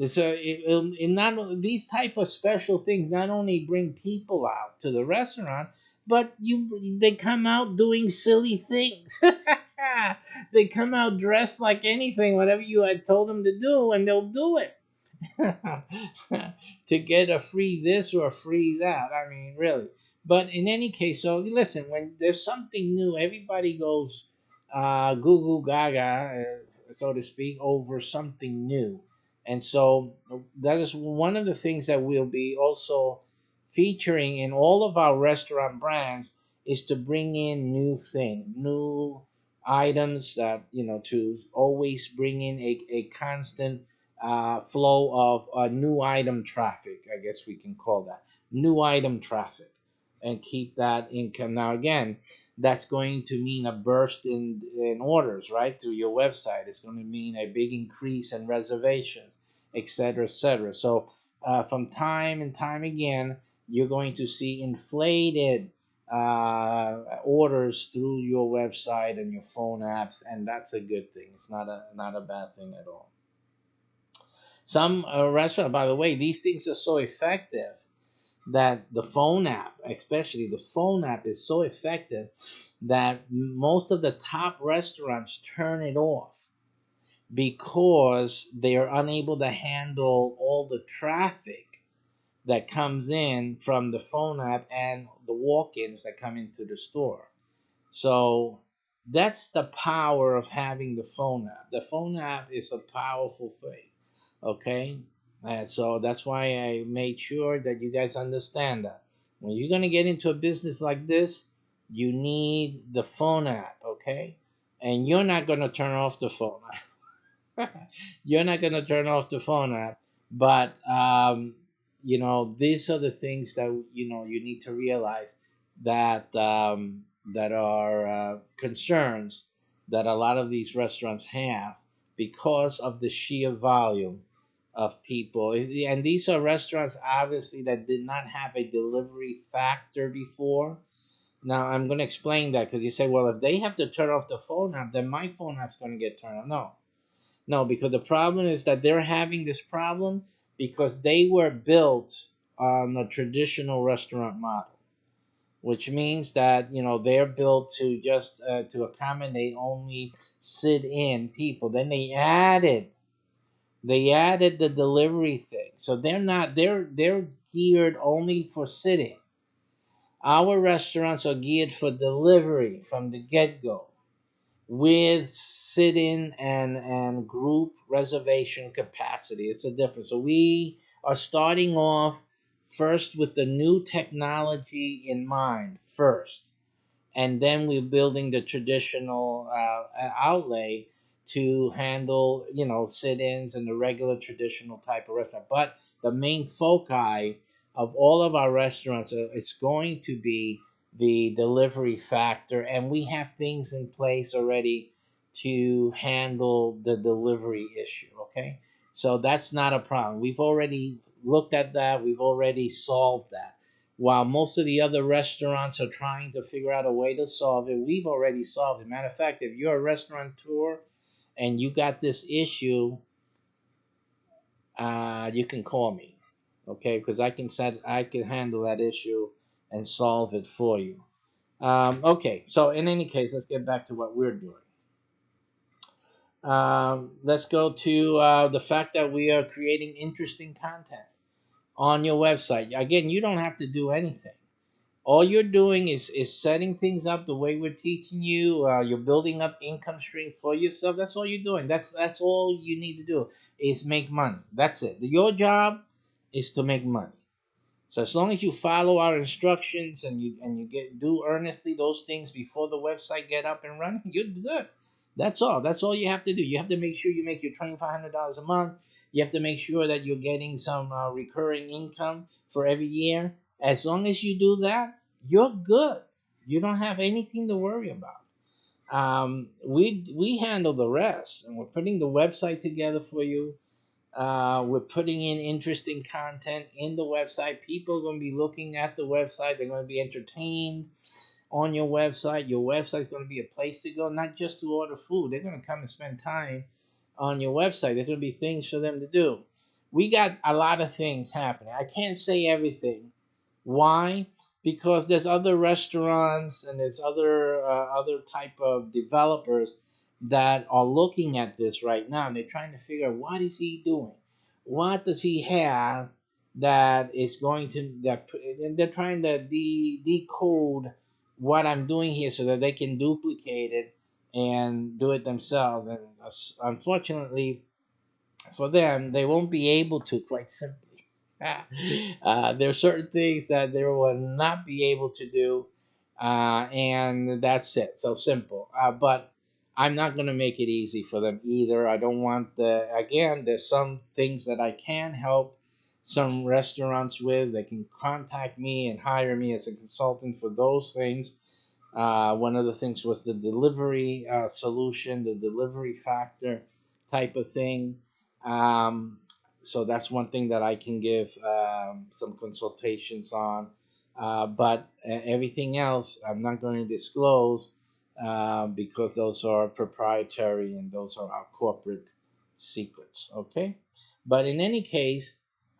So, it not these type of special things not only bring people out to the restaurant, but they come out doing silly things. They come out dressed like anything, whatever you had told them to do, and they'll do it. To get a free this or a free that. I mean, really. But in any case, so listen, when there's something new, everybody goes goo goo gaga, so to speak, over something new. And so that is one of the things that we'll be also featuring in all of our restaurant brands is to bring in new items that, to always bring in a constant flow of new item traffic. I guess we can call that new item traffic, and keep that income. Now, again, that's going to mean a burst in orders, right, through your website. It's going to mean a big increase in reservations, etc., etc. So, from time and time again, you're going to see inflated orders through your website and your phone apps, and that's a good thing. It's not a bad thing at all. Some restaurants, by the way, these things are so effective that the phone app, especially the phone app, is so effective that most of the top restaurants turn it off because they are unable to handle all the traffic that comes in from the phone app and the walk-ins that come into the store. So that's the power of having the phone app. The phone app is a powerful thing. Okay? So that's why I made sure that you guys understand that. When you're going to get into a business like this, you need the phone app, okay? And you're not going to turn off the phone app. You're not going to turn off the phone app. But, these are the things that, you need to realize that, that are concerns that a lot of these restaurants have because of the sheer volume of people. And these are restaurants, obviously, that did not have a delivery factor before. Now, I'm going to explain that because you say, well, if they have to turn off the phone app, then my phone app's going to get turned on. No, because the problem is that they're having this problem because they were built on a traditional restaurant model, which means that they're built to just to accommodate only sit-in people. Then they added the delivery thing, so they're geared only for sitting. Our restaurants are geared for delivery from the get-go, with sit-in and group reservation capacity. It's a difference. So we are starting off first with the new technology in mind first, and then we're building the traditional outlay to handle sit-ins and the regular traditional type of restaurant. But the main foci of all of our restaurants, it's going to be the delivery factor, and we have things in place already to handle the delivery issue. Okay, so that's not a problem. We've already looked at that. We've already solved that. While most of the other restaurants are trying to figure out a way to solve it, we've already solved it. Matter of fact, if you're a restaurateur and you got this issue, you can call me, okay? Because I can handle that issue and solve it for you. Okay, so in any case, let's get back to what we're doing. Let's go to the fact that we are creating interesting content on your website. Again, you don't have to do anything. All you're doing is setting things up the way we're teaching you. You're building up income stream for yourself. That's all you're doing. That's all you need to do is make money. That's it. Your job is to make money. So as long as you follow our instructions and you do earnestly those things before the website get up and running, you're good. That's all. That's all you have to do. You have to make sure you make your $2,500 a month. You have to make sure that you're getting some recurring income for every year. As long as you do that, you're good. You don't have anything to worry about. We handle the rest, and we're putting the website together for you. We're putting in interesting content in the website. People are going to be looking at the website. They're going to be entertained on your website. Your website is going to be a place to go, not just to order food. They're going to come and spend time on your website. There's going to be things for them to do. We got a lot of things happening. I can't say everything. Why? Because there's other restaurants and there's other type of developers that are looking at this right now, and they're trying to figure out what is he doing, what does he have that is going to that, and they're trying to decode what I'm doing here so that they can duplicate it and do it themselves. And unfortunately for them, they won't be able to, quite simply. There are certain things that they will not be able to do, and that's it. So simple. But I'm not going to make it easy for them either. I don't want again, there's some things that I can help some restaurants with. They can contact me and hire me as a consultant for those things. One of the things was the delivery solution, the delivery factor type of thing. Um, so that's one thing that I can give some consultations on. But everything else, I'm not going to disclose because those are proprietary and those are our corporate secrets. Okay. But in any case,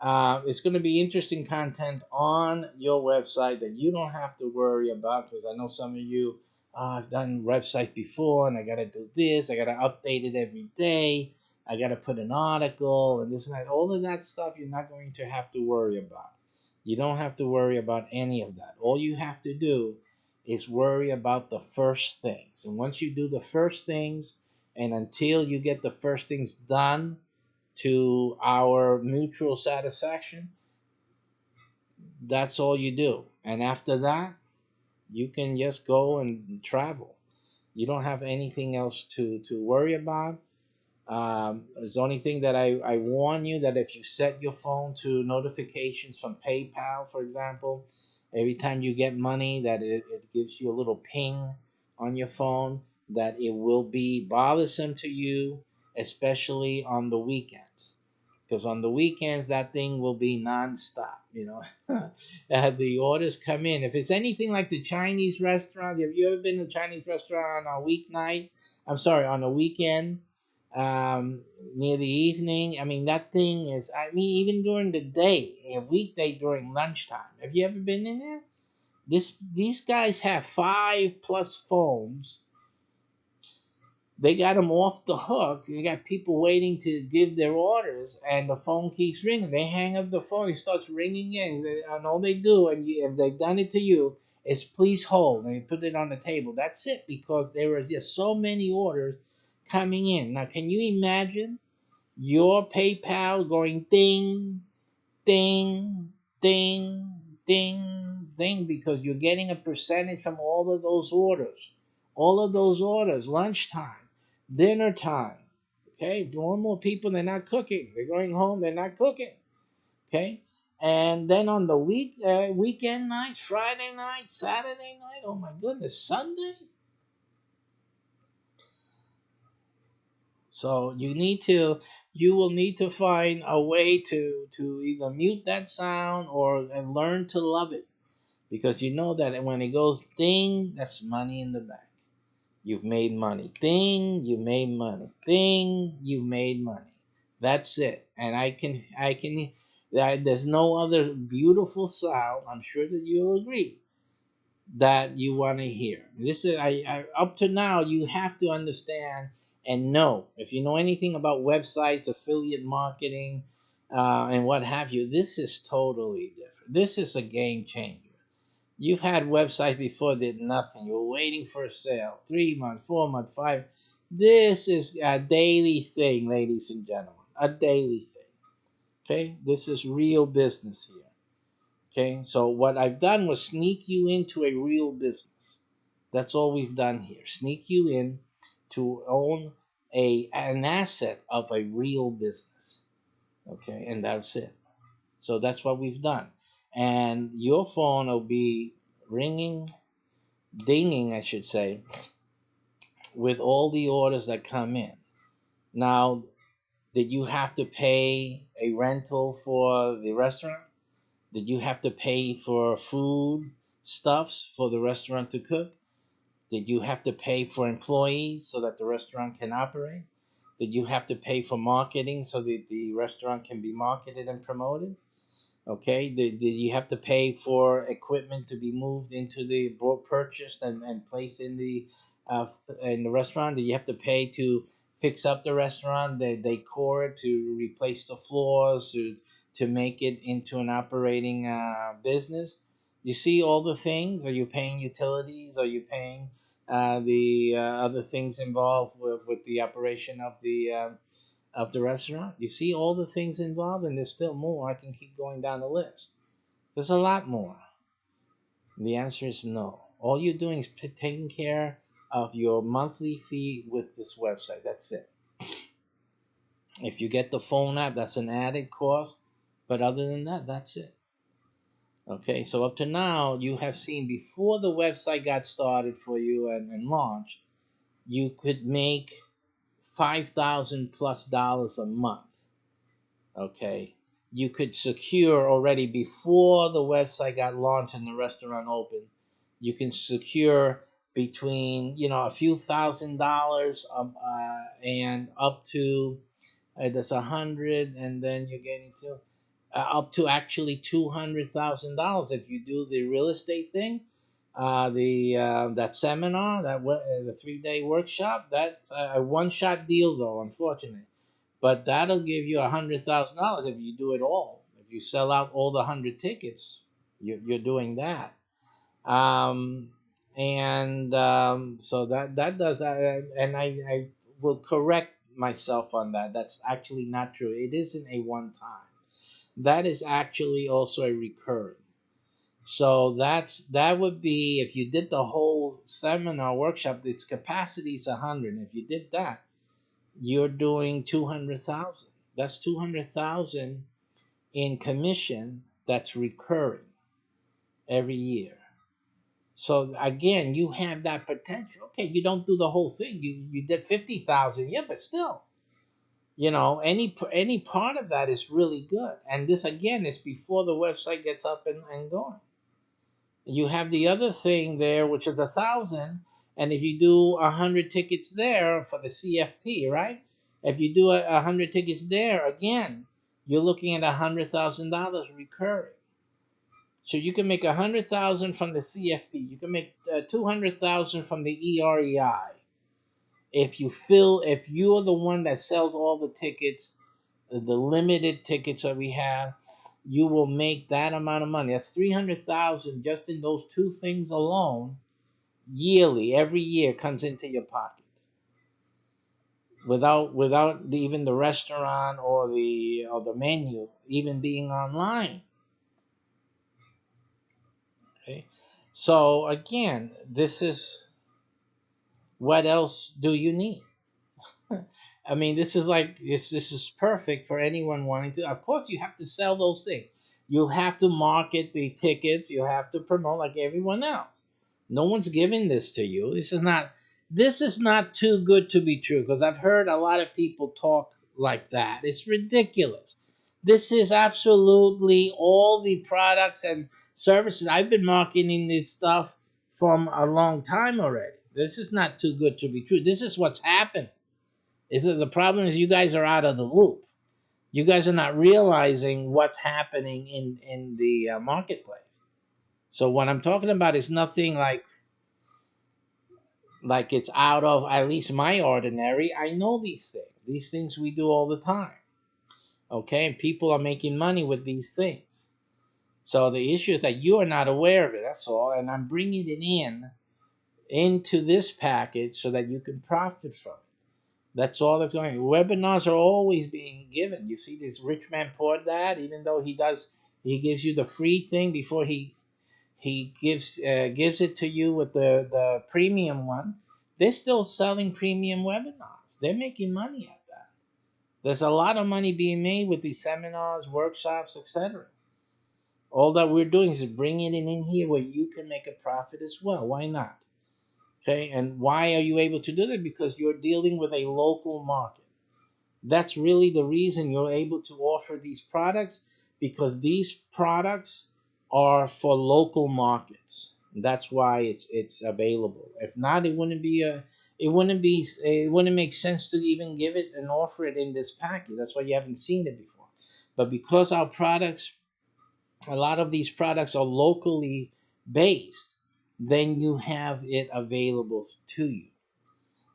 it's going to be interesting content on your website that you don't have to worry about, because I know some of you, I've done website before and I got to do this, I got to update it every day, I got to put an article and this and that. All of that stuff you're not going to have to worry about. You don't have to worry about any of that. All you have to do is worry about the first things. And once you do the first things, and until you get the first things done to our mutual satisfaction, that's all you do. And after that, you can just go and travel. You don't have anything else to worry about. There's the only thing that I warn you, that if you set your phone to notifications from PayPal, for example, every time you get money, that it gives you a little ping on your phone, that it will be bothersome to you, especially on the weekends. Because on the weekends, that thing will be nonstop, you know. The orders come in. If it's anything like the Chinese restaurant, have you ever been to a Chinese restaurant on a weeknight? I'm sorry, on a weekend, near the evening? I mean, that thing is, I mean, even during the day, a weekday during lunchtime. Have you ever been in there? These guys have 5+ phones. They got them off the hook. They got people waiting to give their orders, and the phone keeps ringing. They hang up the phone. It starts ringing in, and all they do, and if they've done it to you, is please hold, and you put it on the table. That's it, because there are just so many orders coming in. Now, can you imagine your PayPal going ding, ding, ding, ding, ding, because you're getting a percentage from all of those orders. All of those orders, lunchtime, dinner time. Okay, more and more people, they're not cooking. They're going home, they're not cooking. Okay, and then on the weekend nights, Friday night, Saturday night, oh my goodness, Sunday. So you will need to find a way to either mute that sound or and learn to love it, because you know that when it goes ding, that's money in the bank. You've made money. Ding, you made money. Ding, you made money. That's it. And there's no other beautiful sound, I'm sure that you'll agree, that you want to hear. This is up to now, you have to understand and know. If you know anything about websites, affiliate marketing, and what have you, this is totally different. This is a game changer. You've had websites before did nothing. You were waiting for a sale, 3 months, 4 months, 5. This is a daily thing, ladies and gentlemen, a daily thing. Okay, this is real business here. Okay, so what I've done was sneak you into a real business. That's all we've done here. Sneak you in to own an asset of a real business. Okay, and that's it. So that's what we've done. And your phone will be ringing, dinging, I should say, with all the orders that come in. Now, Did you have to pay a rental for the restaurant? Did you have to pay for food stuffs for the restaurant to cook? Did you have to pay for employees so that the restaurant can operate? Did you have to pay for marketing so that the restaurant can be marketed and promoted? Okay, did you have to pay for equipment to be moved into the purchased and placed in the restaurant? Did you have to pay to fix up the restaurant, the decor, to replace the floors, to make it into an operating business? You see all the things. Are you paying utilities? Are you paying the other things involved with the operation of the restaurant? You see all the things involved, and there's still more. I can keep going down the list. There's a lot more. The answer is no. All you're doing is taking care of your monthly fee with this website. That's it. If you get the phone app, that's an added cost. But other than that, that's it. Okay, so up to now, you have seen before the website got started for you and launched, you could make $5,000+ a month. Okay, you could secure already before the website got launched and the restaurant opened. You can secure between a few $1,000s and up to that's 100, and then you're getting to up to actually $200,000 if you do the real estate thing. The that seminar, the 3-day workshop, that's a one-shot deal though, unfortunately. But that'll give you $100,000 if you do it all. If you sell out all the 100 tickets, you're doing that. So that does, and I will correct myself on that. That's actually not true. It isn't a one time. That is actually also a recurring. So that would be if you did the whole seminar workshop. Its capacity is 100. If you did that, you're doing 200,000. That's 200,000 in commission. That's recurring every year. So again, you have that potential. Okay, you don't do the whole thing. You did 50,000. Yeah, but still, any part of that is really good. And this again is before the website gets up and going. You have the other thing there, which is 1,000, and if you do 100 tickets there for the CFP, right? If you do 100 tickets there, again, you're looking at $100,000 recurring. So you can make 100,000 from the CFP. You can make 200,000 from the EREI. If you're the one that sells all the tickets, the limited tickets that we have, you will make that amount of money. That's 300,000 just in those two things alone, yearly. Every year comes into your pocket, without even the restaurant or the menu even being online. Okay, so again, this is what else do you need? I mean, this is perfect for anyone wanting to. Of course, you have to sell those things. You have to market the tickets. You have to promote like everyone else. No one's giving this to you. This is not too good to be true, because I've heard a lot of people talk like that. It's ridiculous. This is absolutely all the products and services. I've been marketing this stuff from a long time already. This is not too good to be true. This is what's happened. The problem is you guys are out of the loop. You guys are not realizing what's happening in the marketplace. So what I'm talking about is nothing like it's out of at least my ordinary. I know these things. These things we do all the time. Okay, and people are making money with these things. So the issue is that you are not aware of it. That's all. And I'm bringing it into this package so that you can profit from it. That's all that's going on. Webinars are always being given. You see this rich man poor dad, even though he gives you the free thing before he gives it to you with the premium one. They're still selling premium webinars. They're making money at that. There's a lot of money being made with these seminars, workshops, etc. All that we're doing is bringing it in here where you can make a profit as well. Why not? Okay, and why are you able to do that? Because you're dealing with a local market. That's really the reason you're able to offer these products, because these products are for local markets. That's why it's available. If not, it wouldn't make sense to even give it and offer it in this package. That's why you haven't seen it before. But because our products, a lot of these products are locally based, then you have it available to you.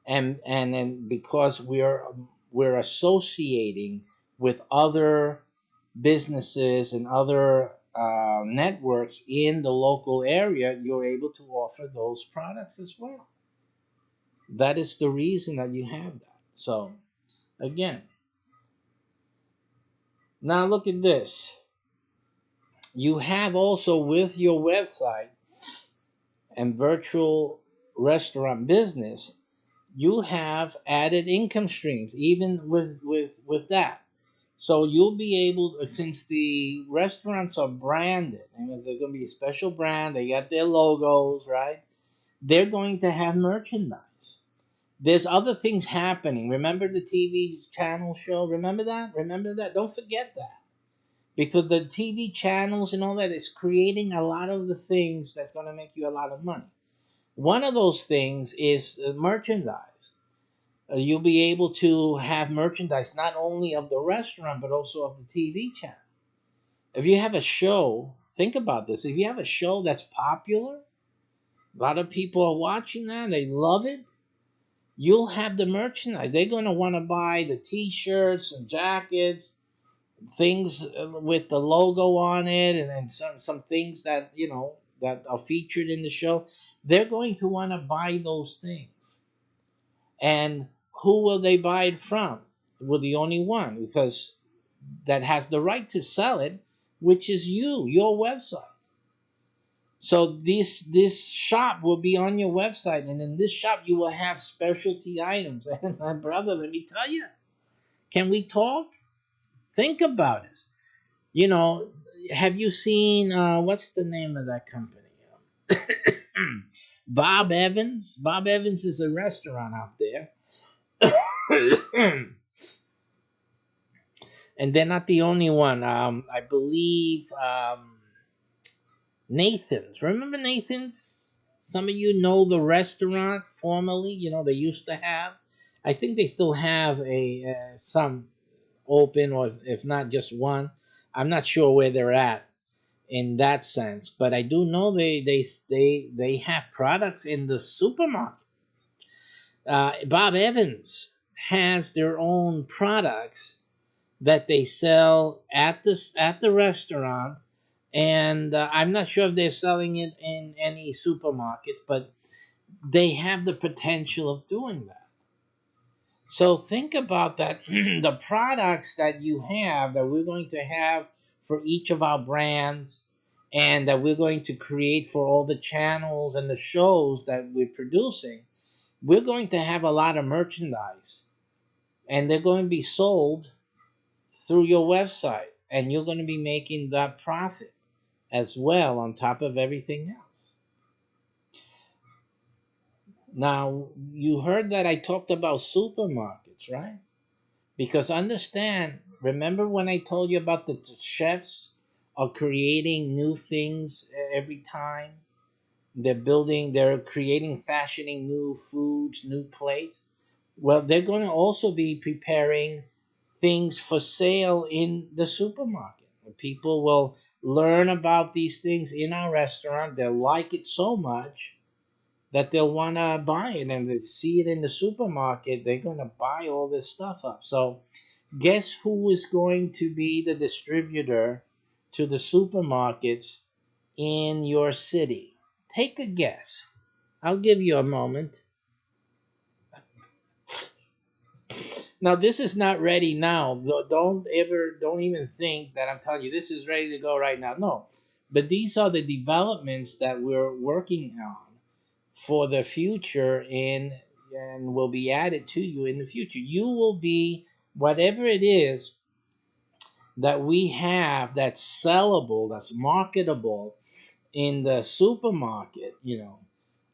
And because we're associating with other businesses and other networks in the local area, you're able to offer those products as well. That is the reason that you have that. So again, now look at this. You have also with your website and virtual restaurant business, you have added income streams even with that. So you'll be able, since the restaurants are branded, and they're going to be a special brand, they got their logos, right? They're going to have merchandise. There's other things happening. Remember the TV channel show? Remember that? Remember that? Don't forget that. Because the TV channels and all that is creating a lot of the things that's going to make you a lot of money. One of those things is merchandise. You'll be able to have merchandise not only of the restaurant but also of the TV channel. If you have a show, think about this. If you have a show that's popular, a lot of people are watching that, they love it, you'll have the merchandise. They're going to want to buy the t-shirts and jackets, things with the logo on it, and some things that, that are featured in the show. They're going to want to buy those things. And who will they buy it from? Well, the only one, because that has the right to sell it, which is your website. So this shop will be on your website, and in this shop you will have specialty items. And my brother, let me tell you, can we talk? Think about it. Have you seen what's the name of that company? Bob Evans. Bob Evans is a restaurant out there. And they're not the only one. I believe Nathan's. Remember Nathan's? Some of you know the restaurant formerly. They used to have. I think they still have some open, or if not just one. I'm not sure where they're at in that sense, but I do know they have products in the supermarket. Bob Evans has their own products that they sell at the restaurant, and I'm not sure if they're selling it in any supermarkets, but they have the potential of doing that. So think about that. The products that you have, that we're going to have for each of our brands, and that we're going to create for all the channels and the shows that we're producing, we're going to have a lot of merchandise, and they're going to be sold through your website, and you're going to be making that profit as well on top of everything else. Now, you heard that I talked about supermarkets, right? Because remember when I told you about the chefs are creating new things every time? They're creating, fashioning new foods, new plates. Well, they're going to also be preparing things for sale in the supermarket. People will learn about these things in our restaurant. They'll like it so much that they'll want to buy it, and they see it in the supermarket, they're going to buy all this stuff up. So guess who is going to be the distributor to the supermarkets in your city? Take a guess. I'll give you a moment. Now, this is not ready now. Don't even think that I'm telling you this is ready to go right now. No. But these are the developments that we're working on for the future, and will be added to you in the future. You will be, whatever it is that we have that's sellable, that's marketable in the supermarket,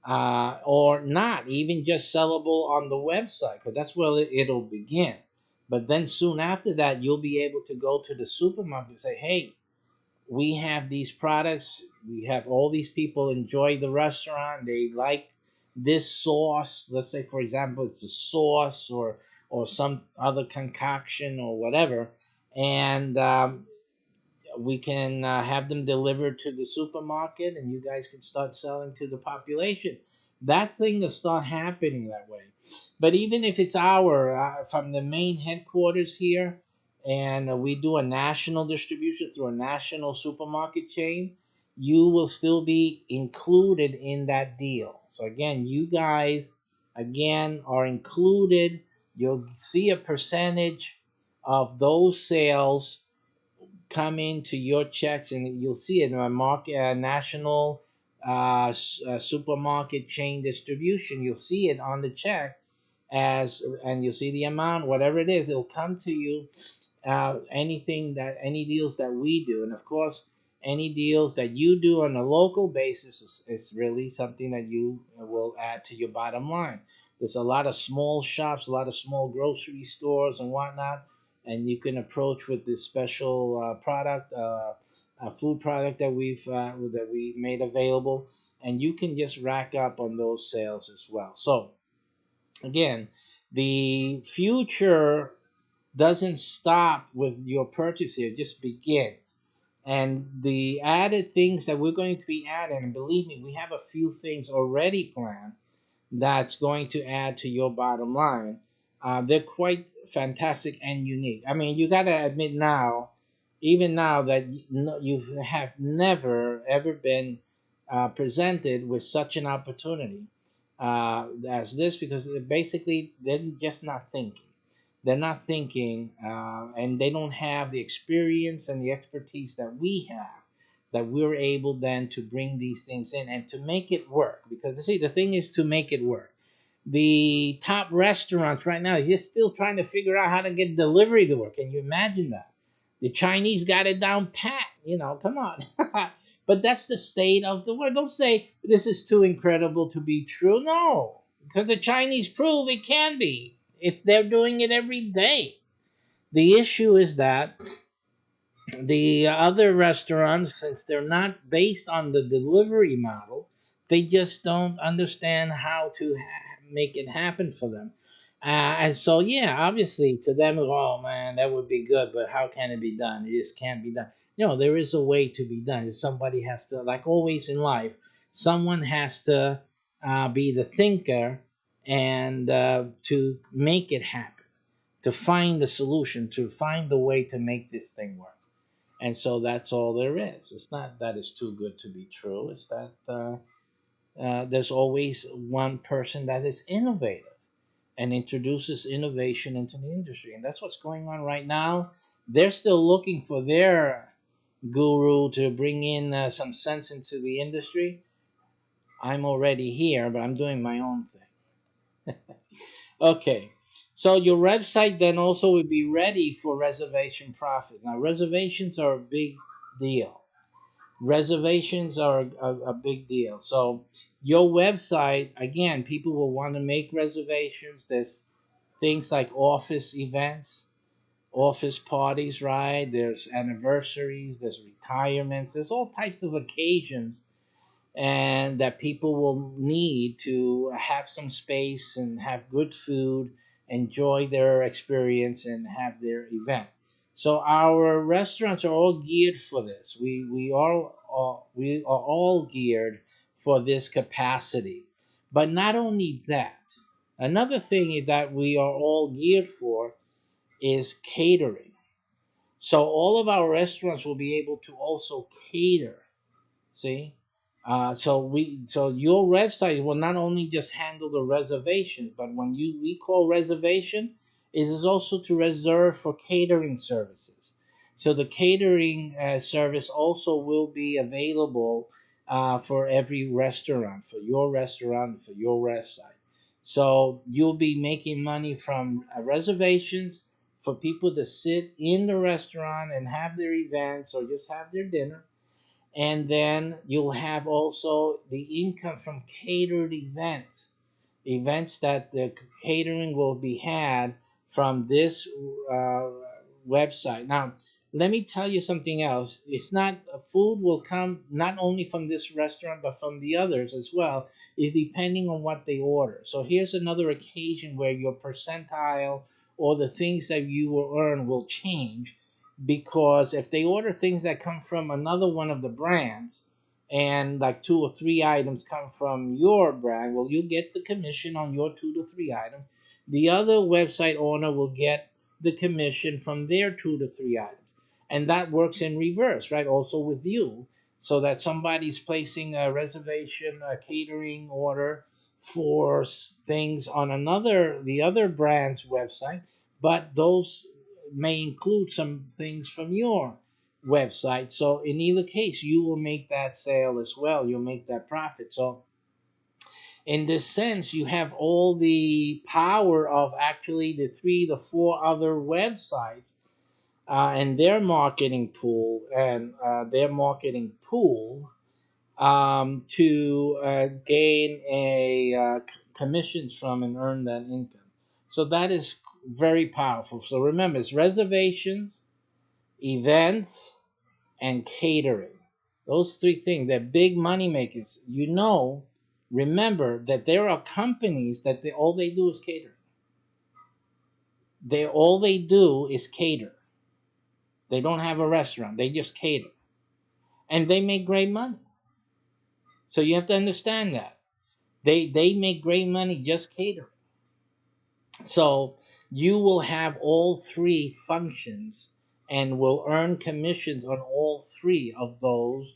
or not even just sellable on the website, because that's where it'll begin. But then soon after that, you'll be able to go to the supermarket and say, hey, we have these products. We have all these people enjoy the restaurant. They like this sauce. Let's say, for example, it's a sauce or some other concoction or whatever, and we can have them delivered to the supermarket, and you guys can start selling to the population. That thing will start happening that way. But even if it's from the main headquarters here, and we do a national distribution through a national supermarket chain, you will still be included in that deal. So again, you guys again are included. You'll see a percentage of those sales come into your checks, and you'll see it in a national supermarket chain distribution. You'll see it on the check and you'll see the amount, whatever it is, it'll come to you. Any deals that we do, and of course, any deals that you do on a local basis is really something that you will add to your bottom line. There's a lot of small shops, a lot of small grocery stores and whatnot, and you can approach with this special product, a food product that we made available, and you can just rack up on those sales as well. So again, the future doesn't stop with your purchase here, it just begins. And the added things that we're going to be adding, and believe me, we have a few things already planned that's going to add to your bottom line. They're quite fantastic and unique. I mean, you got to admit now, even now, that you have never ever been presented with such an opportunity as this, because basically they're just not thinking. They're not thinking, and they don't have the experience and the expertise that we have, that we're able then to bring these things in and to make it work. Because see, the thing is to make it work. The top restaurants right now is just still trying to figure out how to get delivery to work. Can you imagine that? The Chinese got it down pat. Come on. But that's the state of the world. Don't say this is too incredible to be true. No, because the Chinese prove it can be. They're doing it every day. The issue is that the other restaurants, since they're not based on the delivery model, they just don't understand how to make it happen for them. And so, yeah, obviously to them, oh man, that would be good, but how can it be done? It just can't be done. There is a way to be done. Somebody has to, like always in life, someone has to be the thinker and to make it happen, to find the solution, to find the way to make this thing work. And so that's all there is. It's not that it's too good to be true. It's that there's always one person that is innovative and introduces innovation into the industry. And that's what's going on right now. They're still looking for their guru to bring in some sense into the industry. I'm already here, but I'm doing my own thing. Okay. So your website then also will be ready for reservation profit. Now, reservations are a big deal. Reservations are a big deal. So your website, again, people will want to make reservations. There's things like office events, office parties, right? There's anniversaries, there's retirements, there's all types of occasions and that people will need to have some space and have good food, enjoy their experience, and have their event. So our restaurants are all geared for this. We are all geared for this capacity. But not only that, another thing that we are all geared for is catering. So all of our restaurants will be able to also cater. See, so your website will not only just handle the reservations, but when we call reservation, it is also to reserve for catering services. So the catering service also will be available for every restaurant, for your restaurant, for your website. So you'll be making money from reservations for people to sit in the restaurant and have their events or just have their dinner, and then you'll have also the income from catered events, events that the catering will be had from this website. Now, let me tell you something else. It's not food will come not only from this restaurant but from the others as well. Is depending on what they order. So here's another occasion where your percentile or the things that you will earn will change, because if they order things that come from another one of the brands and like 2 or 3 items come from your brand, well, you get the commission on your 2 to 3 items. The other website owner will get the commission from their 2 to 3 items. And that works in reverse, right? Also with you, so that somebody's placing a reservation, a catering order for things on the other brand's website, but those may include some things from your website. So in either case, you will make that sale as well. You'll make that profit. So in this sense, you have all the power of actually the 3 to 4 other websites and their marketing pool to gain commissions from and earn that income. So that is very powerful. So remember, it's reservations, events, and catering. Those 3 things, they're big money makers. Remember that there are companies that all they do is cater. All they do is cater. They don't have a restaurant. They just cater. And they make great money. So you have to understand that. They make great money just catering. So you will have all 3 functions and will earn commissions on all 3 of those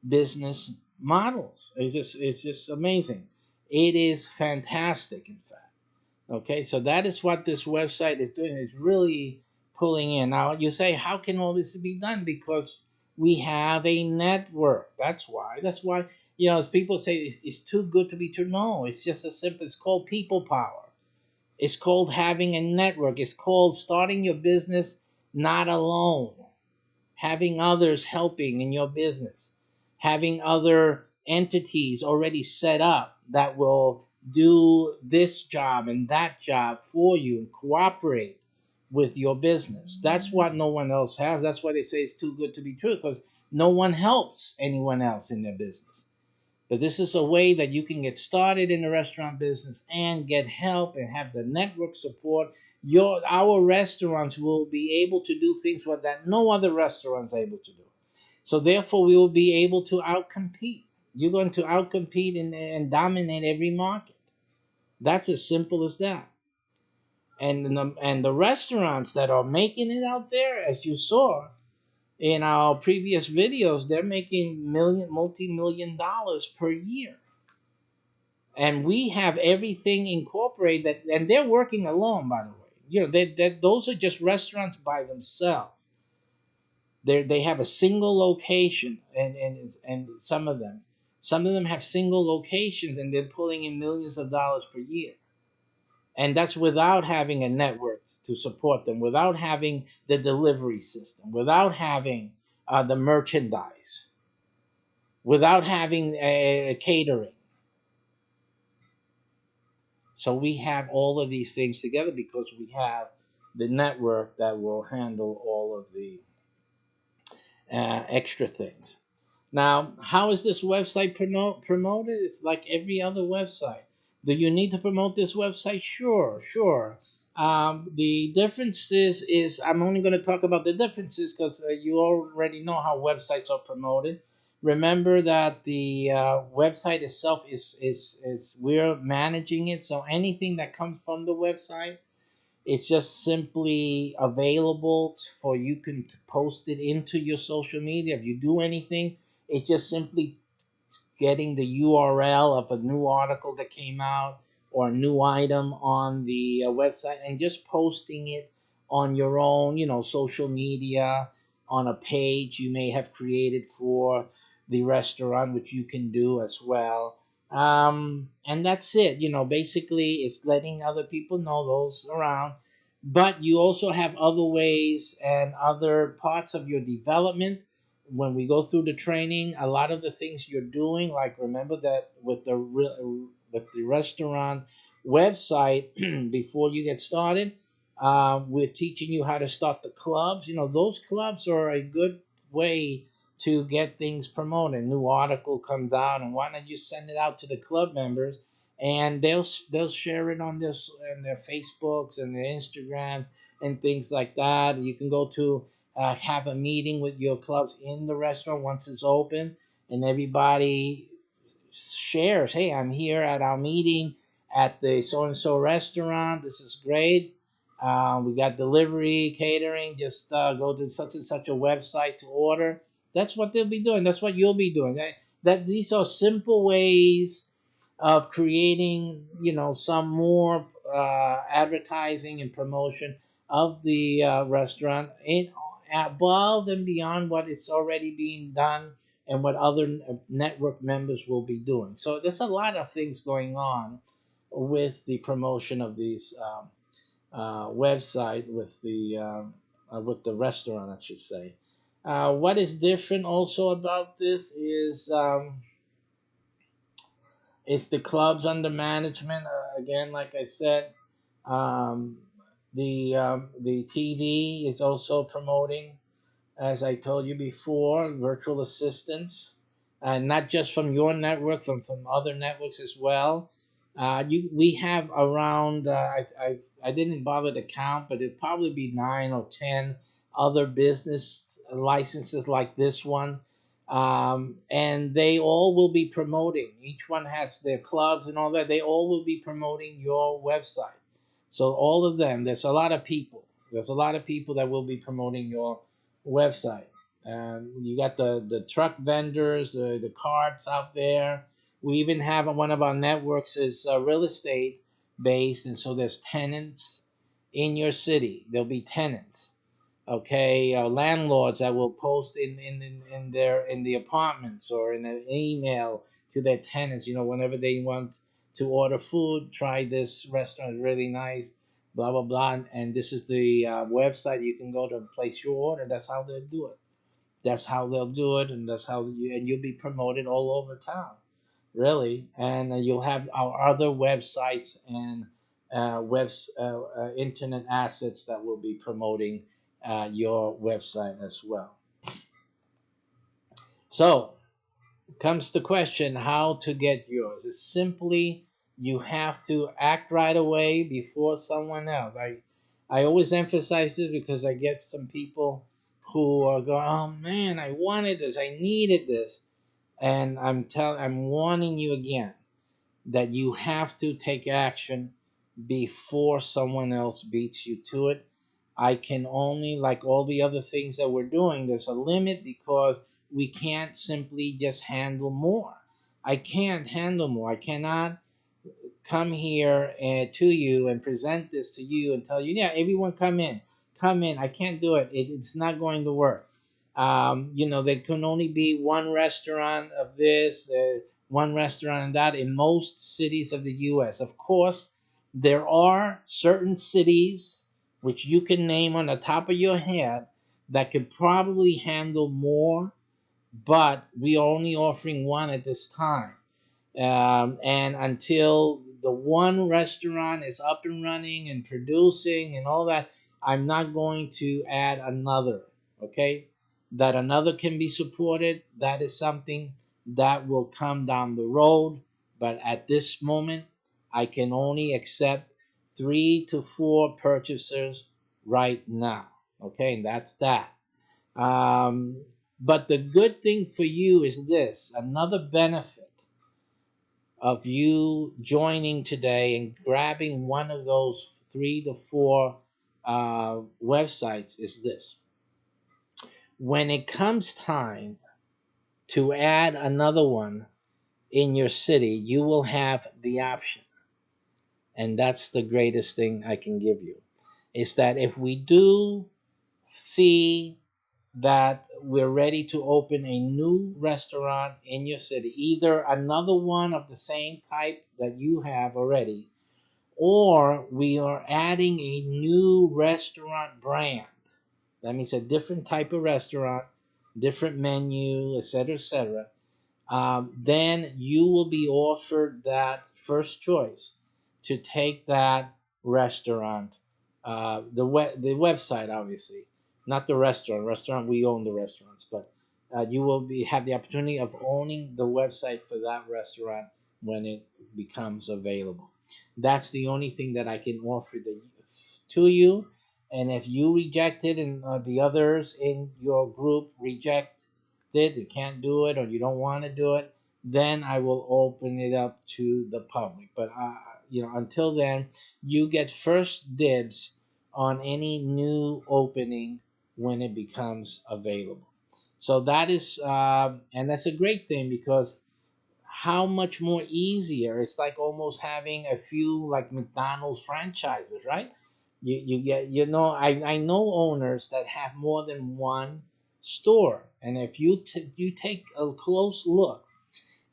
business models. It's just amazing. It is fantastic, in fact. Okay, so that is what this website is doing. It's really pulling in. Now you say, how can all this be done? Because we have a network. That's why. As people say, it's too good to be true. No, it's just as simple. It's called people power. It's called having a network. It's called starting your business not alone. Having others helping in your business. Having other entities already set up that will do this job and that job for you and cooperate with your business. That's what no one else has. That's why they say it's too good to be true, because no one helps anyone else in their business. But this is a way that you can get started in the restaurant business and get help and have the network support. Our restaurants will be able to do things that no other restaurant's able to do. So therefore, we will be able to outcompete. You're going to outcompete and dominate every market. That's as simple as that. And the restaurants that are making it out there, as you saw in our previous videos, they're making multi-million dollars per year. And we have everything incorporated, and they're working alone, by the way. Those are just restaurants by themselves. They have a single location, and some of them have single locations, and they're pulling in millions of dollars per year. And that's without having a network to support them, without having the delivery system, without having the merchandise, without having a catering. So we have all of these things together because we have the network that will handle all of the extra things. Now, how is this website promoted? It's like every other website. Do you need to promote this website? Sure. The differences is, I'm only going to talk about the differences because you already know how websites are promoted. Remember that the website itself is we're managing it. So anything that comes from the website, it's just simply available for you can post it into your social media. If you do anything, it's just simply getting the URL of a new article that came out or a new item on the website and just posting it on your own, social media, on a page you may have created for the restaurant, which you can do as well. And that's it. Basically, it's letting other people know, those around. But you also have other ways and other parts of your development. When we go through the training, a lot of the things you're doing, like remember that with the restaurant website, before you get started, We're teaching you how to start the clubs. You know, those clubs are a good way to get things promoted. New article comes out, and why not you send it out to the club members, and they'll share it on this and their Facebooks and their Instagram and things like that. You can go to have a meeting with your clubs in the restaurant once it's open, and everybody shares, hey, I'm here at our meeting at the so and so restaurant. This is great. We got delivery, catering. Just go to such and such a website to order. That's what they'll be doing. That's what you'll be doing. That these are simple ways of creating, some more advertising and promotion of the restaurant in above and beyond what is already being done and what other network members will be doing. So there's a lot of things going on with the promotion of these website with the restaurant, I should say. What is different also about this is it's the clubs under management. Again, like I said, um, the TV is also promoting, as I told you before, virtual assistants, and not just from your network, from other networks as well. We have around I didn't bother to count, but it'd probably be 9 or 10 other business licenses like this one, and they all will be promoting. Each one has their clubs and all that. They all will be promoting your website. So all of them, there's a lot of people. There's a lot of people that will be promoting your website. You got the truck vendors, the carts out there. We even have one of our networks is real estate based, and so there's tenants in your city. There'll be tenants, okay, landlords that will post in the apartments or in an email to their tenants. Whenever they want to order food, try this restaurant, really nice, blah blah blah, and this is the website you can go to place your order. That's how they'll do it. That's how they'll do it, and that's how you'll be promoted all over town, really. And you'll have our other websites and internet assets that will be promoting your website as well. So comes the question how to get yours. It's simply you have to act right away before someone else. I always emphasize this because I get some people who are going, oh man, I wanted this, I needed this, and I'm warning you again that you have to take action before someone else beats you to it. I can only, like all the other things that we're doing, there's a limit because we can't simply just handle more. I can't handle more. I cannot come here to you and present this to you and tell you, yeah, everyone come in, come in. I can't do it. It's not going to work. There can only be one restaurant of this, one restaurant of that in most cities of the U.S. Of course, there are certain cities which you can name on the top of your head that could probably handle more, but we are only offering one at this time. And until the one restaurant is up and running and producing and all that, I'm not going to add another. Okay, that another can be supported. That is something that will come down the road. But at this moment, I can only accept 3 to 4 purchasers right now. Okay, and that's that. But the good thing for you is this, another benefit of you joining today and grabbing one of those 3 to 4 websites is this. When it comes time to add another one in your city, you will have the option. And that's the greatest thing I can give you. Is that if we do see that we're ready to open a new restaurant in your city, either another one of the same type that you have already, or we are adding a new restaurant brand. That means a different type of restaurant, different menu, etc., then you will be offered that first choice to take that restaurant the website, obviously, not the restaurant. Restaurant, we own the restaurants, but you will have the opportunity of owning the website for that restaurant when it becomes available. That's the only thing that I can offer to you. And if you reject it and the others in your group reject it, you can't do it, or you don't want to do it, then I will open it up to the public. But until then, you get first dibs on any new opening when it becomes available. So that is, and that's a great thing, because how much more easier, it's like almost having a few like McDonald's franchises, right? You get, I know owners that have more than one store, and if you take a close look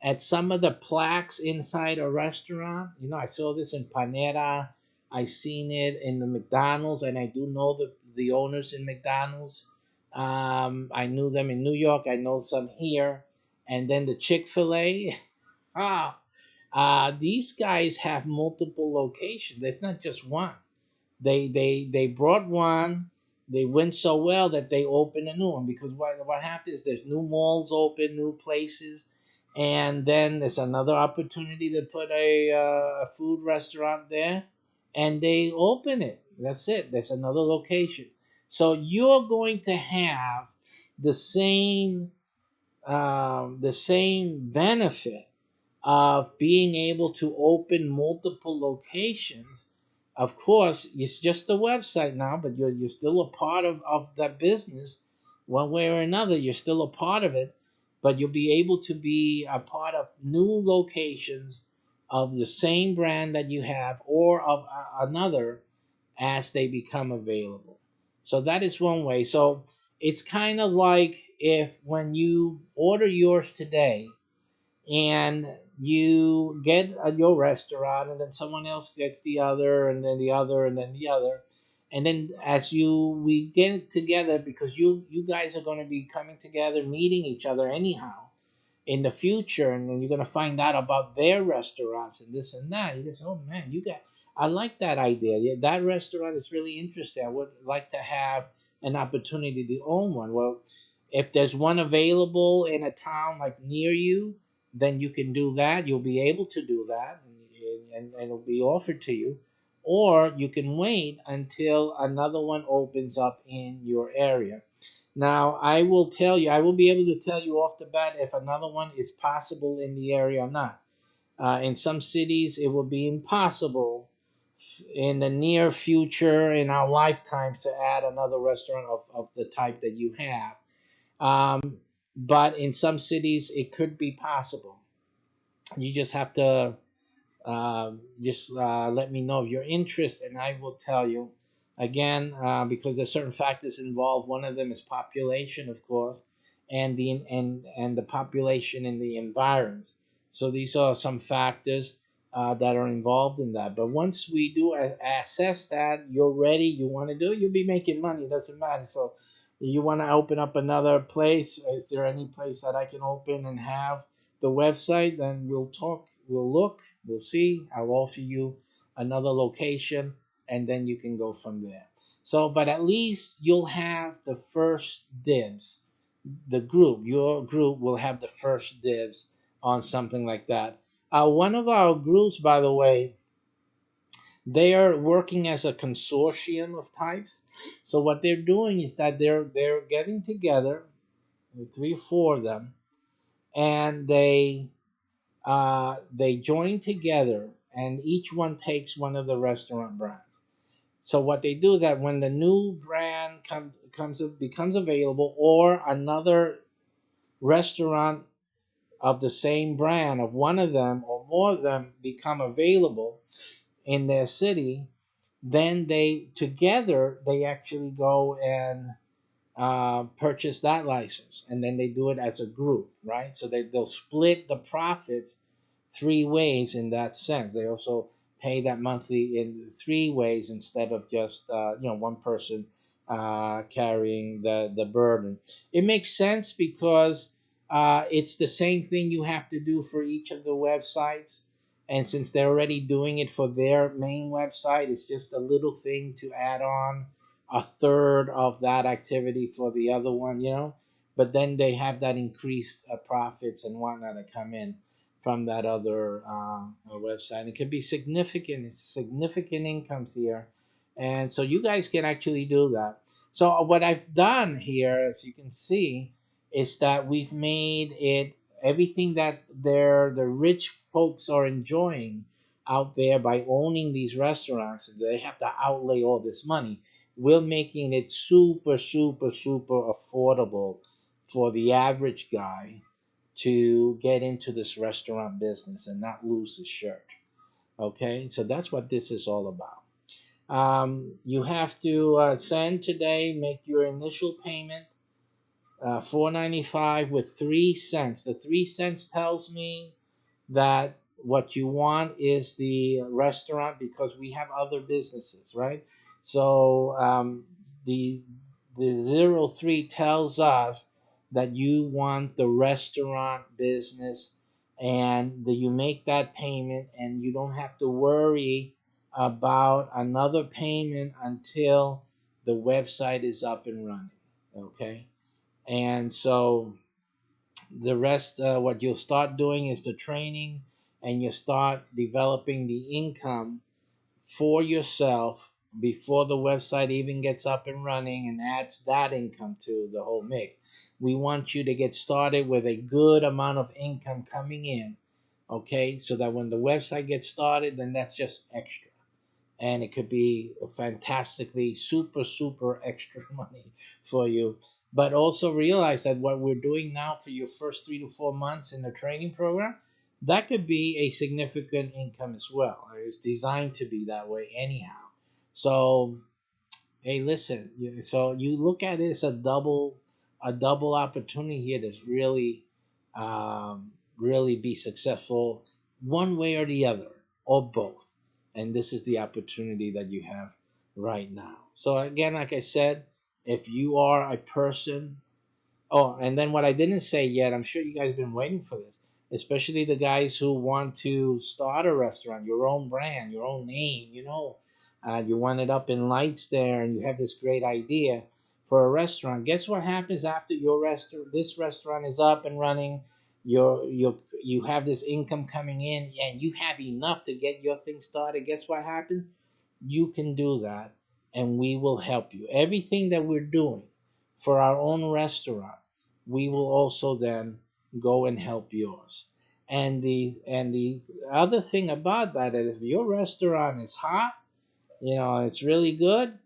at some of the plaques inside a restaurant. I saw this in Panera. I've seen it in the McDonald's, and I do know the owners in McDonald's. I knew them in New York. I know some here. And then the Chick-fil-A. Ah, these guys have multiple locations. It's not just one. They brought one. They went so well that they opened a new one, because what happens is there's new malls open, new places, and then there's another opportunity to put a food restaurant there, and they open it. That's it. There's another location. So you're going to have the same benefit of being able to open multiple locations. Of course, it's just a website now, but you're still a part of that business one way or another. You're still a part of it, but you'll be able to be a part of new locations of the same brand that you have, or of another, as they become available. So that is one way. So it's kind of like if when you order yours today, and you get your restaurant, and then someone else gets the other, and then the other, and then the other, and then as we get together, because you guys are going to be coming together, meeting each other anyhow in the future, and then you're going to find out about their restaurants and this and that. You can say, oh man, I like that idea. Yeah, that restaurant is really interesting. I would like to have an opportunity to own one. Well, if there's one available in a town like near you, then you can do that. You'll be able to do that, and it'll be offered to you. Or you can wait until another one opens up in your area. Now, I will be able to tell you off the bat if another one is possible in the area or not. In some cities, it will be impossible in the near future, in our lifetimes, to add another restaurant of the type that you have. But in some cities, it could be possible. You just have to let me know of your interest, and I will tell you. Again, because there's certain factors involved. One of them is population, of course, and the population in the environs. So these are some factors that are involved in that. But once we do assess that, you're ready, you want to do it, you'll be making money. It doesn't matter. So you want to open up another place? Is there any place that I can open and have the website? Then we'll talk, we'll look, we'll see. I'll offer you another location, and then you can go from there. So, but at least you'll have the first dibs. Your group will have the first dibs on something like that. One of our groups, by the way, they are working as a consortium of types. So what they're doing is that they're getting together, 3 or 4 of them, and they join together, and each one takes one of the restaurant brands. So what they do is that when the new brand becomes available, or another restaurant of the same brand of one of them or more of them become available in their city, then they actually go and purchase that license, and then they do it as a group, right? So they'll split the profits 3 ways in that sense. They also pay that monthly in 3 ways, instead of just one person carrying the burden. It makes sense, because it's the same thing you have to do for each of the websites, And since they're already doing it for their main website, it's just a little thing to add on a third of that activity for the other one. But then they have that increased profits and whatnot that come in from that other website. It could be significant. It's significant incomes here. And so you guys can actually do that. So what I've done here, as you can see, is that we've made it everything that the rich folks are enjoying out there by owning these restaurants. They have to outlay all this money. We're making it super, super, super affordable for the average guy to get into this restaurant business and not lose his shirt. Okay, so that's what this is all about. You have to send today, make your initial payment, $4.95 with 3 cents. The 3 cents tells me that what you want is the restaurant because we have other businesses, right? So the 03 tells us that you want the restaurant business, and that you make that payment and you don't have to worry about another payment until the website is up and running. Okay, and so the rest, what you'll start doing is the training, and you start developing the income for yourself before the website even gets up and running and adds that income to the whole mix. We want you to get started with a good amount of income coming in, okay, so that when the website gets started, then that's just extra. And it could be fantastically super, super extra money for you. But also realize that what we're doing now for your first 3 to 4 months in the training program, that could be a significant income as well. It's designed to be that way anyhow. So, hey, listen. So you look at it as a double opportunity here to really be successful one way or the other, or both. And this is the opportunity that you have right now. So again, like I said, if you are a person, oh, and then what I didn't say yet, I'm sure you guys have been waiting for this, especially the guys who want to start a restaurant, your own brand, your own name, you want it up in lights there, and you have this great idea for a restaurant. Guess what happens after this restaurant is up and running? You have this income coming in, and you have enough to get your thing started. Guess what happens? You can do that, and we will help you. Everything that we're doing for our own restaurant, we will also then go and help yours. And the other thing about that is if your restaurant is hot, it's really good,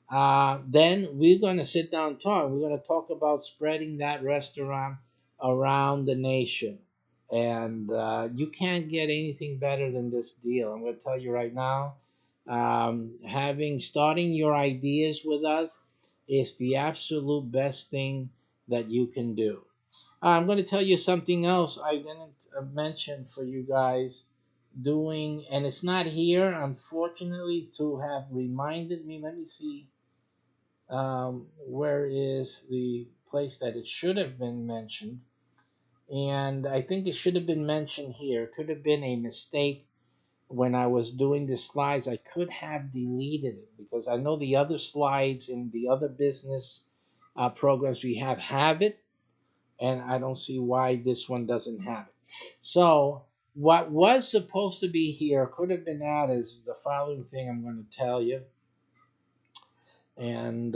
then we're going to sit down and talk. We're going to talk about spreading that restaurant around the nation. And you can't get anything better than this deal. I'm going to tell you right now, starting your ideas with us is the absolute best thing that you can do. I'm going to tell you something else I didn't mention for you guys doing, and it's not here, unfortunately, to have reminded me. Let me see. Where is the place that it should have been mentioned? And I think it should have been mentioned here. Could have been a mistake when I was doing the slides. I could have deleted it because I know the other slides in the other business programs we have it, and I don't see why this one doesn't have it. So what was supposed to be here could have been added is the following thing I'm going to tell you. And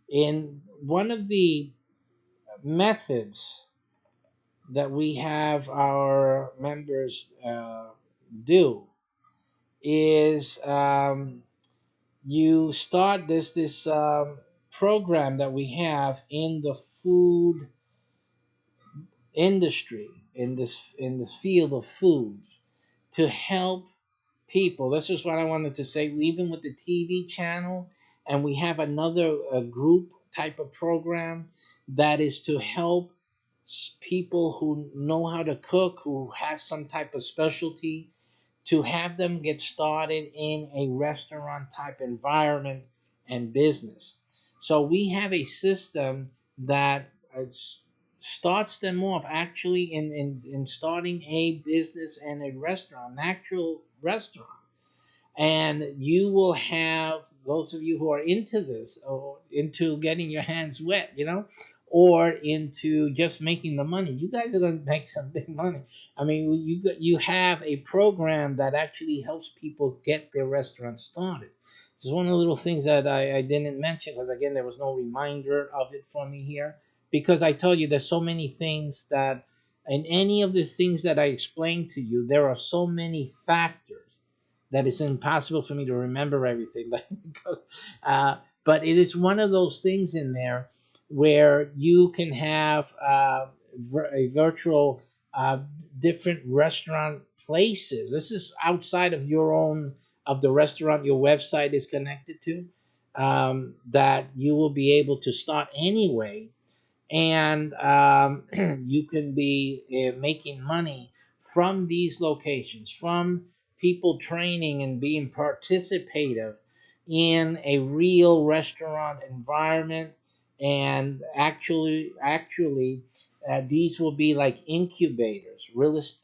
in one of the methods that we have our members do is you start this program that we have in the food industry, in the field of foods, to help people. This is what I wanted to say. Even with the TV channel, and we have another group type of program that is to help people who know how to cook, who have some type of specialty, to have them get started in a restaurant type environment and business. So we have a system that starts them off actually in starting a business and a restaurant, an actual restaurant. And you will have those of you who are into this or into getting your hands wet, or into just making the money. You guys are going to make some big money. I mean, you have a program that actually helps people get their restaurant started. This is one of the little things that I didn't mention because again there was no reminder of it for me here, because I told you there's so many things that in any of the things that I explained to you, there are so many factors that it's impossible for me to remember everything. But it is one of those things in there where you can have a virtual different restaurant places. This is outside of your own of the restaurant your website is connected to, that you will be able to start anyway, and you can be making money from these locations, from people training and being participative in a real restaurant environment. And actually these will be like incubators. I was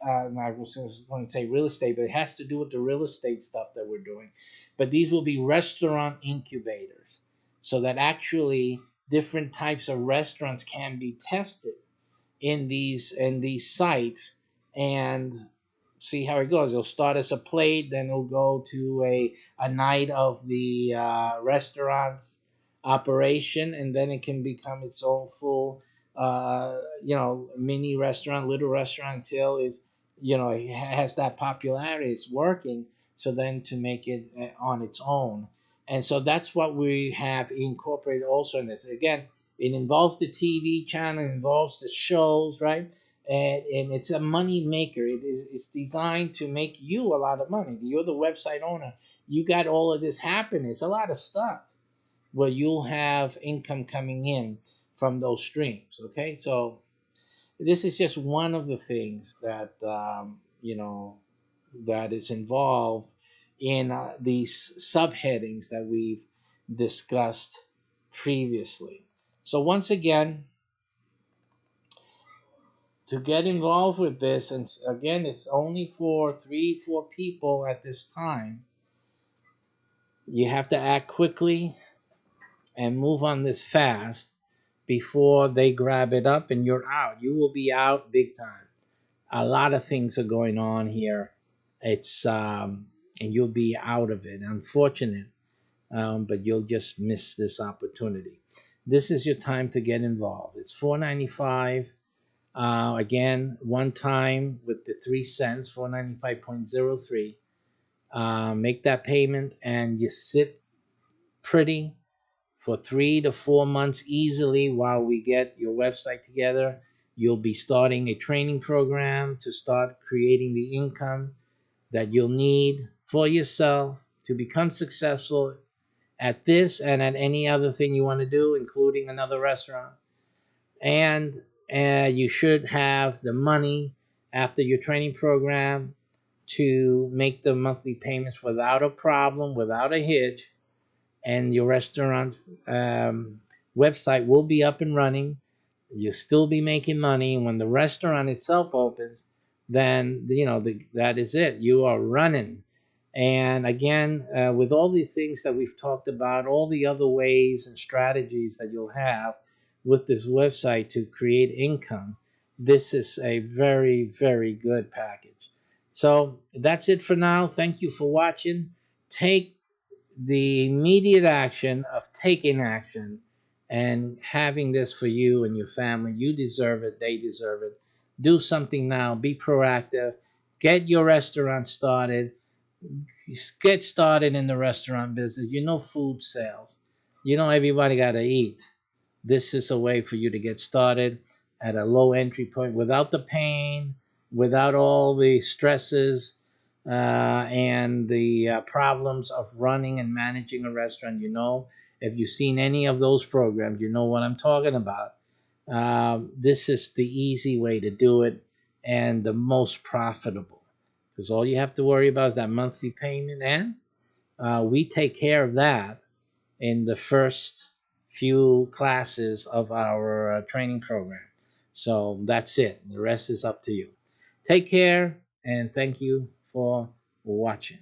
going to say real estate, but it has to do with the real estate stuff that we're doing. But these will be restaurant incubators, so that actually different types of restaurants can be tested in these sites and see how it goes. It'll start as a plate, then it'll go to a night of the restaurant's operation, and then it can become its own full, mini restaurant, little restaurant until it has that popularity. It's working. So then to make it on its own. And so that's what we have incorporated also in this. Again, it involves the TV channel, it involves the shows, right? And it's a money maker. It's designed to make you a lot of money. You're the website owner. You got all of this happening. It's a lot of stuff where you'll have income coming in from those streams. Okay, so this is just one of the things that that is involved in these subheadings that we've discussed previously. So once again, to get involved with this, and again, it's only for 3-4 people at this time. You have to act quickly and move on this fast before they grab it up and you're out. You will be out big time. A lot of things are going on here. It's and you'll be out of it. Unfortunate, but you'll just miss this opportunity. This is your time to get involved. It's $4.95. Again, one time with the 3 cents, 495.03. Make that payment and you sit pretty for 3 to 4 months easily while we get your website together. You'll be starting a training program to start creating the income that you'll need for yourself to become successful at this and at any other thing you want to do, including another restaurant. And you should have the money after your training program to make the monthly payments without a problem, without a hitch, and your restaurant website will be up and running. You'll still be making money, and when the restaurant itself opens, then that is it. You are running. And again, with all the things that we've talked about, all the other ways and strategies that you'll have with this website to create income, this is a very, very good package. So that's it for now. Thank you for watching. Take the immediate action of taking action and having this for you and your family. You deserve it. They deserve it. Do something now. Be proactive. Get your restaurant started. Get started in the restaurant business. Food sales. Everybody got to eat. This is a way for you to get started at a low entry point without the pain, without all the stresses and the problems of running and managing a restaurant. If you've seen any of those programs, you know what I'm talking about. This is the easy way to do it and the most profitable, because all you have to worry about is that monthly payment, and we take care of that in the first few classes of our training program. So that's it. The rest is up to you. Take care, and thank you for watching.